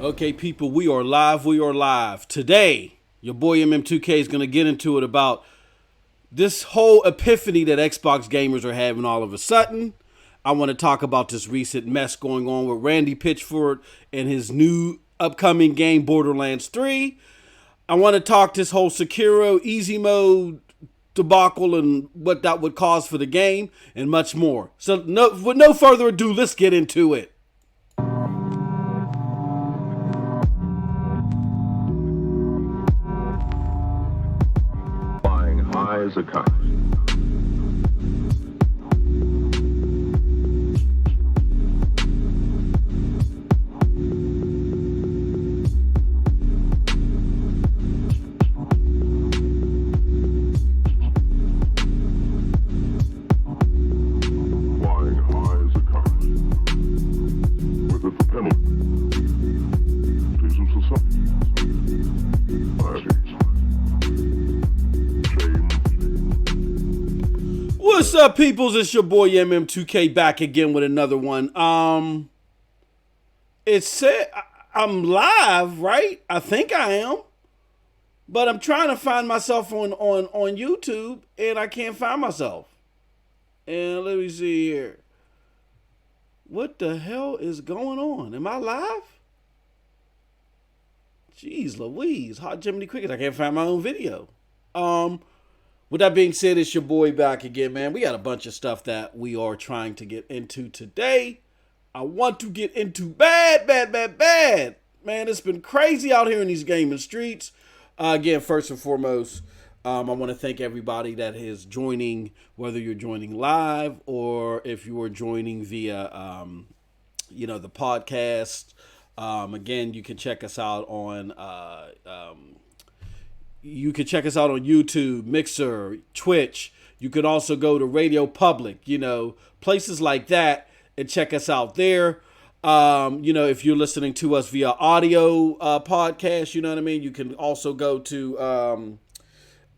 Okay, people, we are live. We are live. Today, your boy MM2K is going to get into it about this whole epiphany that Xbox gamers are having all of a sudden. I want to talk about this recent mess going on with Randy Pitchford and his new upcoming game, Borderlands 3. I want to talk this whole Sekiro easy mode debacle and what that would cause for the game and much more. So with no further ado, let's get into it. High as a kite. Flying high as a kite. With a propeller. Diesel society. What's up, peoples? It's your boy MM2K back again with another one. It said I'm live, right? I think I am, but I'm trying to find myself on YouTube, and I can't find myself. And let me see here. What the hell is going on? Am I live? Jeez Louise, hot Jiminy Cricket. I can't find my own video. With that being said, it's your boy back again, man. We got a bunch of stuff that we are trying to get into today. I want to get into bad. Man, it's been crazy out here in these gaming streets. Again, first and foremost, I want to thank everybody that is joining, whether you're joining live or if you are joining via, the podcast. Again, you can check us out on YouTube, Mixer, Twitch. You could also go to Radio Public, places like that, and check us out there. If you're listening to us via audio podcast, you know what I mean? You can also go to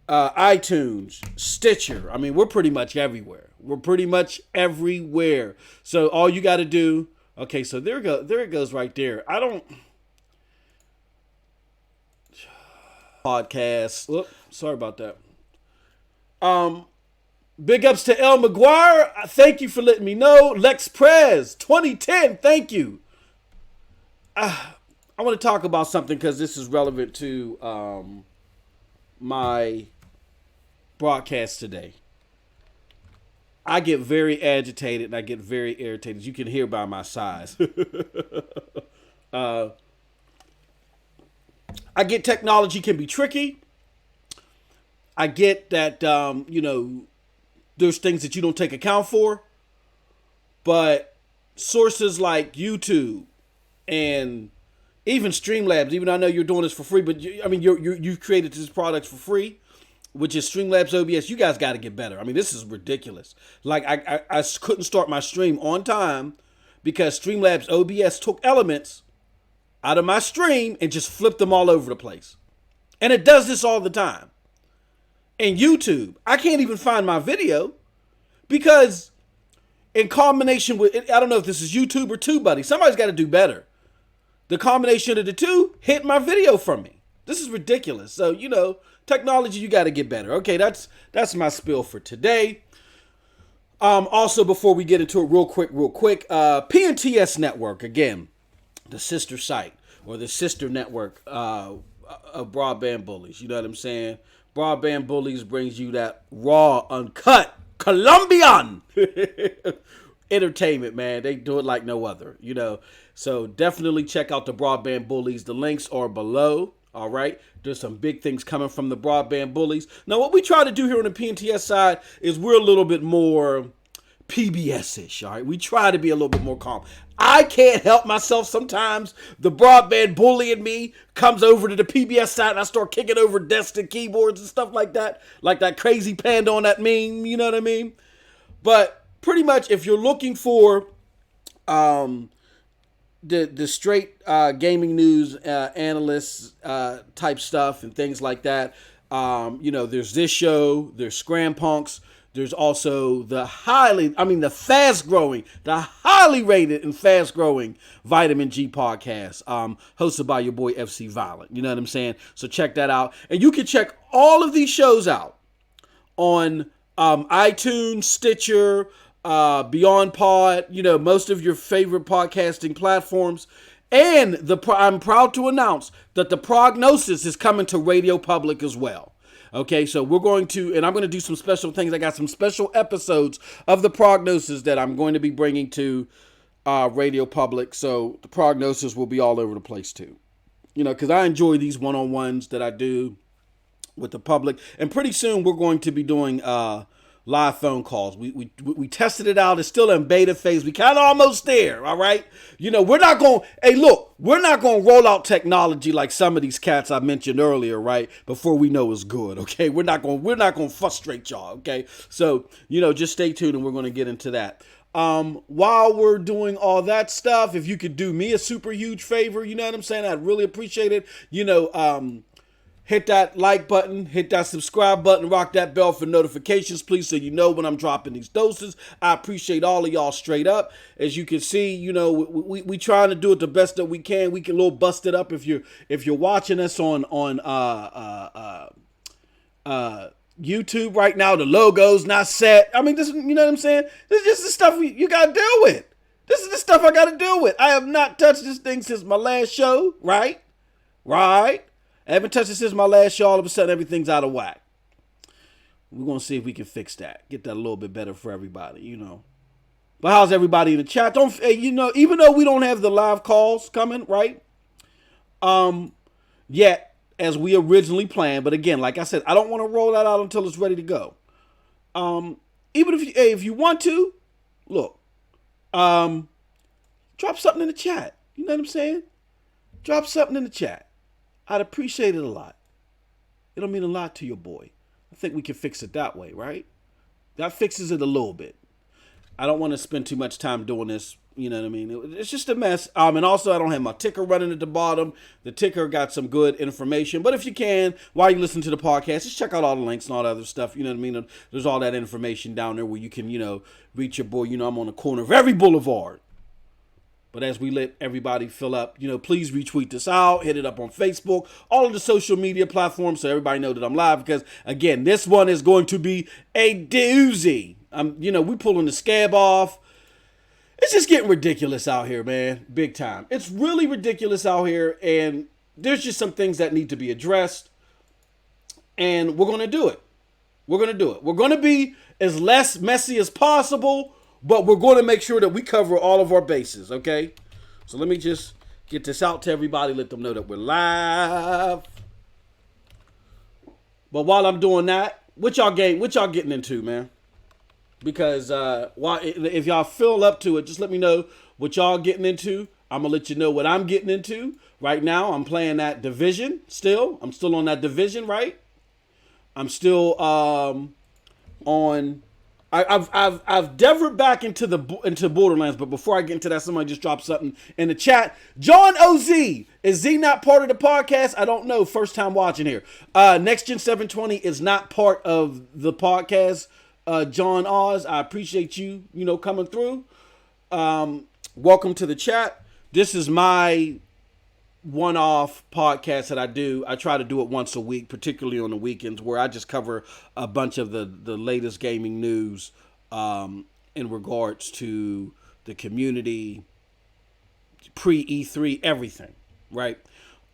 iTunes, Stitcher. I mean, we're pretty much everywhere. So all you got to do, okay, so there it goes right there. Podcast. Whoop, sorry about that. Big ups to El McGuire. Thank you for letting me know. Lex Prez 2010. Thank you. I want to talk about something because this is relevant to my broadcast today. I get very agitated and I get very irritated. You can hear by my size. I get technology can be tricky. I get that, there's things that you don't take account for. But sources like YouTube and even Streamlabs, even though I know you're doing this for free, but you've created these products for free, which is Streamlabs OBS. You guys got to get better. I mean, this is ridiculous. Like, I couldn't start my stream on time because Streamlabs OBS took elements out of my stream and just flip them all over the place. And it does this all the time. And YouTube, I can't even find my video because in combination with, I don't know if this is YouTube or TubeBuddy, somebody's got to do better. The combination of the two hit my video from me. This is ridiculous. So, technology, you got to get better. Okay, that's my spiel for today. Also, before we get into it real quick, PNTS Network, again, the sister site or the sister network of Broadband Bullies. You know what I'm saying? Broadband Bullies brings you that raw, uncut, Colombian entertainment, man. They do it like no other, So definitely check out the Broadband Bullies. The links are below. All right. There's some big things coming from the Broadband Bullies. Now, what we try to do here on the PNTS side is we're a little bit more PBS-ish, all right? We try to be a little bit more calm. I can't help myself sometimes. The Broadband Bully in me comes over to the PBS side and I start kicking over desks and keyboards and stuff like that. Like that crazy panda on that meme, you know what I mean? But pretty much if you're looking for the straight gaming news analysts type stuff and things like that, there's this show, there's Scram Punks. There's also the fast growing, the highly rated and fast-growing Vitamin G podcast, hosted by your boy FC Violent. You know what I'm saying? So check that out. And you can check all of these shows out on iTunes, Stitcher, Beyond Pod, most of your favorite podcasting platforms. And I'm proud to announce that the Prognosis is coming to Radio Public as well. Okay, so I'm going to do some special things. I got some special episodes of the Prognosis that I'm going to be bringing to Radio Public. So the Prognosis will be all over the place too. Because I enjoy these one-on-ones that I do with the public. And pretty soon we're going to be doing live phone calls. We tested it out. It's still in beta phase. We kind of almost there, all right? We're not going to roll out technology like some of these cats I mentioned earlier, right? Before we know it's good, okay? We're not going to frustrate y'all, okay? So, just stay tuned and we're going to get into that. While we're doing all that stuff, if you could do me a super huge favor, you know what I'm saying? I'd really appreciate it. Hit that like button, hit that subscribe button, rock that bell for notifications, please, so you know when I'm dropping these doses. I appreciate all of y'all straight up. As you can see, we trying to do it the best that we can. We can a little bust it up if you're watching us on YouTube right now. The logo's not set. I mean, this, you know what I'm saying? This is just the stuff you gotta deal with. This is the stuff I gotta deal with. I have not touched this thing since my last show, right? I haven't touched it since my last show. All of a sudden, everything's out of whack. We're going to see if we can fix that. Get that a little bit better for everybody, But how's everybody in the chat? Even though we don't have the live calls coming, right? Yet, as we originally planned. But again, like I said, I don't want to roll that out until it's ready to go. Even if you want to, look, drop something in the chat. You know what I'm saying? Drop something in the chat. I'd appreciate it a lot. It'll mean a lot to your boy. I think we can fix it that way, right? That fixes it a little bit. I don't want to spend too much time doing this. You know what I mean? It's just a mess. And also, I don't have my ticker running at the bottom. The ticker got some good information. But if you can, while you listen to the podcast, just check out all the links and all that other stuff. You know what I mean? There's all that information down there where you can, reach your boy. I'm on the corner of every boulevard. But as we let everybody fill up, please retweet this out, hit it up on Facebook, all of the social media platforms so everybody know that I'm live. Because, again, this one is going to be a doozy. We pulling the scab off. It's just getting ridiculous out here, man. Big time. It's really ridiculous out here. And there's just some things that need to be addressed. And we're going to do it. We're going to be as less messy as possible. But we're going to make sure that we cover all of our bases, okay? So let me just get this out to everybody. Let them know that we're live. But while I'm doing that, what y'all getting into, man? Because if y'all feel up to it, just let me know what y'all getting into. I'm going to let you know what I'm getting into. Right now, I'm playing that Division still. I'm still on that Division, right? I'm still on... I've devered back into Borderlands, but before I get into that, somebody just dropped something in the chat. John OZ, is Z not part of the podcast? I don't know. First time watching here. Next Gen 720 is not part of the podcast. John Oz, I appreciate you, coming through. Welcome to the chat. This is my one-off podcast that I do. I try to do it once a week, particularly on the weekends, where I just cover a bunch of the latest gaming news in regards to the community, pre-E3, everything, right?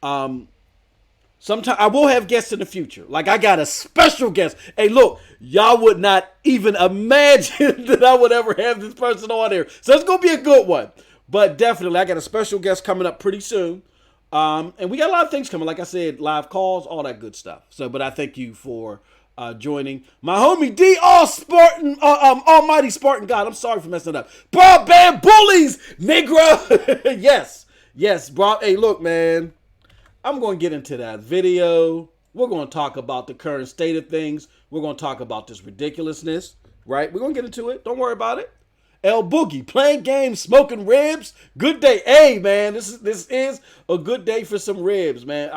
Sometimes I will have guests in the future. Like, I got a special guest. Hey, look, y'all would not even imagine that I would ever have this person on here. So it's going to be a good one. But definitely, I got a special guest coming up pretty soon. And we got a lot of things coming, like I said, live calls, all that good stuff. So, but I thank you for joining my homie D, Almighty Spartan God. I'm sorry for messing it up. Broadband Bullies, nigga. yes, bro. Hey, look, man, I'm going to get into that video. We're going to talk about the current state of things. We're going to talk about this ridiculousness, right? We're going to get into it. Don't worry about it. El Boogie, playing games, smoking ribs. Good day. Hey, man, this is a good day for some ribs, man.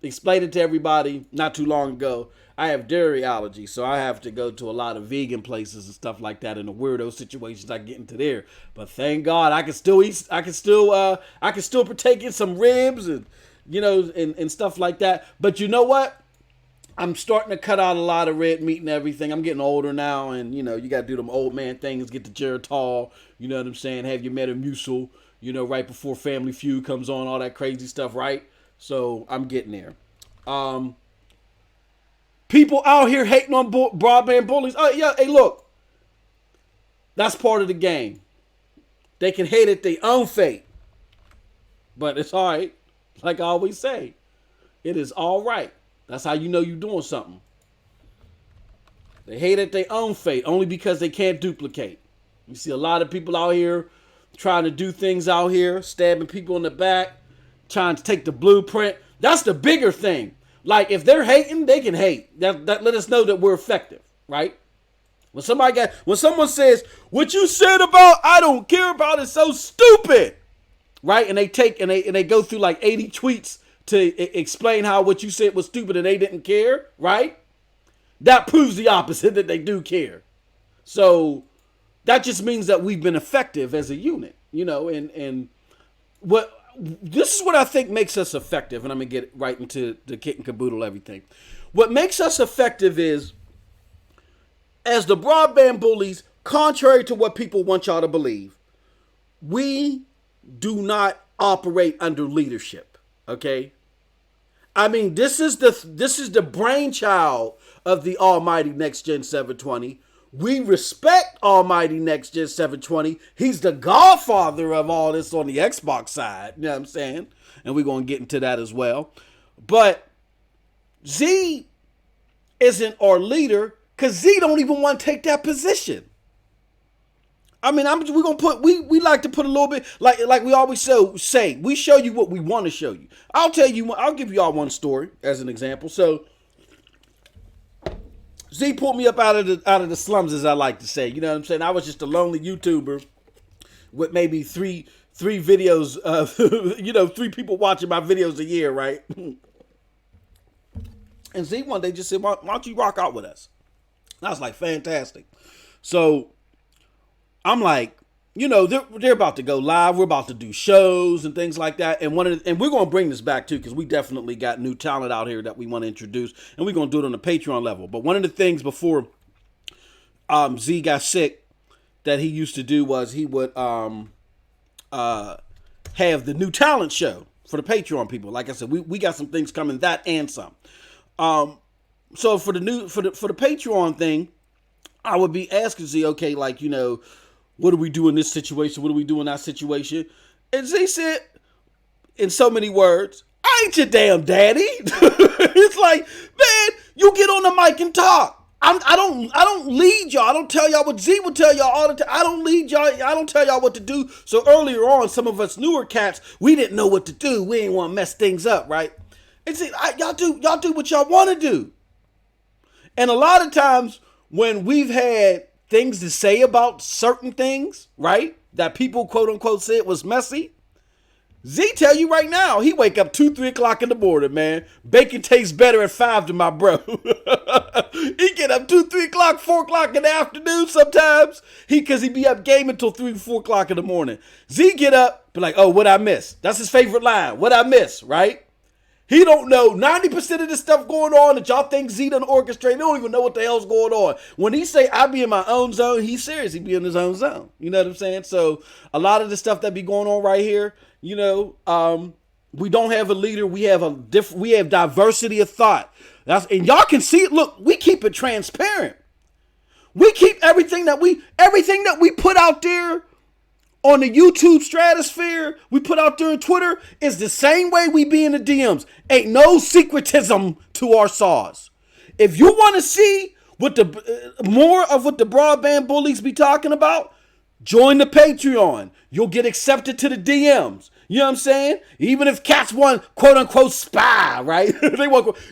explained it to everybody not too long ago. I have dairy allergy, so I have to go to a lot of vegan places and stuff like that. In the weirdo situations I get into there, but thank God I can still eat. I can still partake in some ribs and and stuff like that. But you know what? I'm starting to cut out a lot of red meat and everything. I'm getting older now, and you got to do them old man things. Get the Geritol, you know what I'm saying? Have your Metamucil, right before Family Feud comes on, all that crazy stuff, right? So I'm getting there. People out here hating on broadband bullies. Oh yeah, hey look, that's part of the game. They can hate at their own fate, but it's all right. Like I always say, it is all right. That's how you know you're doing something. They hate at their own fate only because they can't duplicate. You see a lot of people out here trying to do things out here, stabbing people in the back, trying to take the blueprint. That's the bigger thing. Like if they're hating, they can hate. That let us know that we're effective, right? When someone says what you said about I don't care about is so stupid, right? And they go through like 80 tweets to explain how what you said was stupid and they didn't care, right? That proves the opposite, that they do care. So that just means that we've been effective as a unit, and what this is what I think makes us effective, and I'm gonna get right into the kit and caboodle everything. What makes us effective is, as the broadband bullies, contrary to what people want y'all to believe, we do not operate under leadership. Okay, I mean this is the brainchild of the almighty Next Gen 720. We respect almighty Next Gen 720. He's the godfather of all this on the Xbox side. You know what I'm saying? And we're going to get into that as well. But Z isn't our leader because Z don't even want to take that position. I mean, we're gonna put we like to put a little bit like we always say. We show you what we want to show you. I'll give you all one story as an example. So Z pulled me up out of the slums, as I like to say. You know what I'm saying? I was just a lonely YouTuber with maybe three videos of 3 people watching my videos a year, right? And Z one day just said, why don't you rock out with us? And I was like, fantastic. So I'm like, they're about to go live. We're about to do shows and things like that. And and we're going to bring this back too, because we definitely got new talent out here that we want to introduce, and we're going to do it on the Patreon level. But one of the things before Z got sick that he used to do was he would have the new talent show for the Patreon people. Like I said, we got some things coming, that and some. So for the Patreon thing, I would be asking Z, okay, like, what do we do in this situation? What do we do in that situation? And Z said, in so many words, I ain't your damn daddy. It's like, man, you get on the mic and talk. I don't lead y'all. I don't tell y'all what Z would tell y'all all the time. I don't lead y'all. I don't tell y'all what to do. So earlier on, some of us newer cats, we didn't know what to do. We didn't want to mess things up, right? And see, y'all do what y'all want to do. And a lot of times when we've had things to say about certain things, right, that people quote unquote said was messy, Z tell you right now, he wake up 2-3 o'clock in the morning, man. Bacon tastes better at 5 to my bro. He get up 2-3 o'clock, 4 o'clock in the afternoon sometimes. Because he be up gaming until 3-4 o'clock in the morning. Z get up, be like, oh, what I miss? That's his favorite line. What I miss, right? He don't know 90% of the stuff going on that y'all think Z done orchestrate. They don't even know what the hell's going on. When he say I be in my own zone, he's serious. He be in his own zone. You know what I'm saying? So a lot of the stuff that be going on right here, we don't have a leader. We have diversity of thought. And y'all can see it. Look, we keep it transparent. We keep everything that we put out there on the YouTube stratosphere, we put out there on Twitter, is the same way we be in the DMs. Ain't no secretism to our saws. If you want to see what more of what the broadband bullies be talking about, join the Patreon. You'll get accepted to the DMs. You know what I'm saying? Even if cats want quote unquote spy, right?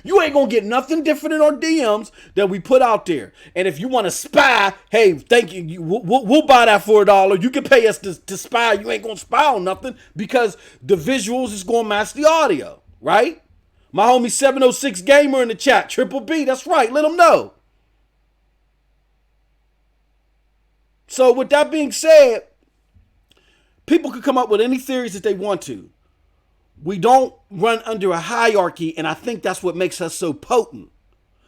You ain't gonna get nothing different in our DMs that we put out there. And if you want to spy, hey, thank you. We'll buy that for $1. You can pay us to spy. You ain't gonna spy on nothing because the visuals is gonna match the audio, right? My homie 706 Gamer in the chat. Triple B, that's right. Let them know. So with that being said, people can come up with any theories that they want to. We don't run under a hierarchy, and I think that's what makes us so potent.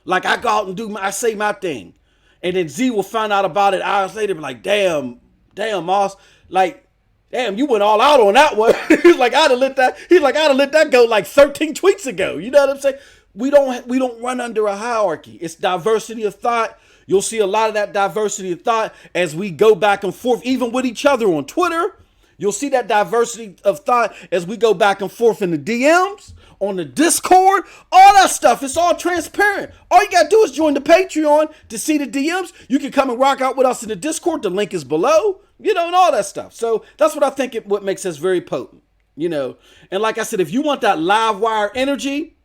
Like, I go out and I say my thing, and then Z will find out about it hours later, be like, damn, Moss, like, damn, you went all out on that one. He's like, I'd have let that go like 13 tweets ago. You know what I'm saying? We don't run under a hierarchy. It's diversity of thought. You'll see a lot of that diversity of thought as we go back and forth, even with each other on Twitter. You'll see that diversity of thought as we go back and forth in the DMs, on the Discord, all that stuff. It's all transparent. All you got to do is join the Patreon to see the DMs. You can come and rock out with us in the Discord. The link is below, and all that stuff. So that's what I think what makes us very potent, And like I said, if you want that live wire energy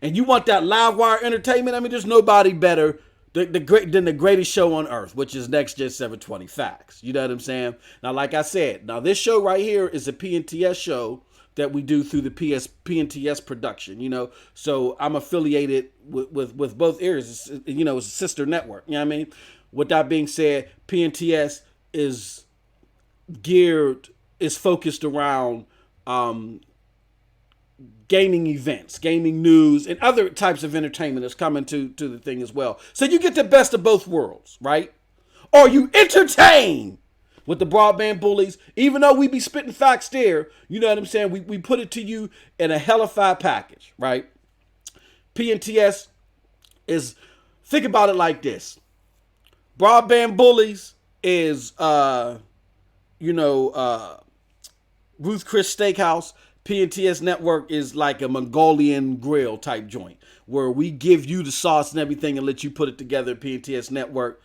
and you want that live wire entertainment, I mean, there's nobody better than the greatest show on earth, which is Next Gen 720 Facts. You know what I'm saying? Now, like I said, this show right here is a PNTS show that we do through the PNTS production, So I'm affiliated with both areas. It's a sister network. You know what I mean? With that being said, PNTS is focused around gaming events, gaming news, and other types of entertainment that's coming to the thing as well. So you get the best of both worlds, right? Or you entertain with the Broadband Bullies. Even though we be spitting facts there, you know what I'm saying? We put it to you in a hellified package, right? PNTS is, think about it like this. Broadband Bullies is, Ruth Chris Steakhouse. PNTS Network is like a Mongolian grill type joint where we give you the sauce and everything and let you put it together. PNTS Network,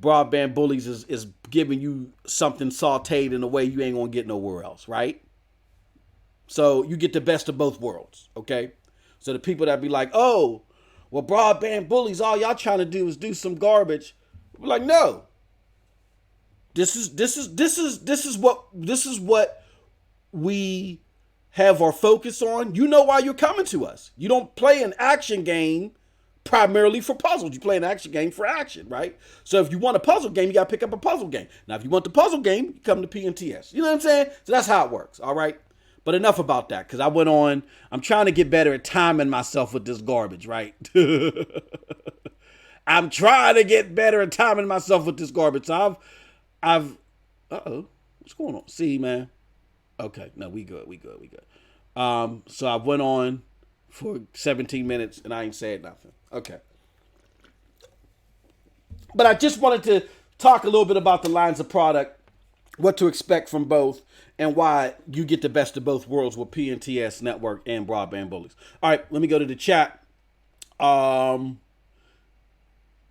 Broadband Bullies is giving you something sauteed in a way you ain't gonna get nowhere else, right? So you get the best of both worlds, okay? So the people that be like, oh, well, Broadband Bullies, all y'all trying to do is do some garbage. We're like, no. This is what we have our focus on. You know why you're coming to us. You don't play an action game primarily for puzzles. You play an action game for action, right? So if you want a puzzle game, you got to pick up a puzzle game. Now, if you want the puzzle game, you come to PNTS. You know what I'm saying? So that's how it works, all right? But enough about that, because I'm trying to get better at timing myself with this garbage, right? I'm trying to get better at timing myself with this garbage. So uh-oh, what's going on? See, man. Okay, no, we good. So I went on for 17 minutes and I ain't said nothing. Okay. But I just wanted to talk a little bit about the lines of product, what to expect from both, and why you get the best of both worlds with PNTS Network and Broadband Bullies. All right, let me go to the chat.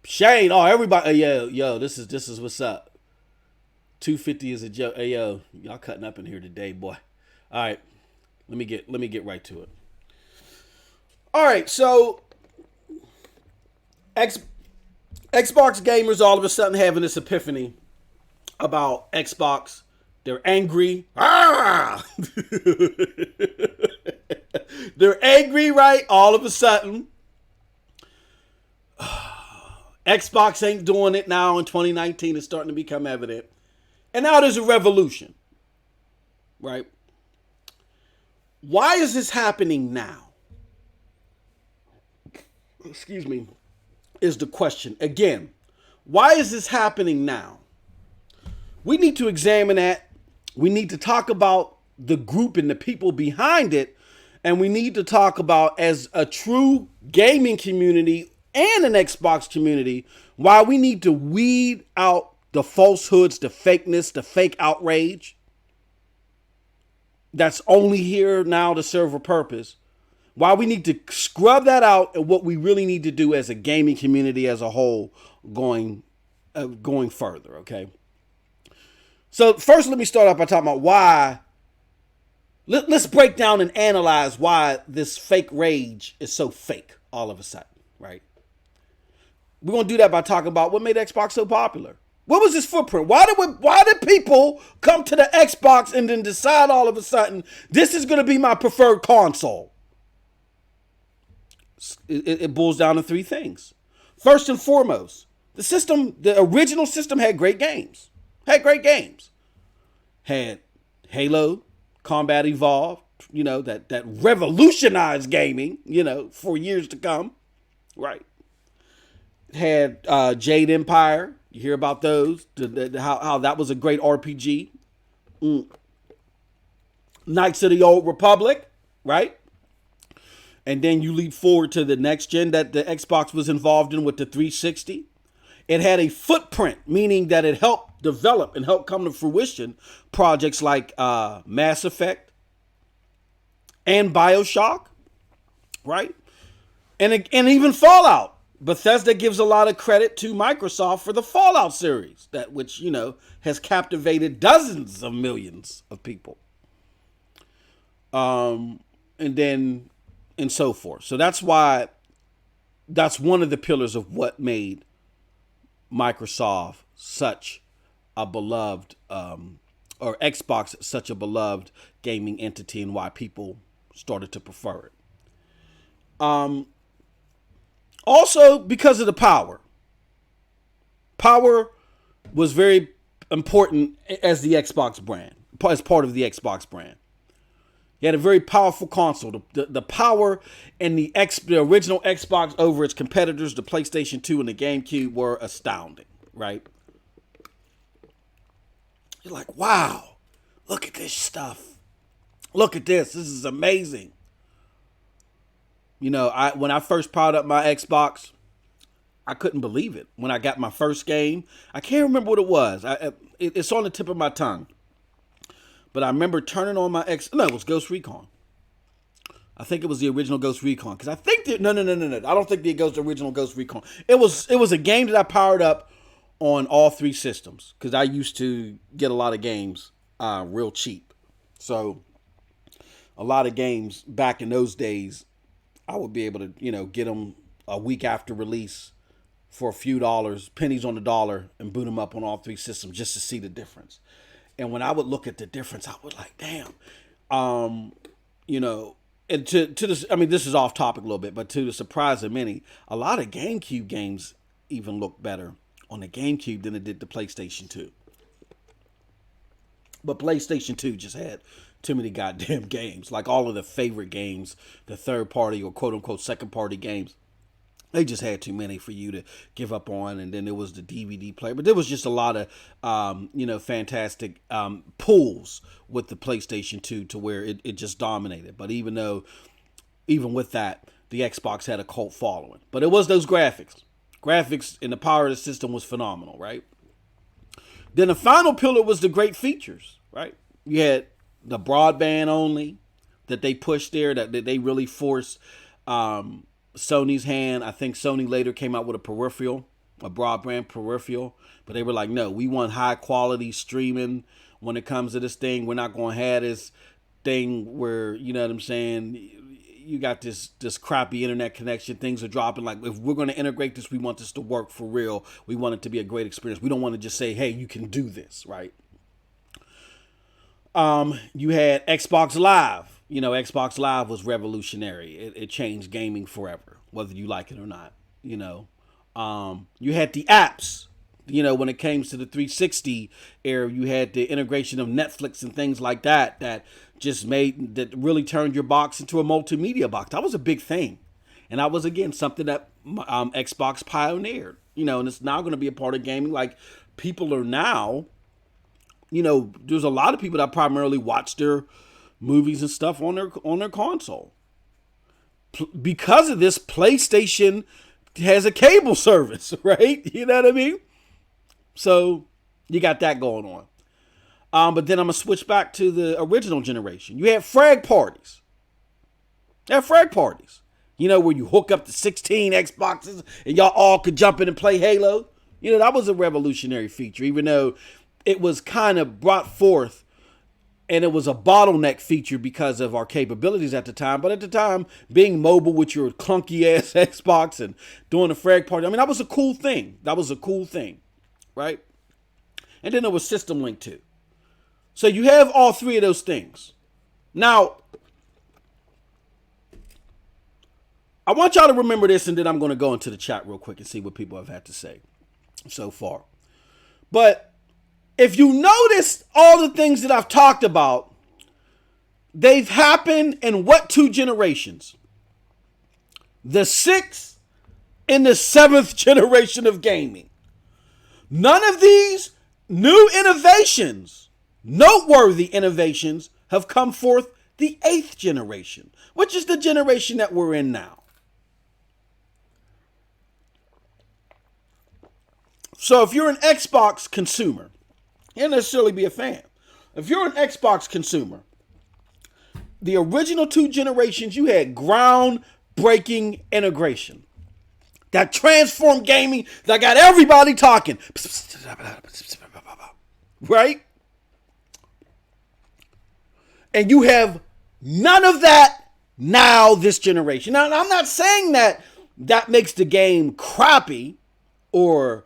Shane, everybody, yo, this is what's up. 250 is a joke. Hey, yo, y'all cutting up in here today, boy. All right, let me get right to it. All right, so Xbox gamers all of a sudden having this epiphany about Xbox. They're angry. They're angry, right? All of a sudden. Xbox ain't doing it now in 2019. It's starting to become evident. And now there's a revolution, right? Why is this happening now? Excuse me, is the question. Again, why is this happening now? We need to examine that. We need to talk about the group and the people behind it. And we need to talk about, as a true gaming community and an Xbox community, why we need to weed out the falsehoods, the fakeness, the fake outrage that's only here now to serve a purpose. Why we need to scrub that out, and what we really need to do as a gaming community as a whole going further, okay? So first, let me start off by talking about why. Let's break down and analyze why this fake rage is so fake all of a sudden, right? We're going to do that by talking about what made Xbox so popular. What was his footprint? Why did people come to the Xbox and then decide all of a sudden, this is going to be my preferred console? It boils down to three things. First and foremost, the original system had great games. Had Halo, Combat Evolved, that revolutionized gaming, for years to come, right? Had Jade Empire. You hear about those, how that was a great RPG. Knights of the Old Republic, right? And then you leap forward to the next gen that the Xbox was involved in with the 360. It had a footprint, meaning that it helped develop and help come to fruition projects like Mass Effect and BioShock, right? And even Fallout. Bethesda gives a lot of credit to Microsoft for the Fallout series, which has captivated dozens of millions of people. And so forth. So that's one of the pillars of what made Microsoft such a beloved, or Xbox such a beloved gaming entity, and why people started to prefer it. Also, because of the power. Power was very important as the Xbox brand, as part of the Xbox brand. You had a very powerful console. The power and the original Xbox over its competitors, the PlayStation 2 and the GameCube, were astounding, right? You're like, wow, look at this stuff. Look at this. This is amazing. When I first powered up my Xbox, I couldn't believe it. When I got my first game, I can't remember what it was. It's on the tip of my tongue. But I remember turning on my it was Ghost Recon. I think it was the original Ghost Recon. Because I think no. I don't think the original Ghost Recon. It was a game that I powered up on all three systems. Because I used to get a lot of games real cheap. So a lot of games back in those days, I would be able to, get them a week after release for a few dollars, pennies on the dollar, and boot them up on all three systems just to see the difference. And when I would look at the difference, I would like, damn, and to this, this is off topic a little bit, but to the surprise of many, a lot of GameCube games even look better on the GameCube than it did the PlayStation 2. But PlayStation 2 just had too many goddamn games. Like all of the favorite games, the third party or quote unquote second party games, they just had too many for you to give up on. And then there was the DVD player. But there was just a lot of, fantastic pulls with the PlayStation 2 to where it just dominated. But even with that, the Xbox had a cult following. But it was those graphics. Graphics and the power of the system was phenomenal, right? Then the final pillar was the great features, right? You had the broadband only that they pushed there, that they really forced Sony's hand. I think Sony later came out with a broadband peripheral, but they were like, no, we want high quality streaming when it comes to this thing. We're not going to have this thing where, you know what I'm saying, you got this crappy internet connection, things are dropping. Like, if we're going to integrate this, we want this to work for real. We want it to be a great experience. We don't want to just say, hey, you can do this, right? You had Xbox Live. Xbox Live was revolutionary. It changed gaming forever, whether you like it or not. You had the apps. When it came to the 360 era, you had the integration of Netflix and things like that that really turned your box into a multimedia box. That was a big thing. And that was, again, something that Xbox pioneered. And it's now going to be a part of gaming. Like, people are now, there's a lot of people that primarily watch their movies and stuff on their console. Because of this, PlayStation has a cable service, right? You know what I mean? So you got that going on. But then I'm going to switch back to the original generation. You had frag parties. Where you hook up to 16 Xboxes and y'all all could jump in and play Halo. That was a revolutionary feature, even though it was kind of brought forth and it was a bottleneck feature because of our capabilities at the time. But at the time, being mobile with your clunky ass Xbox and doing a frag party, that was a cool thing. Right? And then there was System Link 2. So you have all three of those things. Now, I want y'all to remember this, and then I'm going to go into the chat real quick and see what people have had to say so far. But if you notice all the things that I've talked about, they've happened in what 2 generations? The 6th and the 7th generation of gaming. None of these new innovations, noteworthy innovations, have come forth the 8th generation, which is the generation that we're in now. So if you're an Xbox consumer, you don't necessarily be a fan. If you're an Xbox consumer, the original 2 generations, you had groundbreaking integration that transformed gaming, that got everybody talking. Right? And you have none of that now this generation. Now, I'm not saying that makes the game crappy or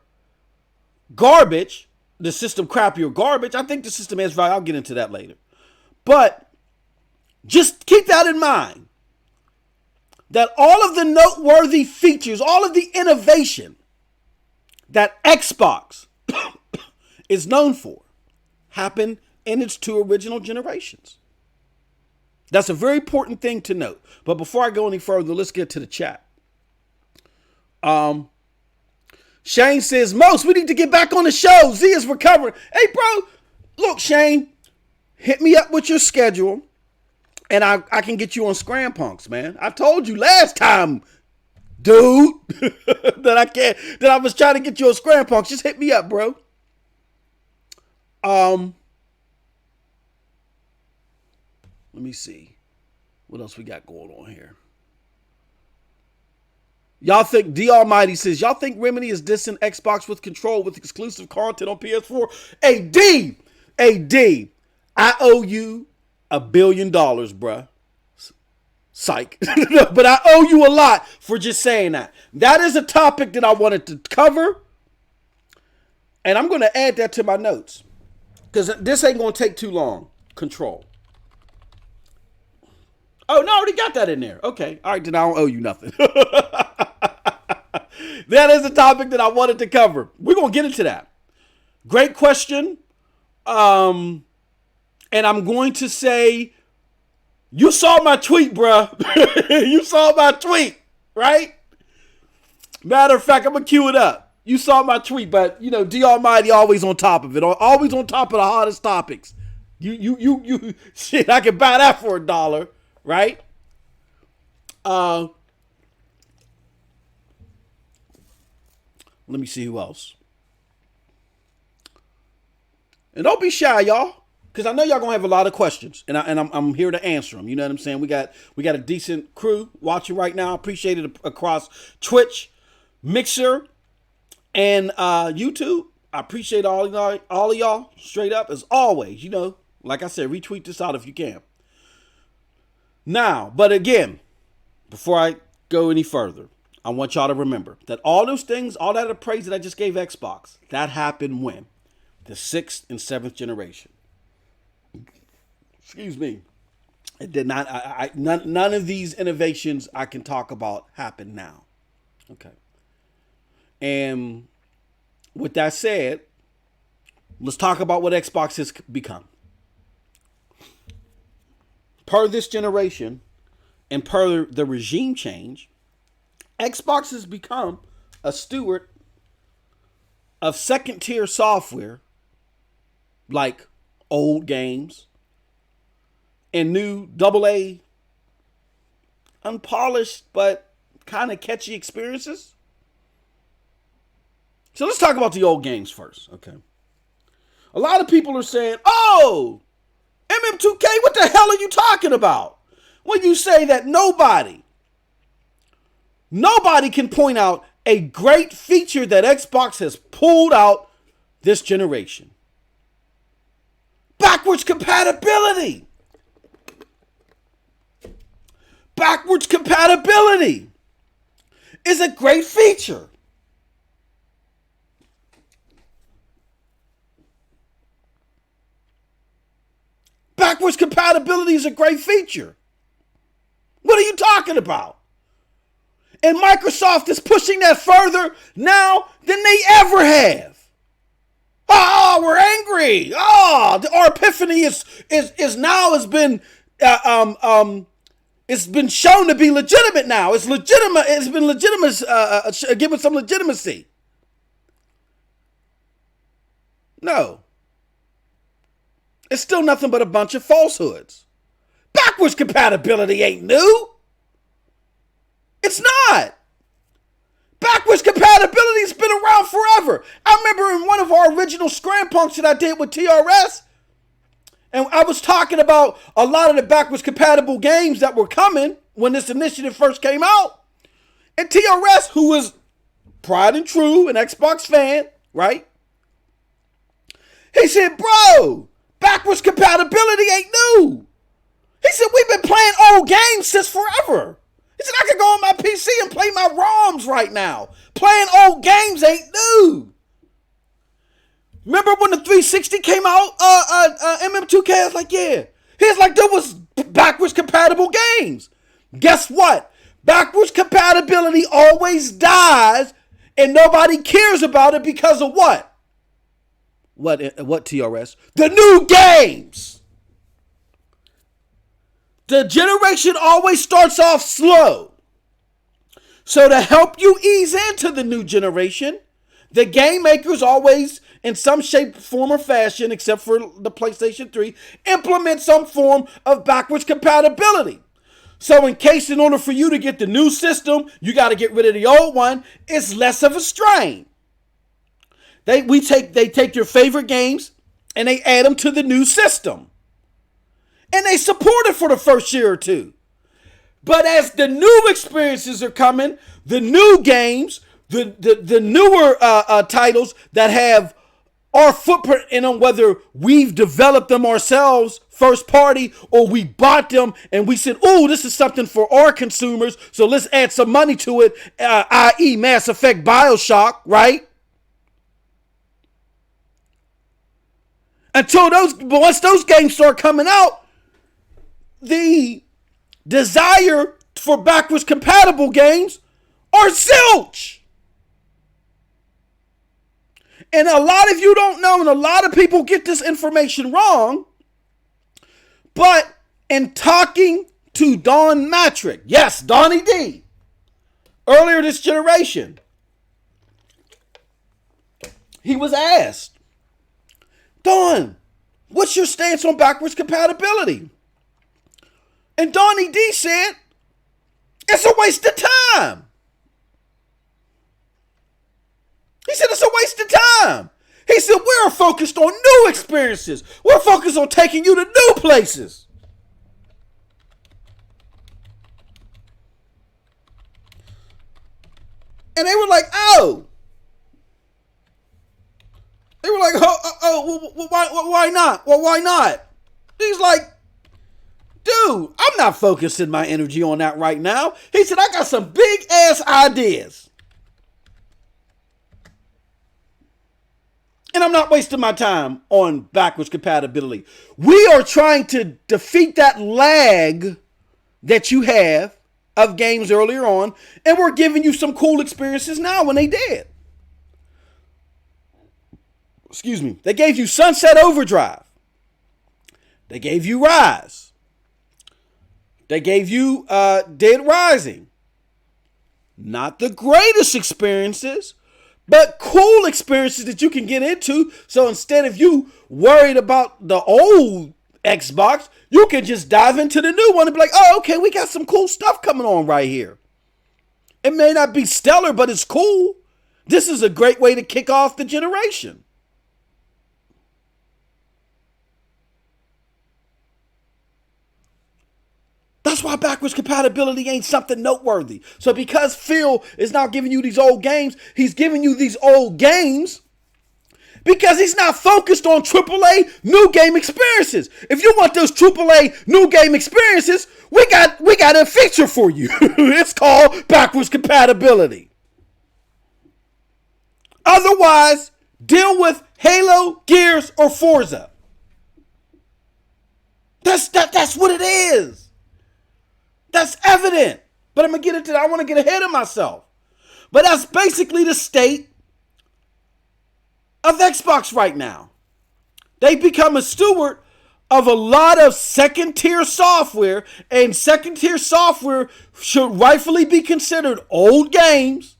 garbage, the system crappy or garbage. I think the system has value. I'll get into that later. But just keep that in mind, that all of the noteworthy features, all of the innovation that Xbox is known for happened in its 2 original generations. That's a very important thing to note. But before I go any further, let's get to the chat. Shane says, Most, we need to get back on the show. Z is recovering. Hey, bro, look, Shane, hit me up with your schedule, and I can get you on Scram Punks, man. I told you last time, dude, that I was trying to get you on Scram Punks. Just hit me up, bro. Let me see. What else we got going on here? Y'all think, D Almighty says, y'all think Remedy is dissing Xbox with control with exclusive content on PS4? AD, I owe you $1 billion, bruh. Psych. But I owe you a lot for just saying that. That is a topic that I wanted to cover. And I'm going to add that to my notes, because this ain't going to take too long. Control. Oh, no, I already got that in there. Okay. All right, then I don't owe you nothing. That is a topic that I wanted to cover. We're going to get into that. Great question. And I'm going to say, you saw my tweet, bruh. You saw my tweet, right? Matter of fact, I'm going to cue it up. You saw my tweet, but, you know, D Almighty always on top of it. Always on top of the hottest topics. You, shit, I can buy that for $1, right? Let me see who else. And don't be shy, y'all, because I know y'all gonna have a lot of questions, and I'm here to answer them. You know what I'm saying? We got a decent crew watching right now. Appreciate it across Twitch, Mixer, and YouTube. I appreciate all of y'all straight up as always. You know, like I said, retweet this out if you can. Now, but again, before I go any further, I want y'all to remember that all those things, all that praise that I just gave Xbox, that happened when? The 6th and 7th generation. Excuse me. It did not, none of these innovations I can talk about happen now. Okay. And with that said, let's talk about what Xbox has become. Per this generation and per the regime change, Xbox has become a steward of second-tier software like old games and new AA, unpolished but kind of catchy experiences. So let's talk about the old games first, okay? A lot of people are saying, oh, MM2K, what the hell are you talking about? When you say that nobody can point out a great feature that Xbox has pulled out this generation. Backwards compatibility. Backwards compatibility is a great feature. Backwards compatibility is a great feature. What are you talking about? And Microsoft is pushing that further now than they ever have. Oh, we're angry. Oh, our epiphany is now has been it's been shown to be legitimate now. It's legitimate. It's been legitimate, given some legitimacy. No. It's still nothing but a bunch of falsehoods. Backwards compatibility ain't new. It's not. Backwards compatibility's been around forever. I remember in one of our original Scram Punks that I did with TRS, and I was talking about a lot of the backwards compatible games that were coming when this initiative first came out. And TRS, who was tried and true an Xbox fan, right? He said, bro, backwards compatibility ain't new. He said, we've been playing old games since forever. He said, I can go on my PC and play my ROMs right now. Playing old games ain't new. Remember when the 360 came out, MM2K? I was like, yeah. He's like, there was backwards compatible games. Guess what? Backwards compatibility always dies and nobody cares about it because of what? What TRS? The new games. The generation always starts off slow. So to help you ease into the new generation, the game makers always, in some shape, form, or fashion, except for the PlayStation 3, implement some form of backwards compatibility. So in order for you to get the new system, you got to get rid of the old one, it's less of a strain. They take your favorite games and they add them to the new system. And they support it for the first year or two. But as the new experiences are coming, the new games, the newer titles that have our footprint in them, whether we've developed them ourselves, first party, or we bought them and we said, oh, this is something for our consumers, so let's add some money to it, i.e. Mass Effect, BioShock, right? Once those games start coming out, the desire for backwards compatible games are zilch. And a lot of you don't know, and a lot of people get this information wrong, but in talking to Don Matrick, yes, Donnie D, earlier this generation, he was asked, Don, what's your stance on backwards compatibility? And Donnie D said, it's a waste of time. He said, it's a waste of time. He said, we're focused on new experiences. We're focused on taking you to new places. And they were like, oh. They were like, why not? Well, why not? He's like, dude, I'm not focusing my energy on that right now. He said, I got some big ass ideas. And I'm not wasting my time on backwards compatibility. We are trying to defeat that lag that you have of games earlier on, and we're giving you some cool experiences now when they did. Excuse me. They gave you Sunset Overdrive. They gave you Rise. They gave you Dead Rising. Not the greatest experiences, but cool experiences that you can get into. So instead of you worried about the old Xbox, you can just dive into the new one and be like, oh, okay, we got some cool stuff coming on right here. It may not be stellar, but it's cool. This is a great way to kick off the generation. That's why backwards compatibility ain't something noteworthy. So because Phil is now giving you these old games, he's giving you these old games because he's not focused on AAA new game experiences. If you want those AAA new game experiences, we got a feature for you. It's called backwards compatibility. Otherwise, deal with Halo, Gears, or Forza. That's what it is. That's evident. But I'm going to get into that. I want to get ahead of myself. But that's basically the state of Xbox right now. They've become a steward of a lot of second-tier software, and second-tier software should rightfully be considered old games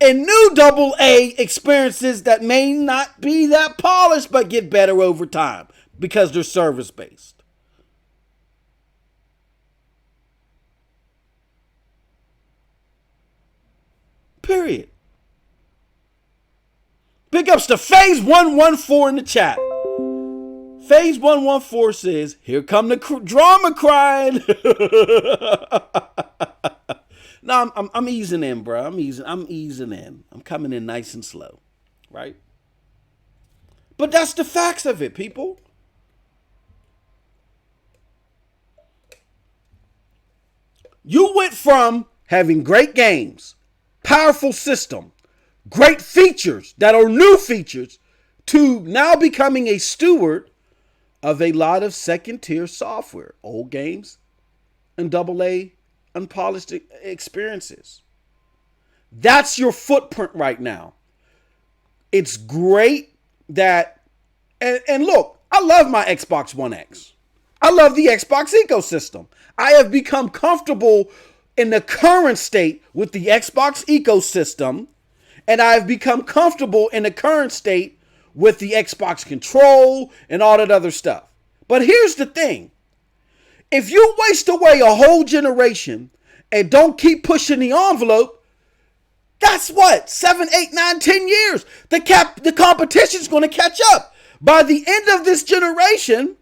and new AA experiences that may not be that polished but get better over time because they're service-based. Period. Big ups to Phase 114 in the chat. Phase 114 says, here come the drama crying. No, I'm easing in, bro. I'm easing in. I'm coming in nice and slow, right? But that's the facts of it, people. You went from having great games, powerful system, great features that are new features, to now becoming a steward of a lot of second-tier software, old games, and AA unpolished experiences. That's your footprint right now. It's great that, and look, I love my Xbox One X. I love the Xbox ecosystem. I have become comfortable in the current state with the Xbox ecosystem, and I've become comfortable in the current state with the Xbox control and all that other stuff. But here's the thing. If you waste away a whole generation and don't keep pushing the envelope, that's what? 7, 8, 9, 10 years. The competition's going to catch up. By the end of this generation,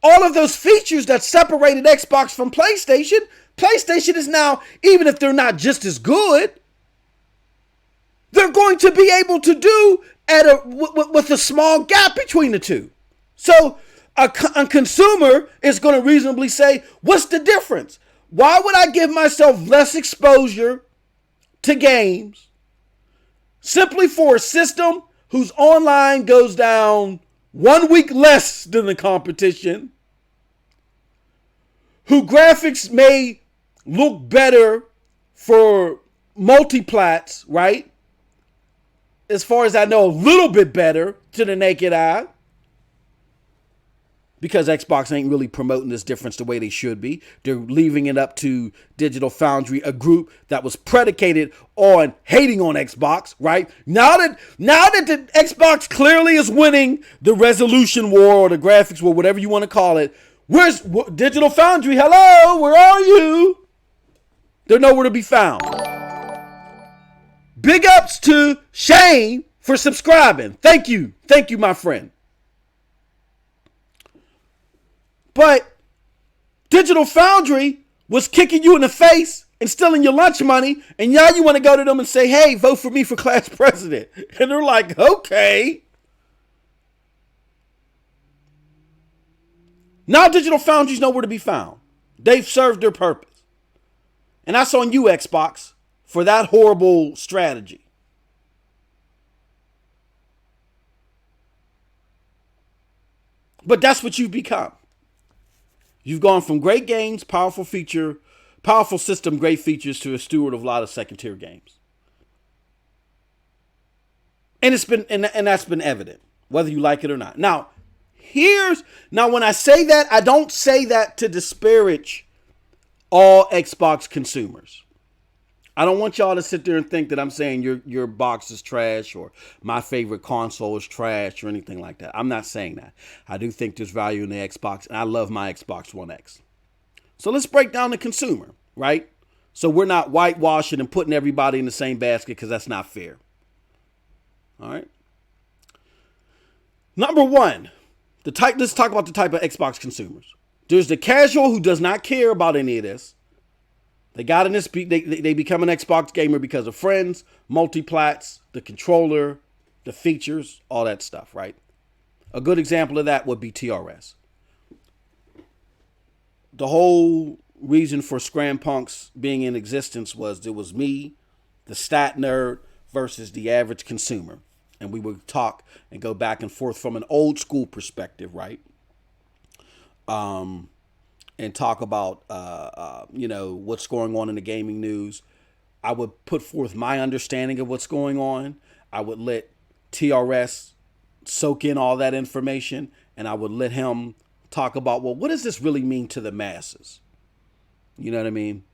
all of those features that separated Xbox from PlayStation is now, even if they're not just as good, they're going to be able to do with a small gap between the two. So a consumer is going to reasonably say, what's the difference? Why would I give myself less exposure to games simply for a system whose online goes down 1 week less than the competition, whose graphics may look better for multiplats, right? As far as I know, a little bit better to the naked eye, because Xbox ain't really promoting this difference the way they should be. They're leaving it up to Digital Foundry, a group that was predicated on hating on Xbox, right? Now that the Xbox clearly is winning the resolution war or the graphics war, whatever you want to call it, where's Digital Foundry? Hello, where are you? They're nowhere to be found. Big ups to Shane for subscribing. Thank you, my friend. But Digital Foundry was kicking you in the face and stealing your lunch money, and now you want to go to them and say, hey, vote for me for class president. And they're like, okay. Now Digital Foundry's nowhere to be found. They've served their purpose. And that's on you, Xbox, for that horrible strategy. But that's what you've become. You've gone from great games, powerful system, great features, to a steward of a lot of second-tier games. And that's been evident, whether you like it or not. Now, when I say that, I don't say that to disparage all Xbox consumers. I don't want y'all to sit there and think that I'm saying your box is trash or my favorite console is trash or anything like that. I'm not saying that. I do think there's value in the Xbox, and I love my Xbox One X. So let's break down the consumer, right? So we're not whitewashing and putting everybody in the same basket, because that's not fair. All right. Number one, let's talk about the type of Xbox consumers. There's the casual who does not care about any of this. They become an Xbox gamer because of friends, multiplats, the controller, the features, all that stuff, right? A good example of that would be TRS. The whole reason for Scram Punks being in existence was it was me, the stat nerd, versus the average consumer. And we would talk and go back and forth from an old school perspective, right? and talk about, what's going on in the gaming news. I would put forth my understanding of what's going on. I would let TRS soak in all that information, and I would let him talk about, well, what does this really mean to the masses? You know what I mean?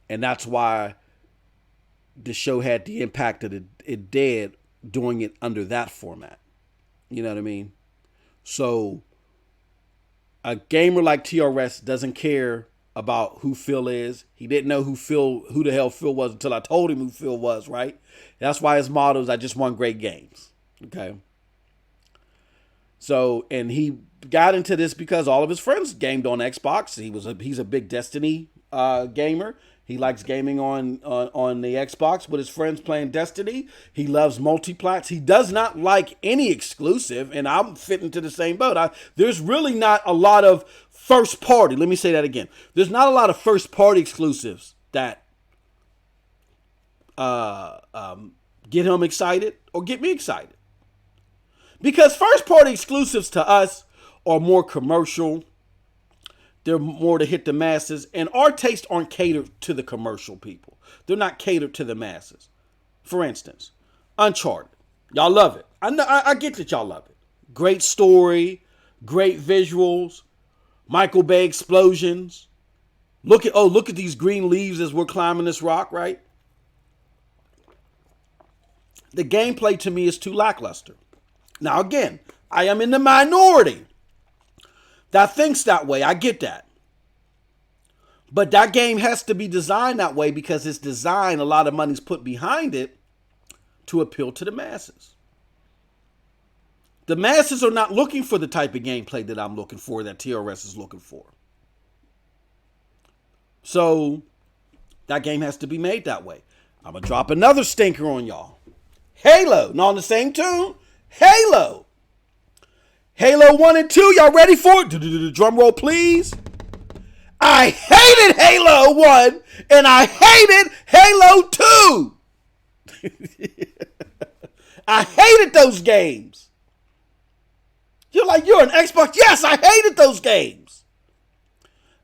And that's why the show had the impact that it did, doing it under that format. You know what I mean? So a gamer like TRS doesn't care about who Phil is. He didn't know who the hell Phil was until I told him who Phil was, right? That's why his motto is, I just want great games. Okay. So, and he got into this because all of his friends gamed on Xbox. He's a big Destiny gamer. He likes gaming on the Xbox with his friends playing Destiny. He loves multiplats. He does not like any exclusive, and I'm fitting to the same boat. There's really not a lot of first party. Let me say that again. There's not a lot of first party exclusives that get him excited or get me excited. Because first party exclusives to us are more commercial. They're more to hit the masses. And our tastes aren't catered to the commercial people. They're not catered to the masses. For instance, Uncharted. Y'all love it. I get that y'all love it. Great story. Great visuals. Michael Bay explosions. Look at these green leaves as we're climbing this rock, right? The gameplay to me is too lackluster. Now again, I am in the minority that thinks that way. I get that. But that game has to be designed that way because it's designed, a lot of money's put behind it to appeal to the masses. The masses are not looking for the type of gameplay that I'm looking for, that TRS is looking for. So that game has to be made that way. I'm going to drop another stinker on y'all. Halo. Not on the same tune. Halo. Halo 1 and 2. Y'all ready for it? Drum roll, please. I hated Halo 1 and I hated Halo 2. I hated those games. You're like, you're an Xbox. Yes, I hated those games.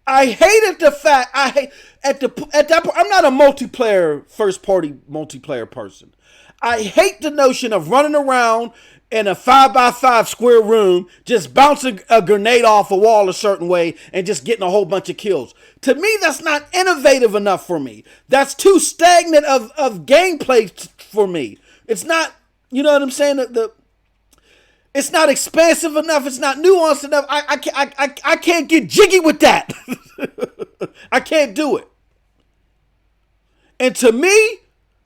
I hated the fact at that point, I'm not a multiplayer, first party multiplayer person. I hate the notion of running around in a 5x5 square room, just bouncing a grenade off a wall a certain way and just getting a whole bunch of kills. To me, that's not innovative enough for me. That's too stagnant of gameplay for me. It's not, you know what I'm saying? It's not expansive enough. It's not nuanced enough. I can't get jiggy with that. I can't do it. And to me,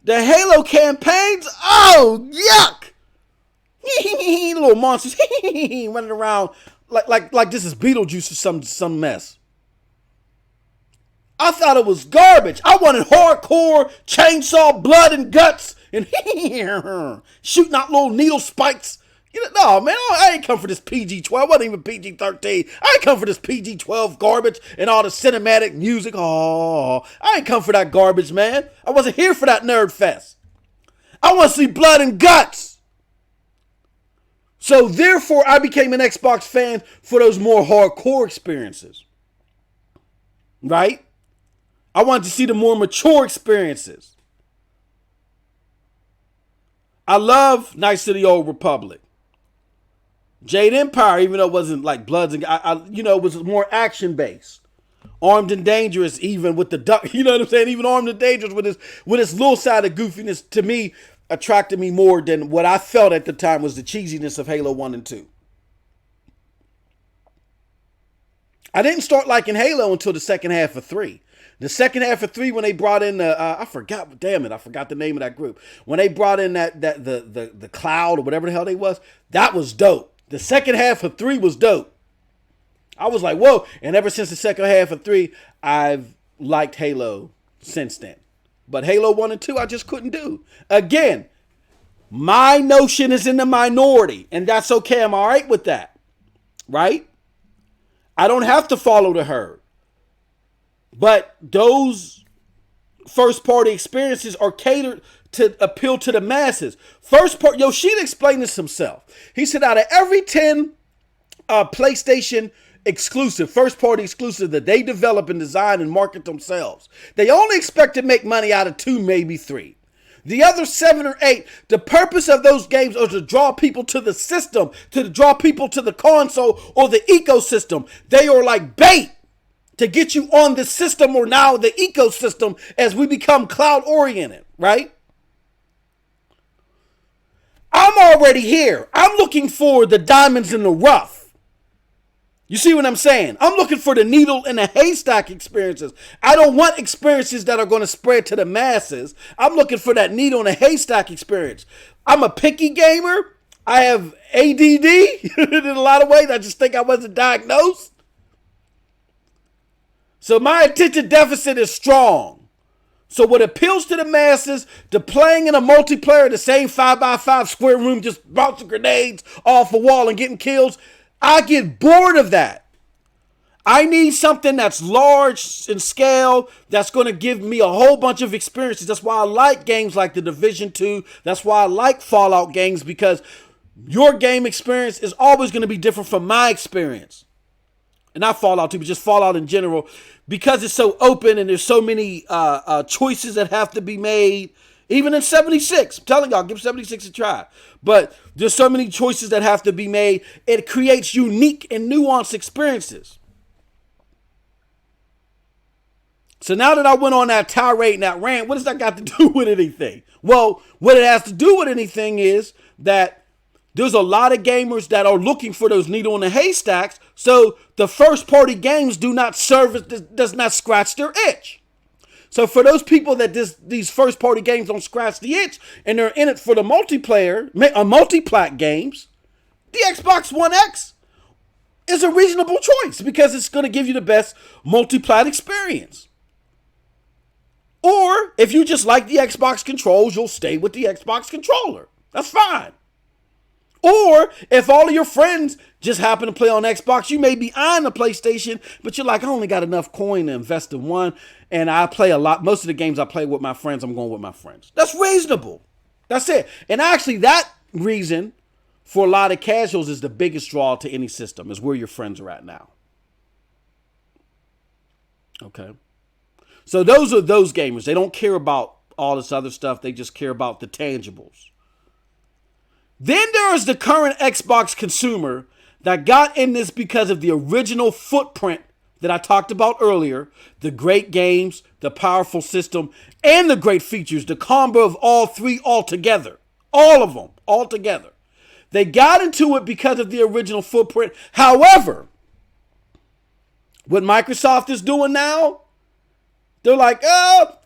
the Halo campaigns, oh, yuck. Little monsters running around like this is Beetlejuice or some mess. I thought it was garbage. I wanted hardcore chainsaw blood and guts and shooting out little needle spikes. No, man, I ain't come for this PG-12. I wasn't even PG-13. I ain't come for this PG-12 garbage and all the cinematic music. Oh, I ain't come for that garbage, man. I wasn't here for that nerd fest. I want to see blood and guts. So therefore, I became an Xbox fan for those more hardcore experiences. Right? I wanted to see the more mature experiences. I love Knights of the Old Republic. Jade Empire, even though it wasn't like Bloods and it was more action based. Armed and Dangerous, even with the duck, you know what I'm saying? Even Armed and Dangerous with his little side of goofiness, to me, attracted me more than what I felt at the time was the cheesiness of Halo 1 and 2. I didn't start liking Halo until the second half of 3. The second half of 3, when they brought in I forgot the name of that group. When they brought in the Cloud or whatever the hell they was, that was dope. The second half of 3 was dope. I was like, whoa. And ever since the second half of 3, I've liked Halo since then. But Halo 1 and 2, I just couldn't do. Again, my notion is in the minority, and that's okay. I'm all right with that. Right? I don't have to follow the herd. But those first-party experiences are catered to appeal to the masses. Yoshida explained this himself. He said out of every 10 PlayStation exclusive, first party exclusive that they develop and design and market themselves. They only expect to make money out of 2, maybe 3. The other 7 or 8, the purpose of those games are to draw people to the system, to draw people to the console or the ecosystem. They are like bait to get you on the system or now the ecosystem as we become cloud oriented, right? I'm already here. I'm looking for the diamonds in the rough. You see what I'm saying? I'm looking for the needle in a haystack experiences. I don't want experiences that are going to spread to the masses. I'm looking for that needle in a haystack experience. I'm a picky gamer. I have ADD in a lot of ways. I just think I wasn't diagnosed. So my attention deficit is strong. So what appeals to the masses, the playing in a multiplayer, the same 5x5 square room, just bouncing grenades off a wall and getting kills, I get bored of that. I need something that's large in scale, that's going to give me a whole bunch of experiences. That's why I like games like The Division 2. That's why I like Fallout games, because your game experience is always going to be different from my experience. And not Fallout 2, but just Fallout in general, because it's so open and there's so many choices that have to be made. Even in 76, I'm telling y'all, give 76 a try. But there's so many choices that have to be made. It creates unique and nuanced experiences. So now that I went on that tirade and that rant, what does that got to do with anything? Well, what it has to do with anything is that there's a lot of gamers that are looking for those needle in the haystacks. So the first party games do not does not scratch their itch. So for those people that these first party games don't scratch the itch and they're in it for the multiplayer, multi-plat games, the Xbox One X is a reasonable choice because it's going to give you the best multi-plat experience. Or if you just like the Xbox controls, you'll stay with the Xbox controller. That's fine. Or if all of your friends just happen to play on Xbox, you may be eyeing the PlayStation, but you're like, I only got enough coin to invest in one, and I play a lot. Most of the games I play with my friends, I'm going with my friends. That's reasonable. That's it. And actually, that reason for a lot of casuals is the biggest draw to any system, is where your friends are at now. Okay. So those are those gamers. They don't care about all this other stuff. They just care about the tangibles. Then there is the current Xbox consumer that got in this because of the original footprint that I talked about earlier, the great games, the powerful system, and the great features, the combo of all three all together. All of them, all together. They got into it because of the original footprint. However, what Microsoft is doing now, they're like,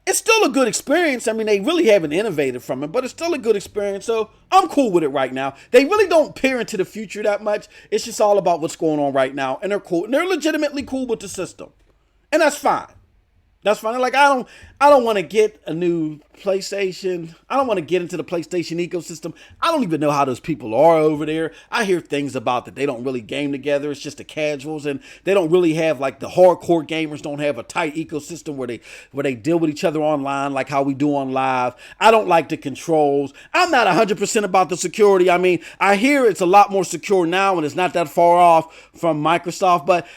it's still a good experience. I mean, they really haven't innovated from it, but it's still a good experience. So I'm cool with it right now. They really don't peer into the future that much. It's just all about what's going on right now. And they're cool. And they're legitimately cool with the system. And that's fine. That's fine. Like, I don't want to get a new PlayStation. I don't want to get into the PlayStation ecosystem. I don't even know how those people are over there. I hear things about that they don't really game together. It's just the casuals, and they don't really have, like, the hardcore gamers don't have a tight ecosystem where they deal with each other online like how we do on live. I don't like the controls. I'm not 100% about the security. I mean, I hear it's a lot more secure now and it's not that far off from Microsoft, but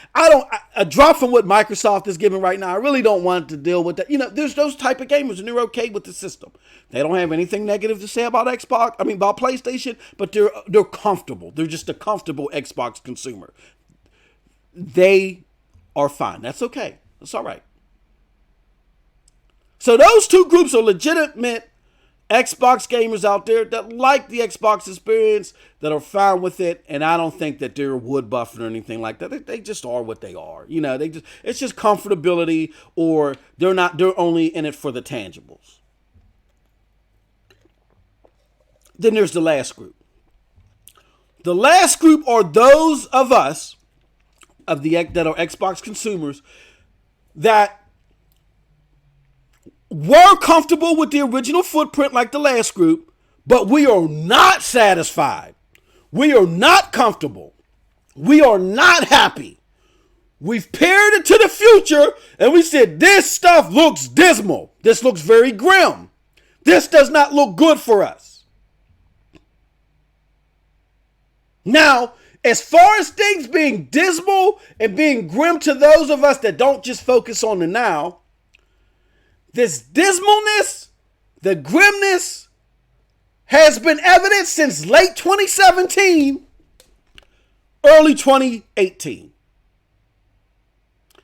a drop from what Microsoft is giving right now, I really don't want to deal with that. You know, there's those type of gamers and they're okay with the system. They don't have anything negative to say about about PlayStation, but they're comfortable. They're just a comfortable Xbox consumer. They are fine. That's okay. That's all right. So those two groups are legitimate Xbox gamers out there that like the Xbox experience, that are fine with it, and I don't think that they're wood buffing or anything like that. They just are what they are. You know, it's just comfortability, or they're only in it for the tangibles. Then there's the last group. The last group are those of us that are Xbox consumers that were comfortable with the original footprint like the last group, but we are not satisfied. We are not comfortable. We are not happy. We've peered into the future and we said, this stuff looks dismal. This looks very grim. This does not look good for us. Now, As far as things being dismal and being grim to those of us that don't just focus on the now, this dismalness, the grimness, has been evident since late 2017, early 2018.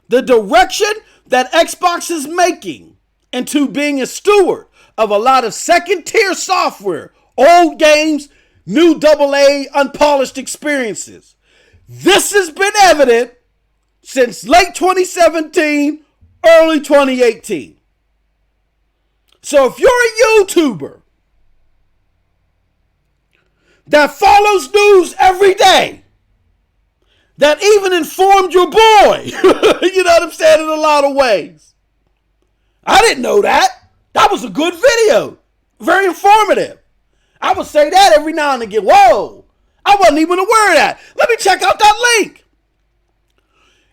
The direction that Xbox is making into being a steward of a lot of second-tier software, old games, new AA unpolished experiences. This has been evident since late 2017, early 2018. So if you're a YouTuber that follows news every day, that even informed your boy, you know what I'm saying, in a lot of ways. I didn't know that. That was a good video. Very informative. I would say that every now and again. Whoa, I wasn't even aware of that. Let me check out that link.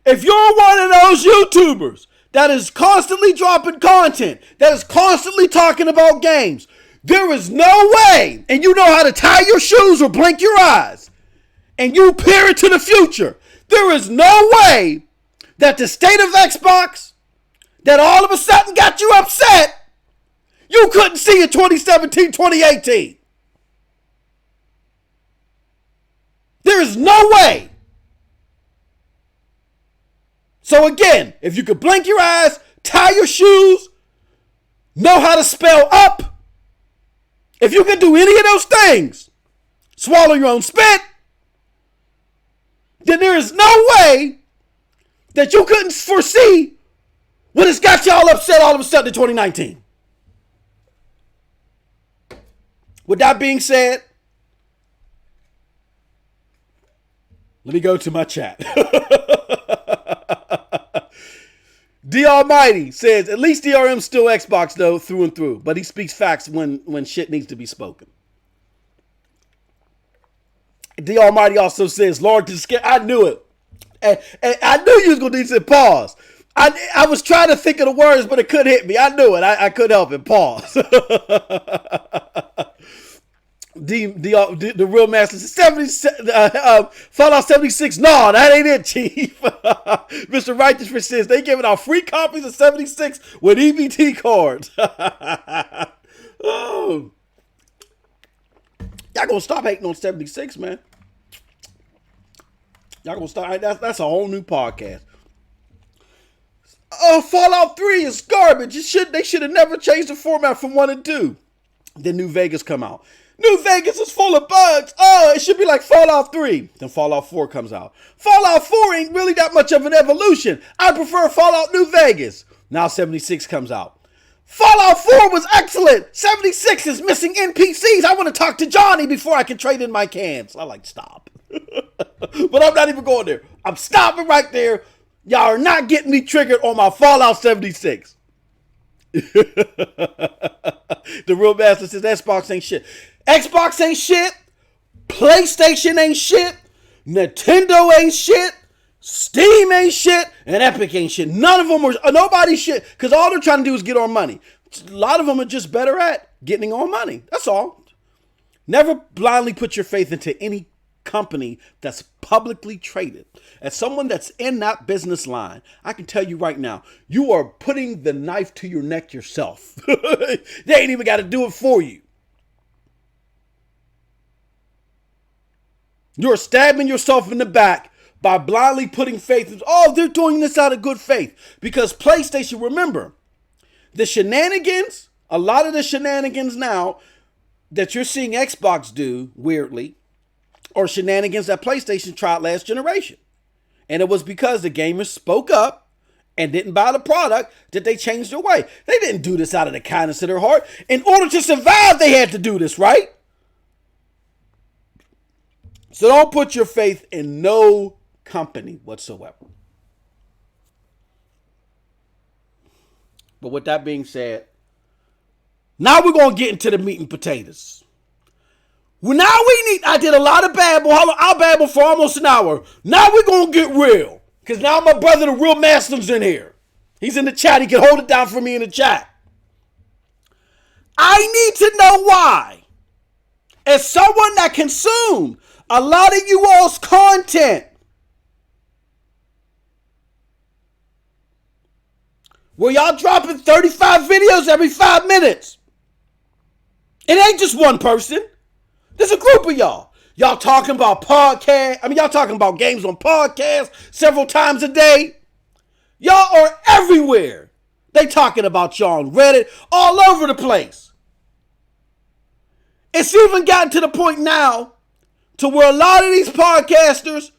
If you're one of those YouTubers that is constantly dropping content, that is constantly talking about games, there is no way, and you know how to tie your shoes or blink your eyes, and you peer into the future, there is no way that the state of Xbox, that all of a sudden got you upset, you couldn't see in 2017, 2018. There is no way. So again, if you could blink your eyes, tie your shoes, know how to spell up, if you can do any of those things, swallow your own spit, then there is no way that you couldn't foresee what has got y'all upset all of a sudden in 2019. With that being said, let me go to my chat. D Almighty says, at least DRM's still Xbox though, through and through. But he speaks facts when shit needs to be spoken. D Almighty also says, Lord, I knew it. And I knew you was going to need to pause. I was trying to think of the words, but it couldn't hit me. I knew it. I couldn't help it. Pause. The real master says Fallout 76. No, that ain't it, Chief. Mr. Righteous says they giving out free copies of 76 with EBT cards. Oh. Y'all gonna stop hating on 76, man. Y'all gonna stop. That's a whole new podcast. Fallout 3 is garbage. They should have never changed the format from 1 and 2. Then New Vegas come out. New Vegas is full of bugs. Oh, it should be like Fallout 3. Then Fallout 4 comes out. Fallout 4 ain't really that much of an evolution. I prefer Fallout New Vegas. Now 76 comes out. Fallout 4 was excellent. 76 is missing NPCs. I want to talk to Johnny before I can trade in my cans. I like stop. But I'm not even going there. I'm stopping right there. Y'all are not getting me triggered on my Fallout 76. The real master says Xbox ain't shit. Xbox ain't shit. PlayStation ain't shit. Nintendo ain't shit. Steam ain't shit. And Epic ain't shit. None of them are, nobody's shit. Because all they're trying to do is get on money. A lot of them are just better at getting on money. That's all. Never blindly put your faith into any company that's publicly traded. As someone that's in that business line, I can tell you right now, you are putting the knife to your neck yourself. They ain't even got to do it for you. You're stabbing yourself in the back by blindly putting faith in, oh, they're doing this out of good faith. Because PlayStation, remember, the shenanigans, a lot of the shenanigans now that you're seeing Xbox do, weirdly, or shenanigans that PlayStation tried last generation. And it was because the gamers spoke up and didn't buy the product that they changed their way. They didn't do this out of the kindness of their heart. In order to survive, they had to do this, right? So don't put your faith in no company whatsoever. But with that being said, now we're going to get into the meat and potatoes. Well, now I did a lot of babble. I'll babble for almost an hour. Now we're going to get real. Because now my brother, the real master's in here. He's in the chat. He can hold it down for me in the chat. I need to know why, as someone that consumed A lot of you all's content where y'all dropping 35 videos every 5 minutes. It ain't just one person. There's a group of y'all. Y'all talking about y'all talking about games on podcasts several times a day. Y'all are everywhere. They talking about y'all on Reddit, all over the place. It's even gotten to the point now to where a lot of these podcasters,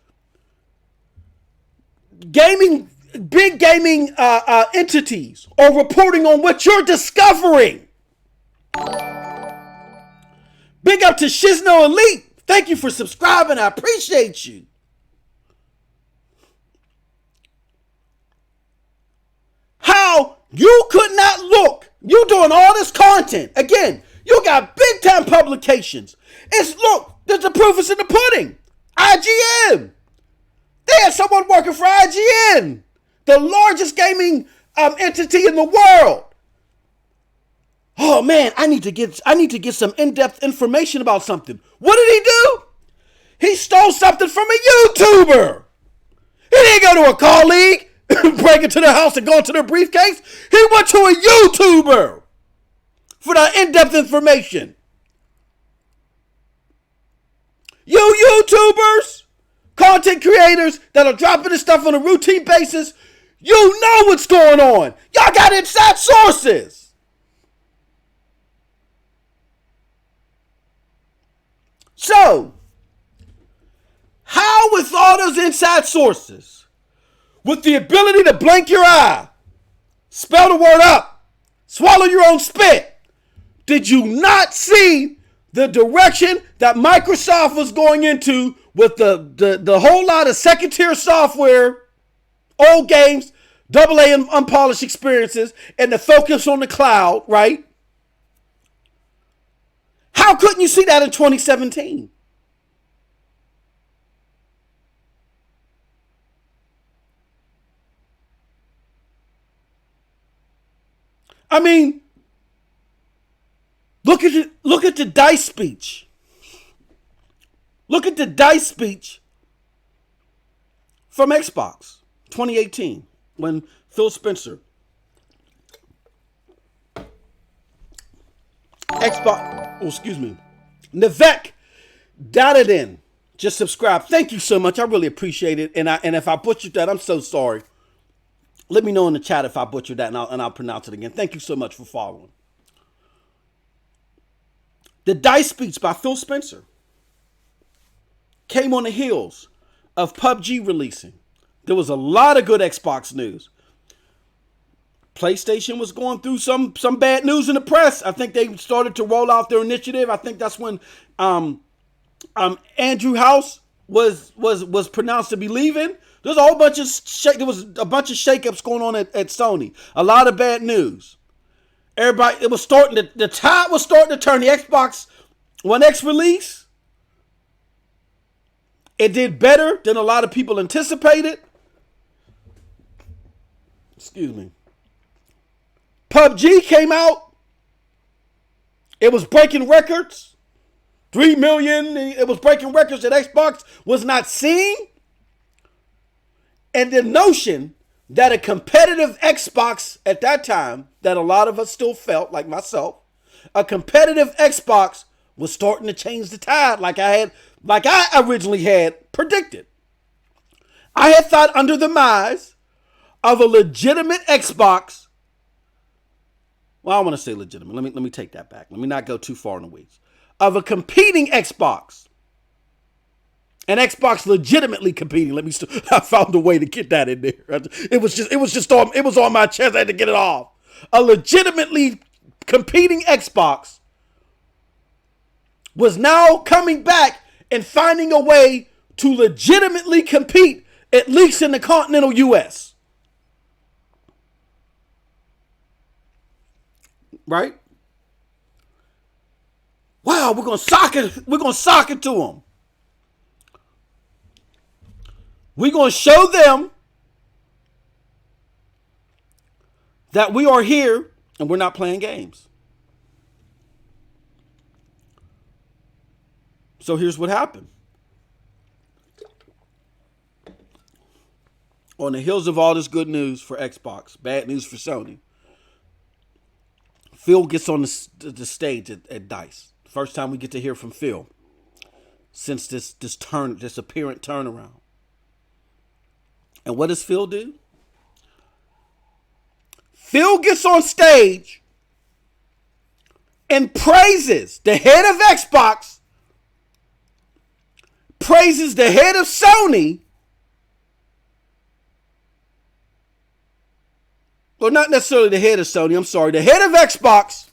big gaming entities, are reporting on what you're discovering. Big up to Shizno Elite. Thank you for subscribing. I appreciate you. How you could not look. You doing all this content. Again, you got big time publications. Look, the proof is in the pudding. IGN. They had someone working for IGN, the largest gaming entity in the world. Oh man, I need to get some in-depth information about something. What did he do? He stole something from a YouTuber. He didn't go to a colleague, break into their house and go into their briefcase. He went to a YouTuber for that in-depth information. You YouTubers, content creators that are dropping this stuff on a routine basis, you know what's going on. Y'all got inside sources. So, how with all those inside sources, with the ability to blink your eye, spell the word up, swallow your own spit, did you not see the direction that Microsoft was going into with the whole lot of second tier software, old games, AA and unpolished experiences, and the focus on the cloud, right? How couldn't you see that in 2017? I mean, look at the DICE speech. Look at the DICE speech from Xbox 2018 when Phil Spencer, Nivek Dadadin just subscribed. Thank you so much. I really appreciate it. And if I butchered that, I'm so sorry. Let me know in the chat if I butchered that, and I'll pronounce it again. Thank you so much for following. The DICE speech by Phil Spencer came on the heels of PUBG releasing. There was a lot of good Xbox news. PlayStation was going through some bad news in the press. I think they started to roll out their initiative. I think that's when Andrew House was pronounced to be leaving. There was a bunch of shakeups going on at Sony. A lot of bad news. Everybody, the tide was starting to turn. The Xbox One X release, it did better than a lot of people anticipated. Excuse me. PUBG came out. It was breaking records. 3 million. It was breaking records that Xbox was not seeing. And the notion that a competitive Xbox at that time, that a lot of us still felt, like myself, a competitive Xbox was starting to change the tide like I originally had predicted. I had thought under the demise of a legitimate Xbox. Well, I want to say legitimate. Let me take that back. Let me not go too far in the weeds. Of a competing Xbox. An Xbox legitimately competing. I found a way to get that in there. It was on my chest. I had to get it off. A legitimately competing Xbox was now coming back and finding a way to legitimately compete, at least in the continental US. Right? Wow, we're gonna sock it to them. We're going to show them that we are here and we're not playing games. So here's what happened. On the heels of all this good news for Xbox, bad news for Sony, Phil gets on the stage at DICE. First time we get to hear from Phil since this apparent turnaround. And what does Phil do? Phil gets on stage and praises the head of Xbox, praises the head of Sony, or not necessarily the head of Sony, I'm sorry, the head of Xbox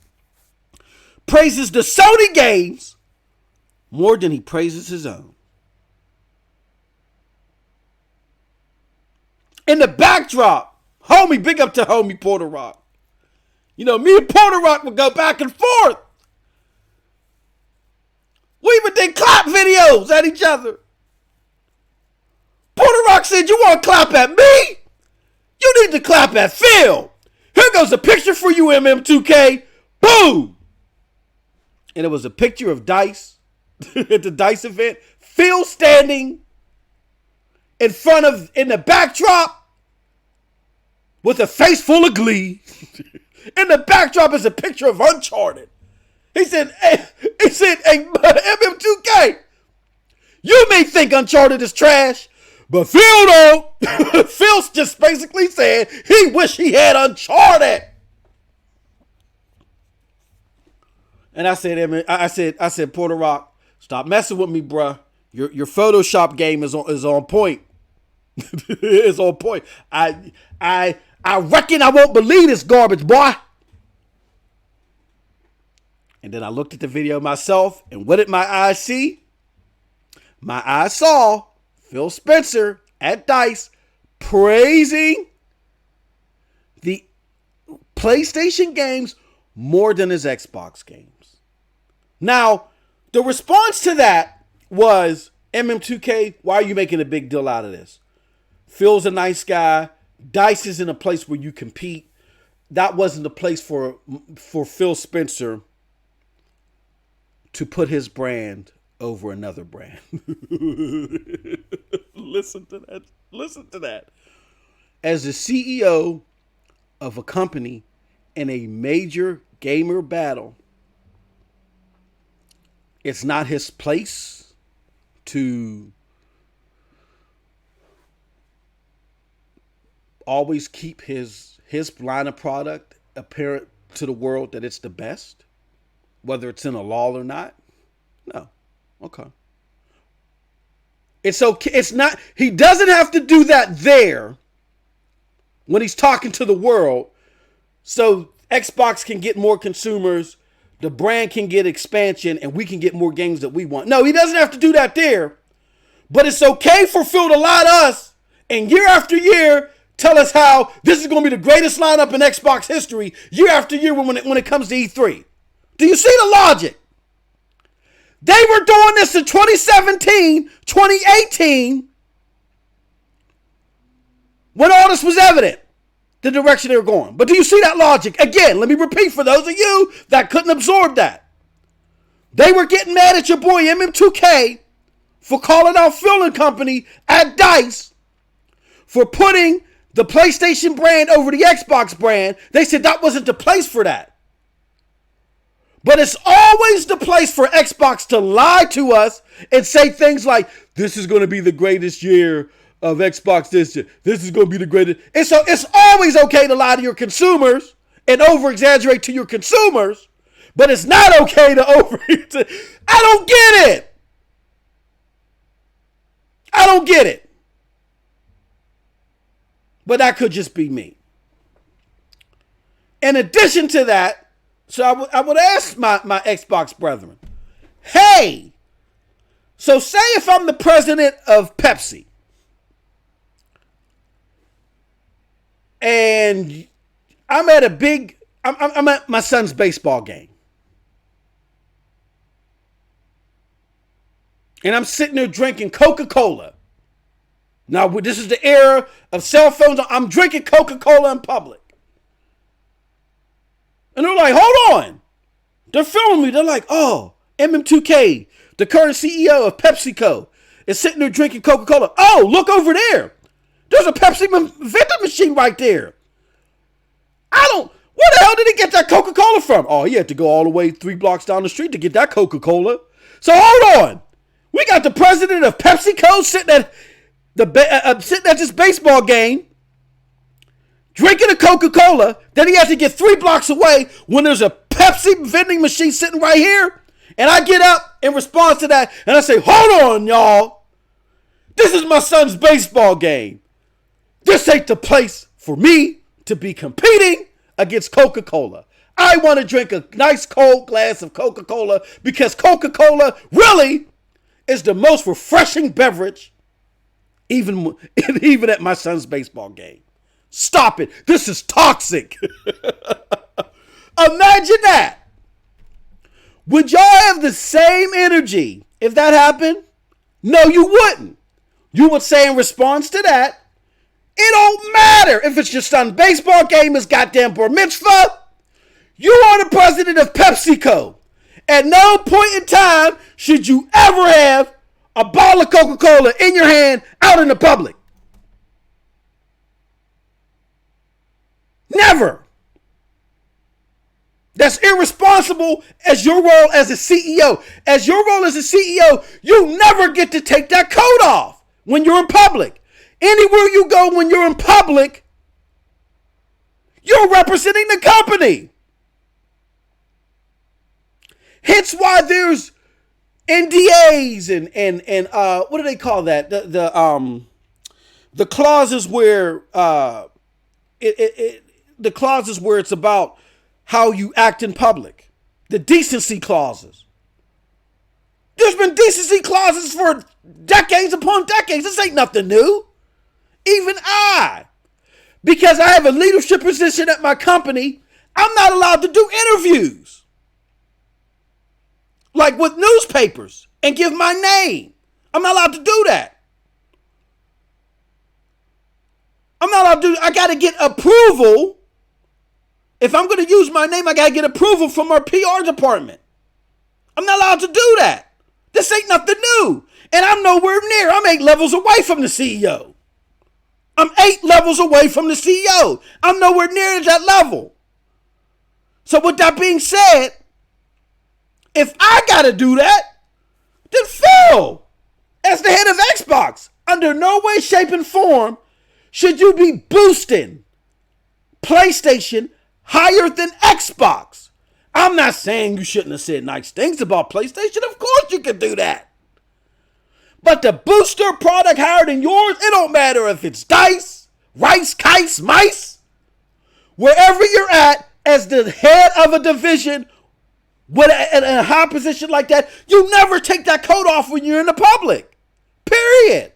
praises the Sony games more than he praises his own. In the backdrop, homie, big up to homie Porter Rock. You know, me and Porter Rock would go back and forth. We even did clap videos at each other. Porter Rock said, "You want to clap at me? You need to clap at Phil. Here goes a picture for you, MM2K. Boom!" And it was a picture of Dice at the Dice event. Phil standing in the backdrop with a face full of glee. In the backdrop is a picture of Uncharted. He said, hey, MM2K, you may think Uncharted is trash, but Phil don't. Phil just basically said he wished he had Uncharted. And I said, Porter Rock, stop messing with me, bruh. Your Photoshop game is on point. It's on point. I reckon I won't believe this garbage, boy. And then I looked at the video myself, and what did my eyes see? My eyes saw Phil Spencer at DICE praising the PlayStation games more than his Xbox games. Now, the response to that was, MM2K, why are you making a big deal out of this? Phil's a nice guy. DICE is in a place where you compete. That wasn't a place for Phil Spencer to put his brand over another brand. Listen to that. Listen to that. As the CEO of a company in a major gamer battle, it's not his place to always keep his line of product apparent to the world that it's the best, whether it's in a law or not. No. Okay. It's okay. It's not, he doesn't have to do that there when he's talking to the world. So Xbox can get more consumers, the brand can get expansion, and we can get more games that we want. No, he doesn't have to do that there. But it's okay for Phil to lie to us and year after year tell us how this is going to be the greatest lineup in Xbox history year after year when it comes to E3. Do you see the logic? They were doing this in 2017, 2018, when all this was evident, the direction they were going. But do you see that logic? Again, let me repeat for those of you that couldn't absorb that. They were getting mad at your boy MM2K for calling out Phil and Company at DICE for putting the PlayStation brand over the Xbox brand. They said that wasn't the place for that. But it's always the place for Xbox to lie to us and say things like, this is going to be the greatest year of Xbox this year. This is going to be the greatest. It's always okay to lie to your consumers and over-exaggerate to your consumers, but it's not okay to I don't get it. I don't get it. But that could just be me. In addition to that, so I would ask my Xbox brethren, hey, so say if I'm the president of Pepsi and I'm at I'm at my son's baseball game and I'm sitting there drinking Coca-Cola. Now, this is the era of cell phones. I'm drinking Coca-Cola in public. And they're like, hold on. They're filming me. They're like, oh, MM2K, the current CEO of PepsiCo, is sitting there drinking Coca-Cola. Oh, look over there. There's a Pepsi vending machine right there. Where the hell did he get that Coca-Cola from? Oh, he had to go all the way 3 blocks down the street to get that Coca-Cola. So hold on. We got the president of PepsiCo sitting at this baseball game, drinking a Coca-Cola. Then he has to get 3 blocks away when there's a Pepsi vending machine sitting right here. And I get up in response to that and I say, hold on, y'all. This is my son's baseball game. This ain't the place for me to be competing against Coca-Cola. I want to drink a nice cold glass of Coca-Cola because Coca-Cola really is the most refreshing beverage even at my son's baseball game. Stop it. This is toxic. Imagine that. Would y'all have the same energy if that happened? No, you wouldn't. You would say in response to that, it don't matter if it's your son's baseball game, his goddamn bar mitzvah. You are the president of PepsiCo. At no point in time should you ever have a bottle of Coca-Cola in your hand out in the public. Never. That's irresponsible as your role as a CEO. As your role as a CEO, you never get to take that coat off when you're in public. Anywhere you go when you're in public, you're representing the company. Hence why there's NDAs and what do they call that? The clauses where the clauses where it's about how you act in public. The decency clauses. There's been decency clauses for decades upon decades. This ain't nothing new. Even because I have a leadership position at my company, I'm not allowed to do interviews. Like with newspapers and give my name. I'm not allowed to do that. I'm not allowed to I got to get approval. If I'm going to use my name, I got to get approval from our PR department. I'm not allowed to do that. This ain't nothing new. And I'm nowhere near. I'm 8 levels away from the CEO. I'm 8 levels away from the CEO. I'm nowhere near that level. So with that being said, if I got to do that, then Phil, as the head of Xbox, under no way, shape, and form should you be boosting PlayStation higher than Xbox. I'm not saying you shouldn't have said nice things about PlayStation. Of course you can do that. But to boost their product higher than yours, it don't matter if it's dice, rice, kice, mice. Wherever you're at as the head of a division in a high position like that, you never take that coat off when you're in the public. Period.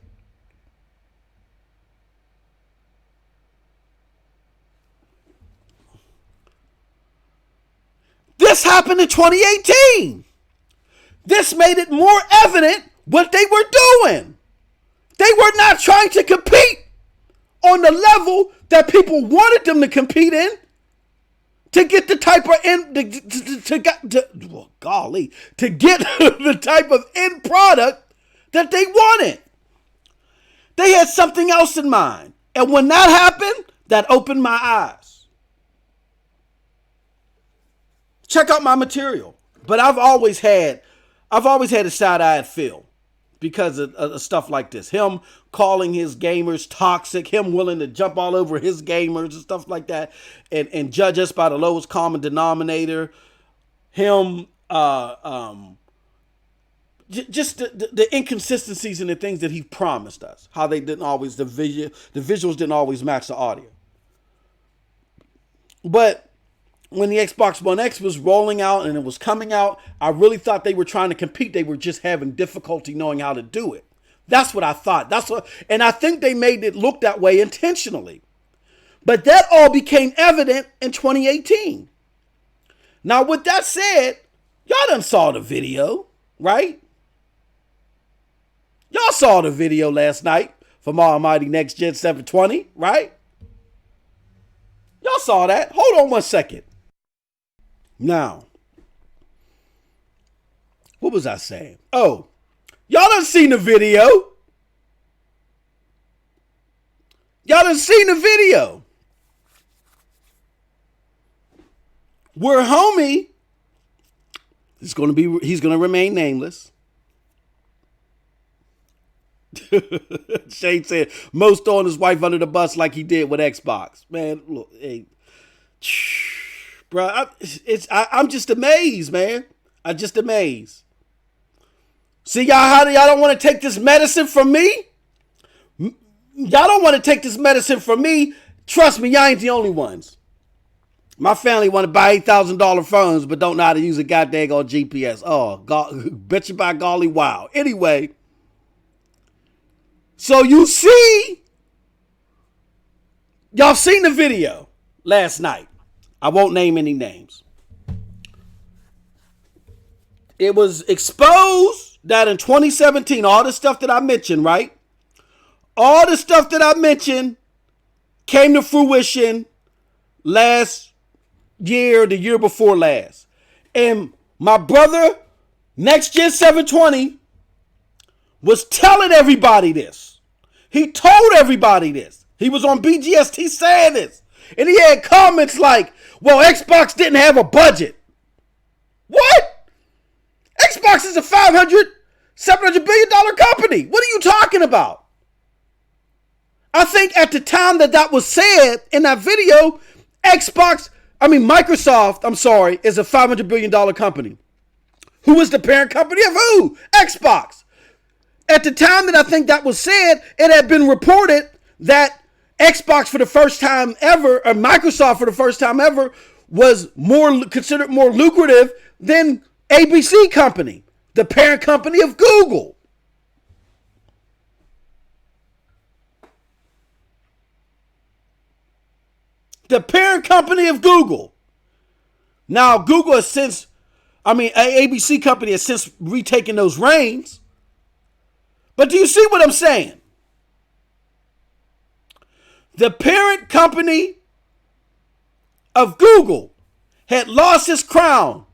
This happened in 2018. This made it more evident what they were doing. They were not trying to compete on the level that people wanted them to compete in to get the type of to get the type of end product that they wanted. They had something else in mind. And when that happened, that opened my eyes. Check out my material. But I've always had a side-eyed feel because of stuff like this. Him calling his gamers toxic, him willing to jump all over his gamers and stuff like that, and judge us by the lowest common denominator. Him, just the inconsistencies in the things that he promised us. How they didn't always, the visuals didn't always match the audio. But when the Xbox One X was rolling out and it was coming out, I really thought they were trying to compete. They were just having difficulty knowing how to do it. That's what I thought. And I think they made it look that way intentionally. But that all became evident in 2018. Now, with that said, y'all done saw the video, right? Y'all saw the video last night from Almighty Next Gen 720, right? Y'all saw that. Hold on one second. Now, what was I saying? Oh, y'all done seen the video. Y'all done seen the video where homie he's gonna remain nameless. Shane said most throwing his wife under the bus like he did with Xbox. Man, look, hey, bro, I'm just amazed, man. I'm just amazed. See y'all, how y'all don't want to take this medicine from me? Y'all don't want to take this medicine from me. Trust me, y'all ain't the only ones. My family want to buy $8,000 phones, but don't know how to use a goddamn GPS. Oh, God, bet you by golly, wow. Anyway, so you see, y'all seen the video last night. I won't name any names. It was exposed that in 2017, all the stuff that I mentioned, right? All the stuff that I mentioned came to fruition last year, the year before last. And my brother, Next Gen 720, was telling everybody this. He told everybody this. He was on BGST saying this. And he had comments like, well, Xbox didn't have a budget. What? Xbox is a $700 billion company. What are you talking about? I think at the time that was said in that video, Microsoft, is a $500 billion company. Who is the parent company of who? Xbox. At the time that I think that was said, it had been reported that Xbox for the first time ever, or Microsoft for the first time ever, was considered more lucrative than ABC Company, the parent company of Google. The parent company of Google. Now, Google has since, ABC Company has since retaken those reins. But do you see what I'm saying? The parent company of Google had lost its crown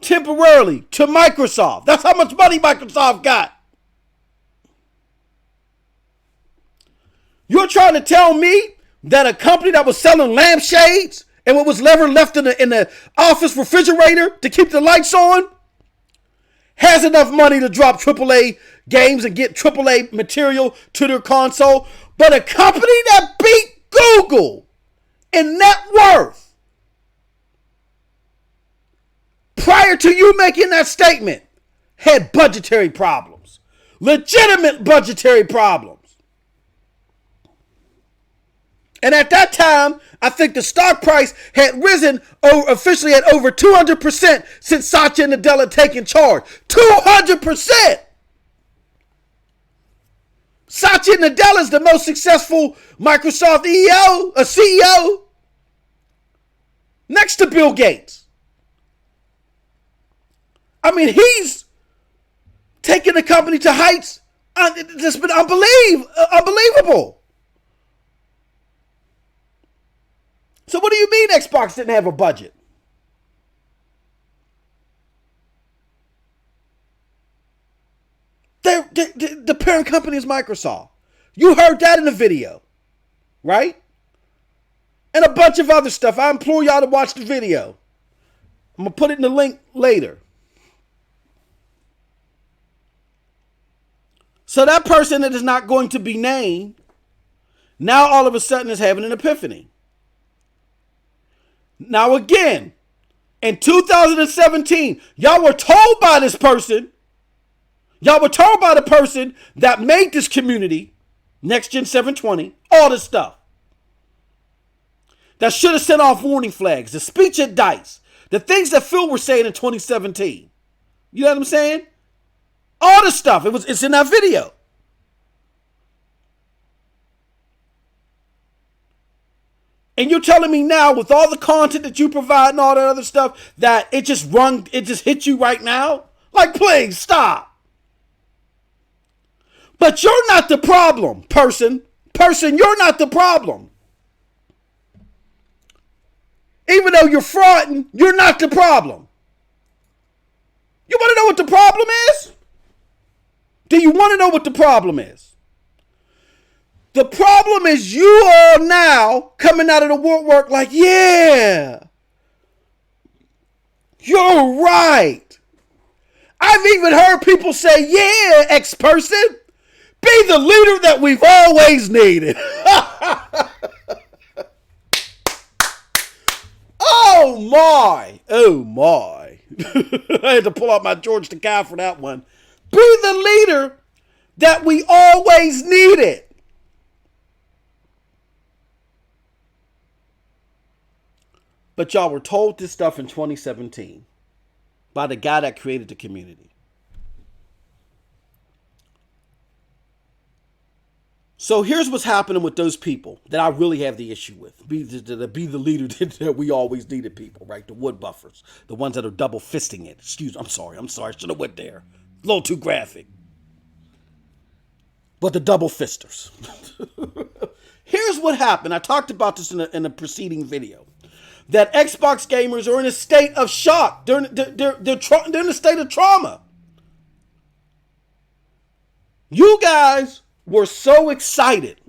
temporarily to Microsoft. That's how much money Microsoft got. You're trying to tell me that a company that was selling lampshades and what was left in the office refrigerator to keep the lights on has enough money to drop AAA games and get AAA material to their console, but a company that beat Google in net worth prior to you making that statement had budgetary problems, legitimate budgetary problems. And at that time, I think the stock price had risen officially at over 200% since Satya Nadella had taken charge. 200%! Satya Nadella is the most successful Microsoft CEO, next to Bill Gates. He's taken the company to heights that's been unbelievable. So what do you mean Xbox didn't have a budget? The parent company is Microsoft. You heard that in the video, right? And a bunch of other stuff. I implore y'all to watch the video. I'm going to put it in the link later. So that person that is not going to be named, now all of a sudden is having an epiphany. Now again, in 2017, y'all were told by this person, y'all were told by the person that made this community, Next Gen 720, all this stuff. That should have sent off warning flags, the speech at DICE, the things that Phil were saying in 2017. You know what I'm saying? All this stuff, it's in that video. And you're telling me now, with all the content that you provide and all that other stuff, that it just hit you right now? Like, please, stop. But you're not the problem, person. Person, you're not the problem. Even though you're frauding, you're not the problem. You want to know what the problem is? Do you want to know what the problem is? The problem is you all now coming out of the woodwork like, yeah, you're right. I've even heard people say, yeah, X person, be the leader that we've always needed. Oh my. I had to pull out my George Takei for that one. Be the leader that we always needed. But y'all were told this stuff in 2017 by the guy that created the community. So here's what's happening with those people that I really have the issue with. Be the leader that we always needed people, right? The wood buffers. The ones that are double fisting it. I'm sorry. I should have went there. A little too graphic. But the double fisters. Here's what happened. I talked about this in a preceding video. That Xbox gamers are in a state of shock. They're in a state of trauma. You guys were so excited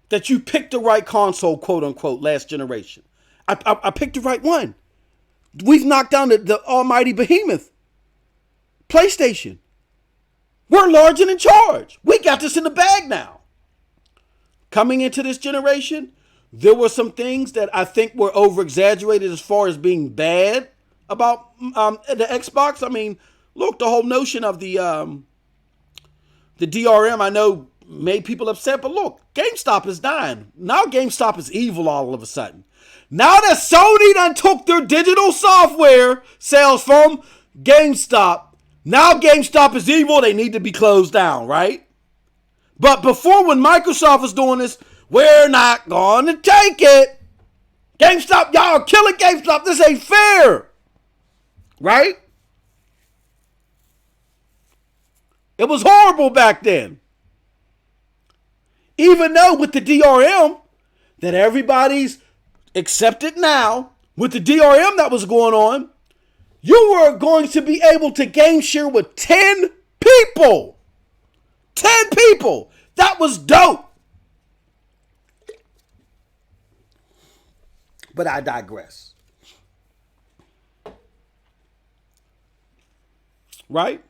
that you picked the right console, quote unquote, last generation. I picked the right one. We've knocked down the almighty behemoth. PlayStation. We're large and in charge. We got this in the bag now. Coming into this generation, there were some things that I think were over-exaggerated as far as being bad about the Xbox. I mean, look, the whole notion of the DRM, I know, made people upset, but look, GameStop is dying. Now GameStop is evil all of a sudden. Now that Sony done took their digital software sales from GameStop, now GameStop is evil. They need to be closed down, right? But before, when Microsoft was doing this, we're not going to take it. GameStop, y'all are killing GameStop. This ain't fair. Right? It was horrible back then. Even though with the DRM that everybody's accepted now, with the DRM that was going on, you were going to be able to game share with 10 people. 10 people. That was dope. But I digress. Right?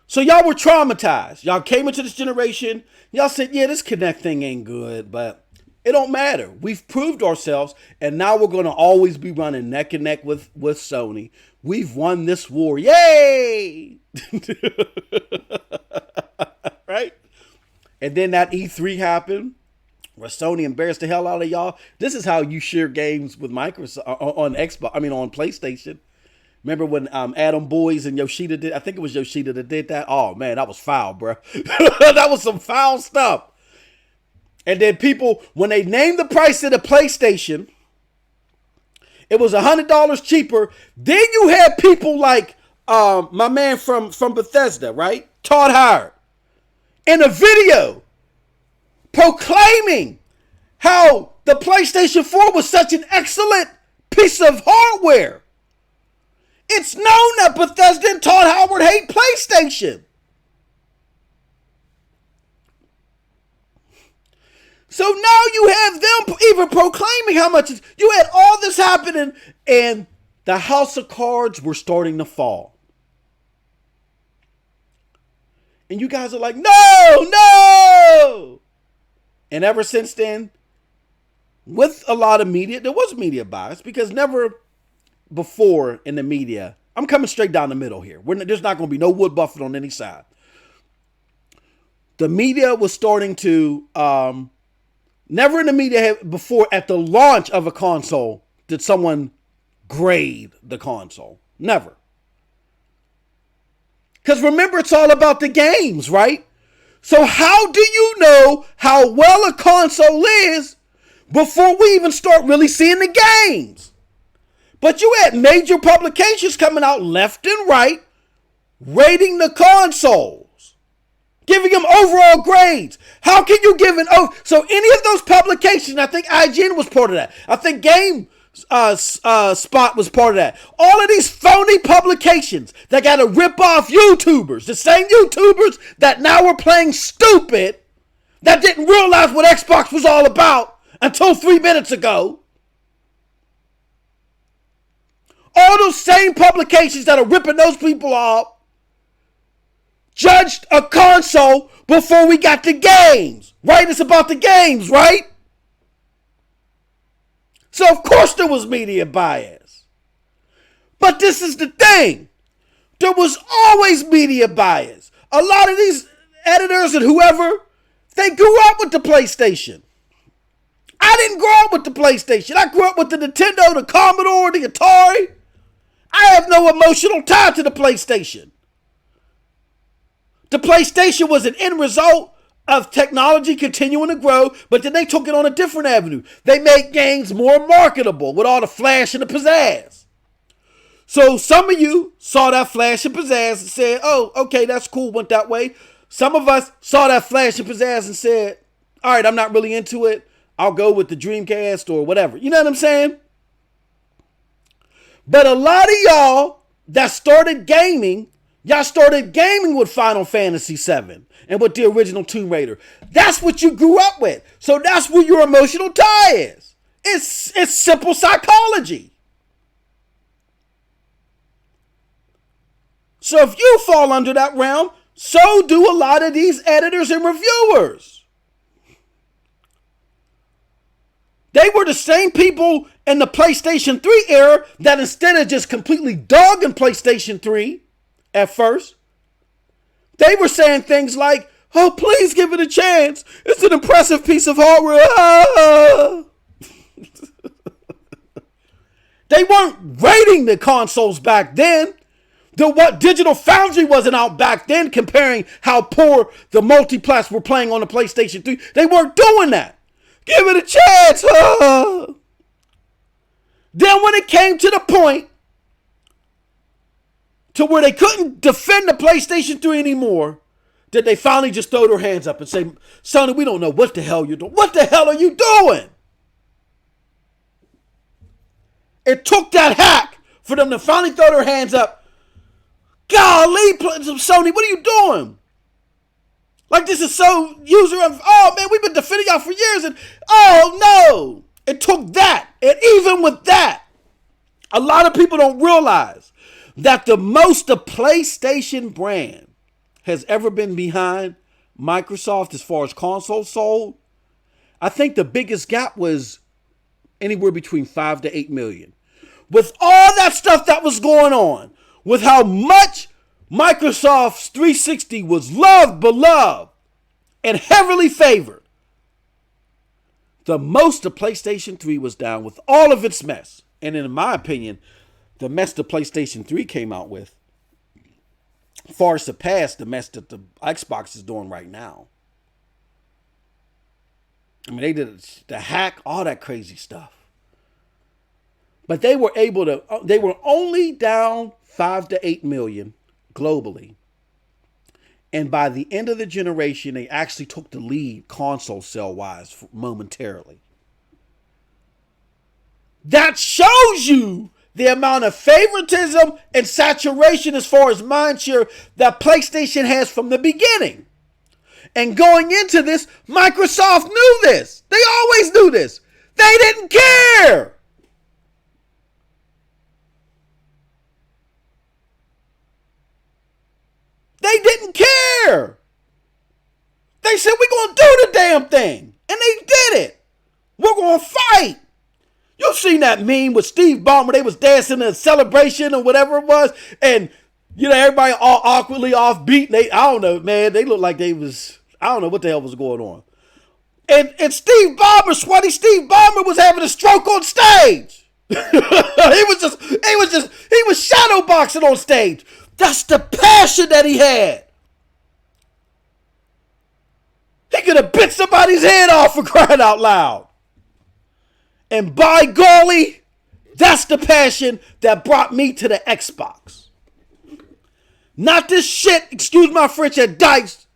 So y'all were traumatized. Y'all came into this generation. Y'all said, yeah, this Kinect thing ain't good, but it don't matter. We've proved ourselves, and now we're going to always be running neck and neck with Sony. We've won this war. Yay! Right? And then that E3 happened, where Sony embarrassed the hell out of y'all. This is how you share games with Microsoft on Xbox. I mean, on PlayStation. Remember when Adam Boys and Yoshida did? I think it was Yoshida that did that. Oh man, that was foul, bro. That was some foul stuff. And then people, when they named the price of the PlayStation, it was $100 cheaper. Then you had people like my man from Bethesda, right? Todd Howard, in a video proclaiming how the PlayStation 4 was such an excellent piece of hardware. It's known that Bethesda and Todd Howard hate PlayStation. So now you have them even proclaiming how much you had all this happening, and the house of cards were starting to fall. And you guys are like, no! And ever since then, with a lot of media, there was media bias, because never before in the media, I'm coming straight down the middle here. There's not going to be no wood buffet on any side. The media was starting to, never in the media before at the launch of a console did someone grade the console. Never. Because remember, it's all about the games, right? So how do you know how well a console is before we even start really seeing the games? But you had major publications coming out left and right, rating the consoles, giving them overall grades. How can you give so any of those publications, I think IGN was part of that. I think Spot was part of that. All of these phony publications that got to rip off YouTubers, the same YouTubers that now are playing stupid, that didn't realize what Xbox was all about until 3 minutes ago. All those same publications that are ripping those people off judged a console before we got the games. Right? It's about the games, right? So of course there was media bias. But this is the thing. There was always media bias. A lot of these editors and whoever, they grew up with the PlayStation. I didn't grow up with the PlayStation. I grew up with the Nintendo, the Commodore, the Atari. I have no emotional tie to the PlayStation. The PlayStation was an end result of technology continuing to grow, but then they took it on a different avenue. They made games more marketable with all the flash and the pizzazz. So some of you saw that flash and pizzazz and said, oh, okay, that's cool, went that way. Some of us saw that flash and pizzazz and said, all right, I'm not really into it. I'll go with the Dreamcast or whatever. You know what I'm saying? But a lot of y'all that started gaming, y'all started gaming with Final Fantasy VII and with the original Tomb Raider. That's what you grew up with. So that's where your emotional tie is. It's simple psychology. So if you fall under that realm, so do a lot of these editors and reviewers. They were the same people in the PlayStation 3 era that instead of just completely dogging PlayStation 3 at first, they were saying things like, oh, please give it a chance. It's an impressive piece of hardware. Ah. They weren't rating the consoles back then. What Digital Foundry wasn't out back then comparing how poor the multiplats were playing on the PlayStation 3. They weren't doing that. Give it a chance. Ah. Then when it came to the point to where they couldn't defend the PlayStation 3 anymore, did they finally just throw their hands up and say, Sony, we don't know what the hell you're doing. What the hell are you doing? It took that hack for them to finally throw their hands up. Golly, Sony, what are you doing? Like, this is so oh man, we've been defending y'all for years, and oh no, it took that. And even with that, a lot of people don't realize that the most the PlayStation brand has ever been behind Microsoft as far as consoles sold, I think the biggest gap was anywhere between 5 to 8 million. With all that stuff that was going on, with how much Microsoft's 360 was loved, beloved, and heavily favored, the most the PlayStation 3 was down with all of its mess. And in my opinion, the mess the PlayStation 3 came out with far surpassed the mess that the Xbox is doing right now. I mean, they did the hack, all that crazy stuff. But they were only down 5 to 8 million globally. And by the end of the generation, they actually took the lead console sale-wise momentarily. That shows you the amount of favoritism and saturation as far as mindshare that PlayStation has from the beginning. And going into this, Microsoft knew this. They always knew this. They didn't care. They didn't care. They said, we're going to do the damn thing. And they did it. We're going to fight. You've seen that meme with Steve Ballmer. They was dancing in a celebration or whatever it was. And, you know, everybody all awkwardly off beat. I don't know, man. They looked like they was, I don't know what the hell was going on. And Steve Ballmer, sweaty Steve Ballmer was having a stroke on stage. he was shadow boxing on stage. That's the passion that he had. He could have bit somebody's head off for crying out loud. And by golly, that's the passion that brought me to the Xbox. Not this shit, excuse my French, at Dice.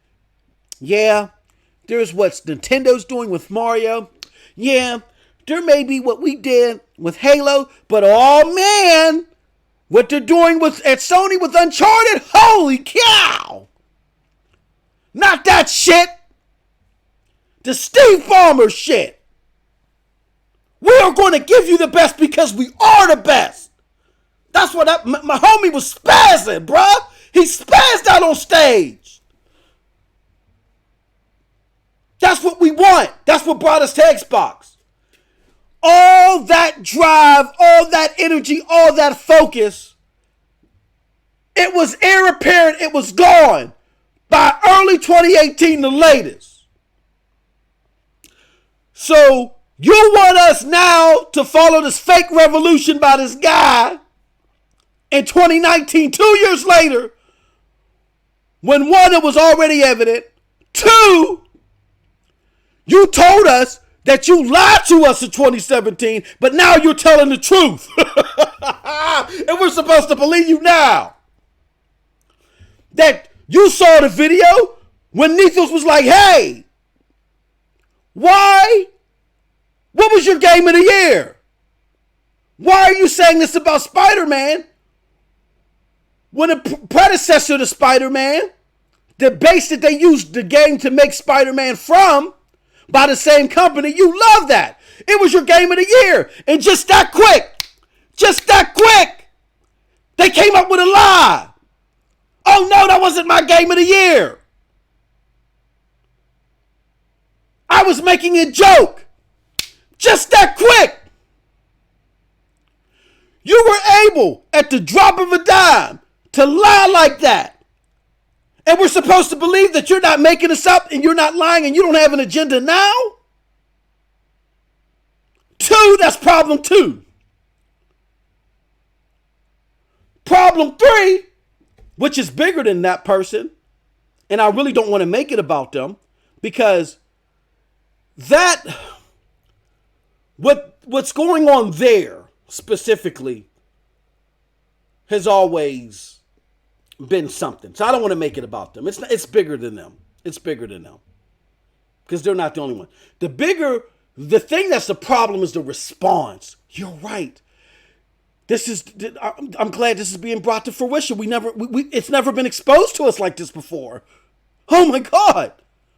Yeah, there's what Nintendo's doing with Mario. Yeah, There may be what we did with Halo, but oh man, what they're doing at Sony with Uncharted, holy cow! Not that shit. The Steve Ballmer shit. We are going to give you the best because we are the best. That's what my homie was spazzing, bruh. He spazzed out on stage. That's what we want. That's what brought us to Xbox. All that drive, all that energy, all that focus, it was air apparent, it was gone by early 2018, the latest. So you want us now to follow this fake revolution by this guy in 2019, 2 years later, when one, it was already evident, two, you told us that you lied to us in 2017, but now you're telling the truth. And we're supposed to believe you now. That you saw the video when Nethos was like, hey, why? What was your game of the year? Why are you saying this about Spider-Man? When a predecessor to Spider-Man, the base that they used the game to make Spider-Man from, by the same company, you love that. It was your game of the year. And just that quick, they came up with a lie. Oh no, that wasn't my game of the year. I was making a joke. Just that quick. You were able, at the drop of a dime, to lie like that. And we're supposed to believe that you're not making this up and you're not lying and you don't have an agenda now? Two, that's problem two. Problem three, which is bigger than that person, and I really don't want to make it about them, because what's going on there specifically has always been something. So I don't want to make it about them. It's bigger than them. It's bigger than them. Because they're not the only one. The thing that's the problem is the response. You're right. I'm glad this is being brought to fruition. It's never been exposed to us like this before. Oh my God.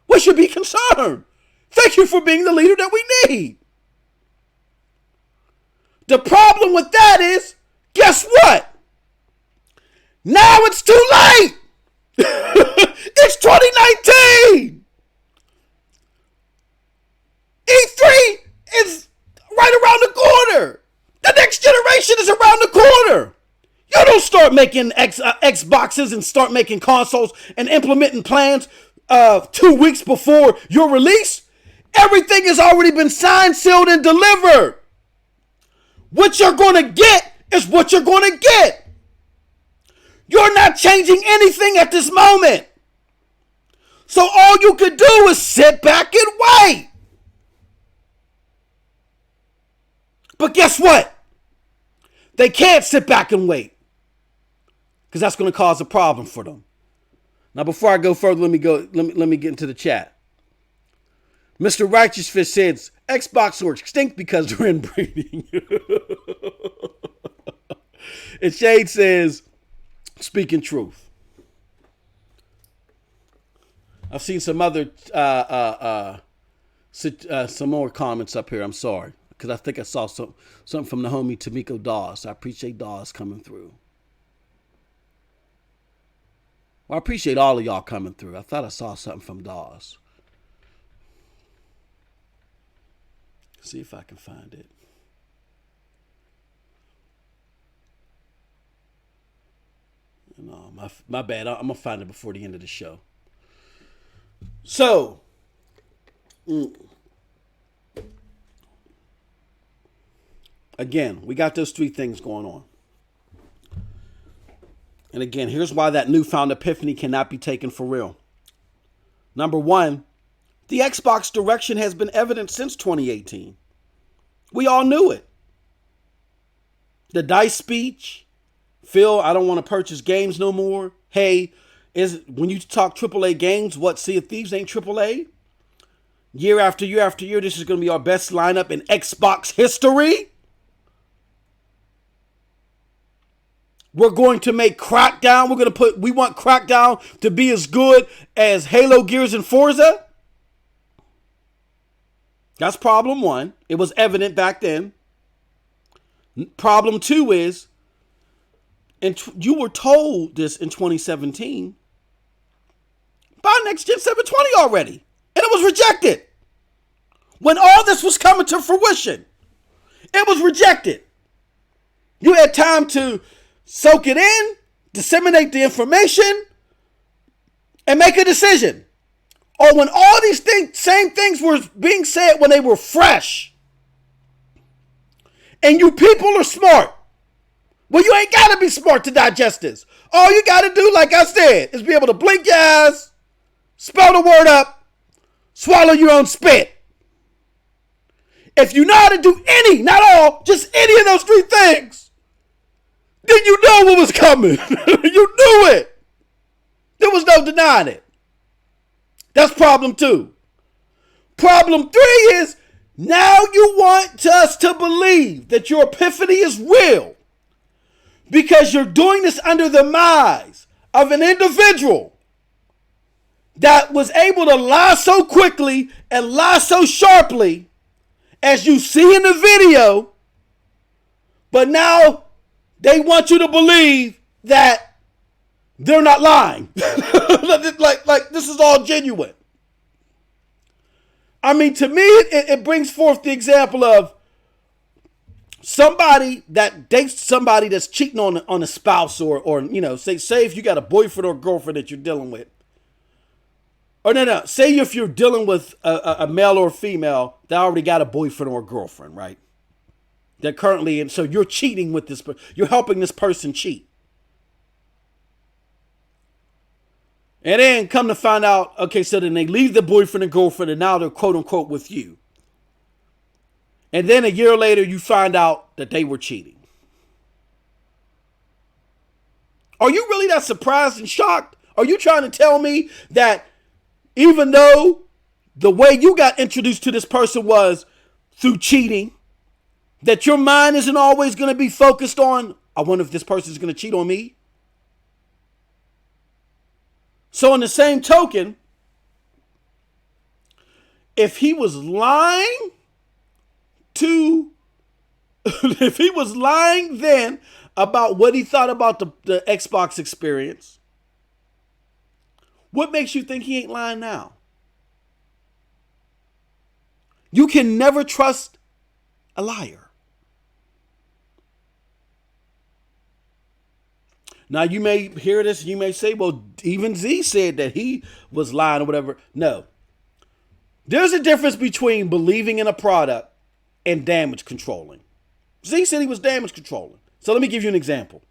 We should be concerned. Thank you for being the leader that we need. The problem with that is, guess what? Now it's too late. It's 2019. E3 is right around the corner. The next generation is around the corner. You don't start making Xboxes and start making consoles and implementing plans 2 weeks before your release. Everything has already been signed, sealed, and delivered. What you're going to get is what you're going to get. You're not changing anything at this moment. So all you could do is sit back and wait. But guess what? They can't sit back and wait, because that's going to cause a problem for them. Now, before I go further, let me get into the chat. Mr. Righteous Fish says Xbox are extinct because they're inbreeding. And Shade says, speaking truth. I've seen some other some more comments up here. I'm sorry, because I think I saw something from the homie Tamiko Dawes. I appreciate Dawes coming through. Well, I appreciate all of y'all coming through. I thought I saw something from Dawes. See if I can find it. No, my bad. I'm going to find it before the end of the show. So, again, we got those three things going on. And again, here's why that newfound epiphany cannot be taken for real. Number one, the Xbox direction has been evident since 2018. We all knew it. The DICE speech, Phil, I don't want to purchase games no more. Hey, when you talk AAA games, what, Sea of Thieves ain't AAA? year after year after year, this is going to be our best lineup in Xbox history. We're going to make Crackdown. We want Crackdown to be as good as Halo, Gears, and Forza. That's problem one. It was evident back then. Problem two is, and you were told this in 2017, buy next gen 720 already. And it was rejected. When all this was coming to fruition, it was rejected. You had time to soak it in, disseminate the information, and make a decision. Or when all these same things were being said when they were fresh. And you people are smart. Well, you ain't got to be smart to digest this. All you got to do, like I said, is be able to blink your eyes, spell the word up, swallow your own spit. If you know how to do any, not all, just any of those three things, then you know what was coming. You knew it. There was no denying it. That's problem two. Problem three is, now you want us to believe that your epiphany is real because you're doing this under the guise of an individual that was able to lie so quickly and lie so sharply as you see in the video, but now they want you to believe that they're not lying. like this is all genuine. I mean, to me, it brings forth the example of somebody that dates somebody that's cheating on a spouse or you know, say if you got a boyfriend or girlfriend that you're dealing with. Or no. Say if you're dealing with a male or female that already got a boyfriend or a girlfriend, right? That currently, and so you're cheating with this, you're helping this person cheat. And then come to find out, okay, so then they leave the boyfriend and girlfriend and now they're quote unquote with you. And then a year later, you find out that they were cheating. Are you really that surprised and shocked? Are you trying to tell me that even though the way you got introduced to this person was through cheating, that your mind isn't always going to be focused on, I wonder if this person is going to cheat on me? So in the same token, if he was lying then about what he thought about the Xbox experience, what makes you think he ain't lying now? You can never trust a liar. Now, you may hear this, you may say, well, even Z said that he was lying or whatever. No. There's a difference between believing in a product and damage controlling. Z said he was damage controlling. So let me give you an example.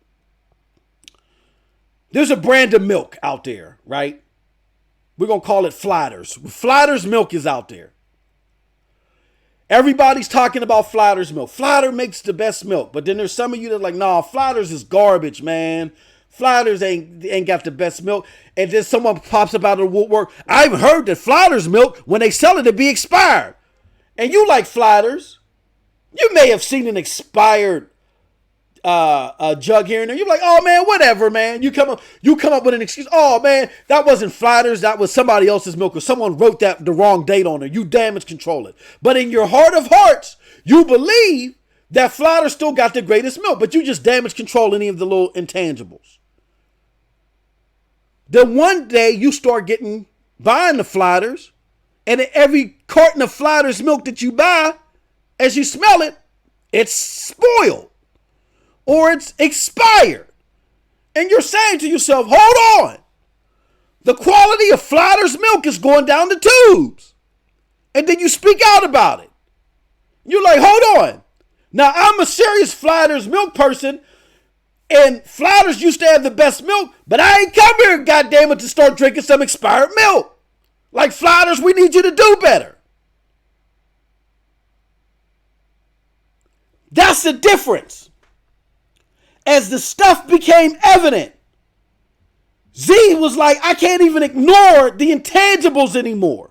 There's a brand of milk out there, right? We're going to call it Flatters. Flatters milk is out there. Everybody's talking about Flatters milk. Flatter makes the best milk. But then there's some of you that are like, nah, Flatters is garbage, man. Flatters ain't got the best milk. And then someone pops up out of the woodwork. I've heard that Flatters milk, when they sell it, it be expired. And you like Flatters. You may have seen an expired jug here and there. You're like, oh man, whatever, man. You come up with an excuse. Oh man, that wasn't Flatters. That was somebody else's milk, or someone wrote the wrong date on it. You damage control it. But in your heart of hearts, you believe that Flatters still got the greatest milk, but you just damage control any of the little intangibles. Then one day you start buying the Flatters, and in every carton of Flatters milk that you buy, as you smell it, it's spoiled. Or it's expired. And you're saying to yourself, hold on. The quality of Flatters milk is going down the tubes. And then you speak out about it. You're like, hold on. Now, I'm a serious Flatters milk person. And Flatters used to have the best milk. But I ain't come here, goddammit, to start drinking some expired milk. Like Flatters, we need you to do better. That's the difference. As the stuff became evident, Z was like, I can't even ignore the intangibles anymore.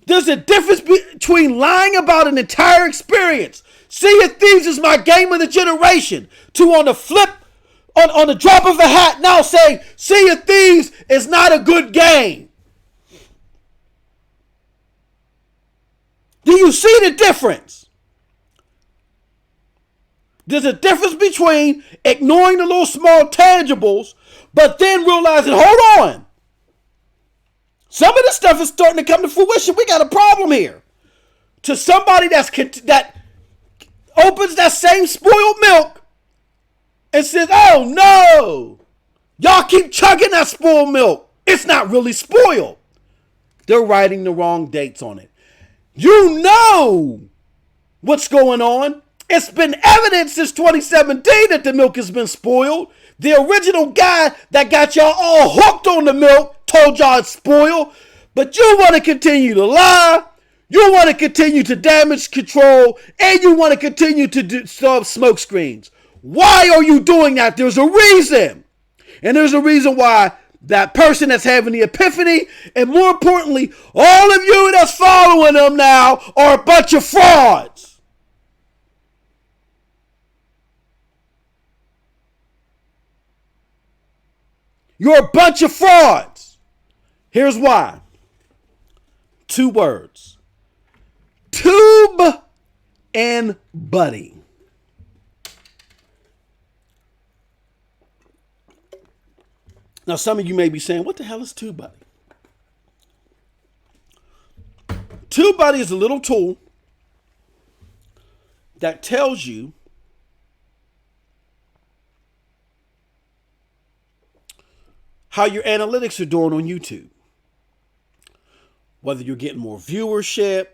There's a difference between lying about an entire experience. Sea of Thieves is my game of the generation. To on the flip, on the drop of a hat, now saying Sea of Thieves is not a good game. Do you see the difference? There's a difference between ignoring the little small tangibles, but then realizing, hold on. Some of this stuff is starting to come to fruition. We got a problem here. To somebody that opens that same spoiled milk and says, oh no, y'all keep chugging that spoiled milk. It's not really spoiled. They're writing the wrong dates on it. You know what's going on. It's been evident since 2017 that the milk has been spoiled. The original guy that got y'all all hooked on the milk told y'all it's spoiled. But you want to continue to lie. You want to continue to damage control. And you want to continue to do smoke screens. Why are you doing that? There's a reason. And there's a reason why that person that's having the epiphany, and more importantly, all of you that's following them now are a bunch of frauds. You're a bunch of frauds. Here's why. 2 words. Tube and buddy. Now, some of you may be saying, what the hell is TubeBuddy? TubeBuddy is a little tool that tells you how your analytics are doing on YouTube. Whether you're getting more viewership,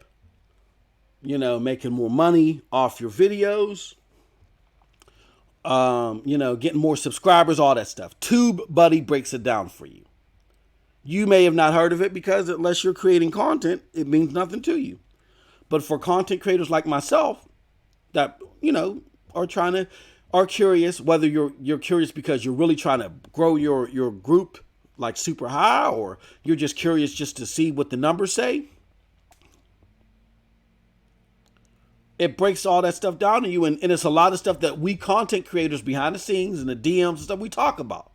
making more money off your videos, getting more subscribers, all that stuff. TubeBuddy breaks it down for you. You may have not heard of it because unless you're creating content, it means nothing to you. But for content creators like myself that, are curious, whether you're curious because you're really trying to grow your group like super high, or you're just curious just to see what the numbers say, it breaks all that stuff down to you. And it's a lot of stuff that we content creators behind the scenes and the DMs and stuff we talk about.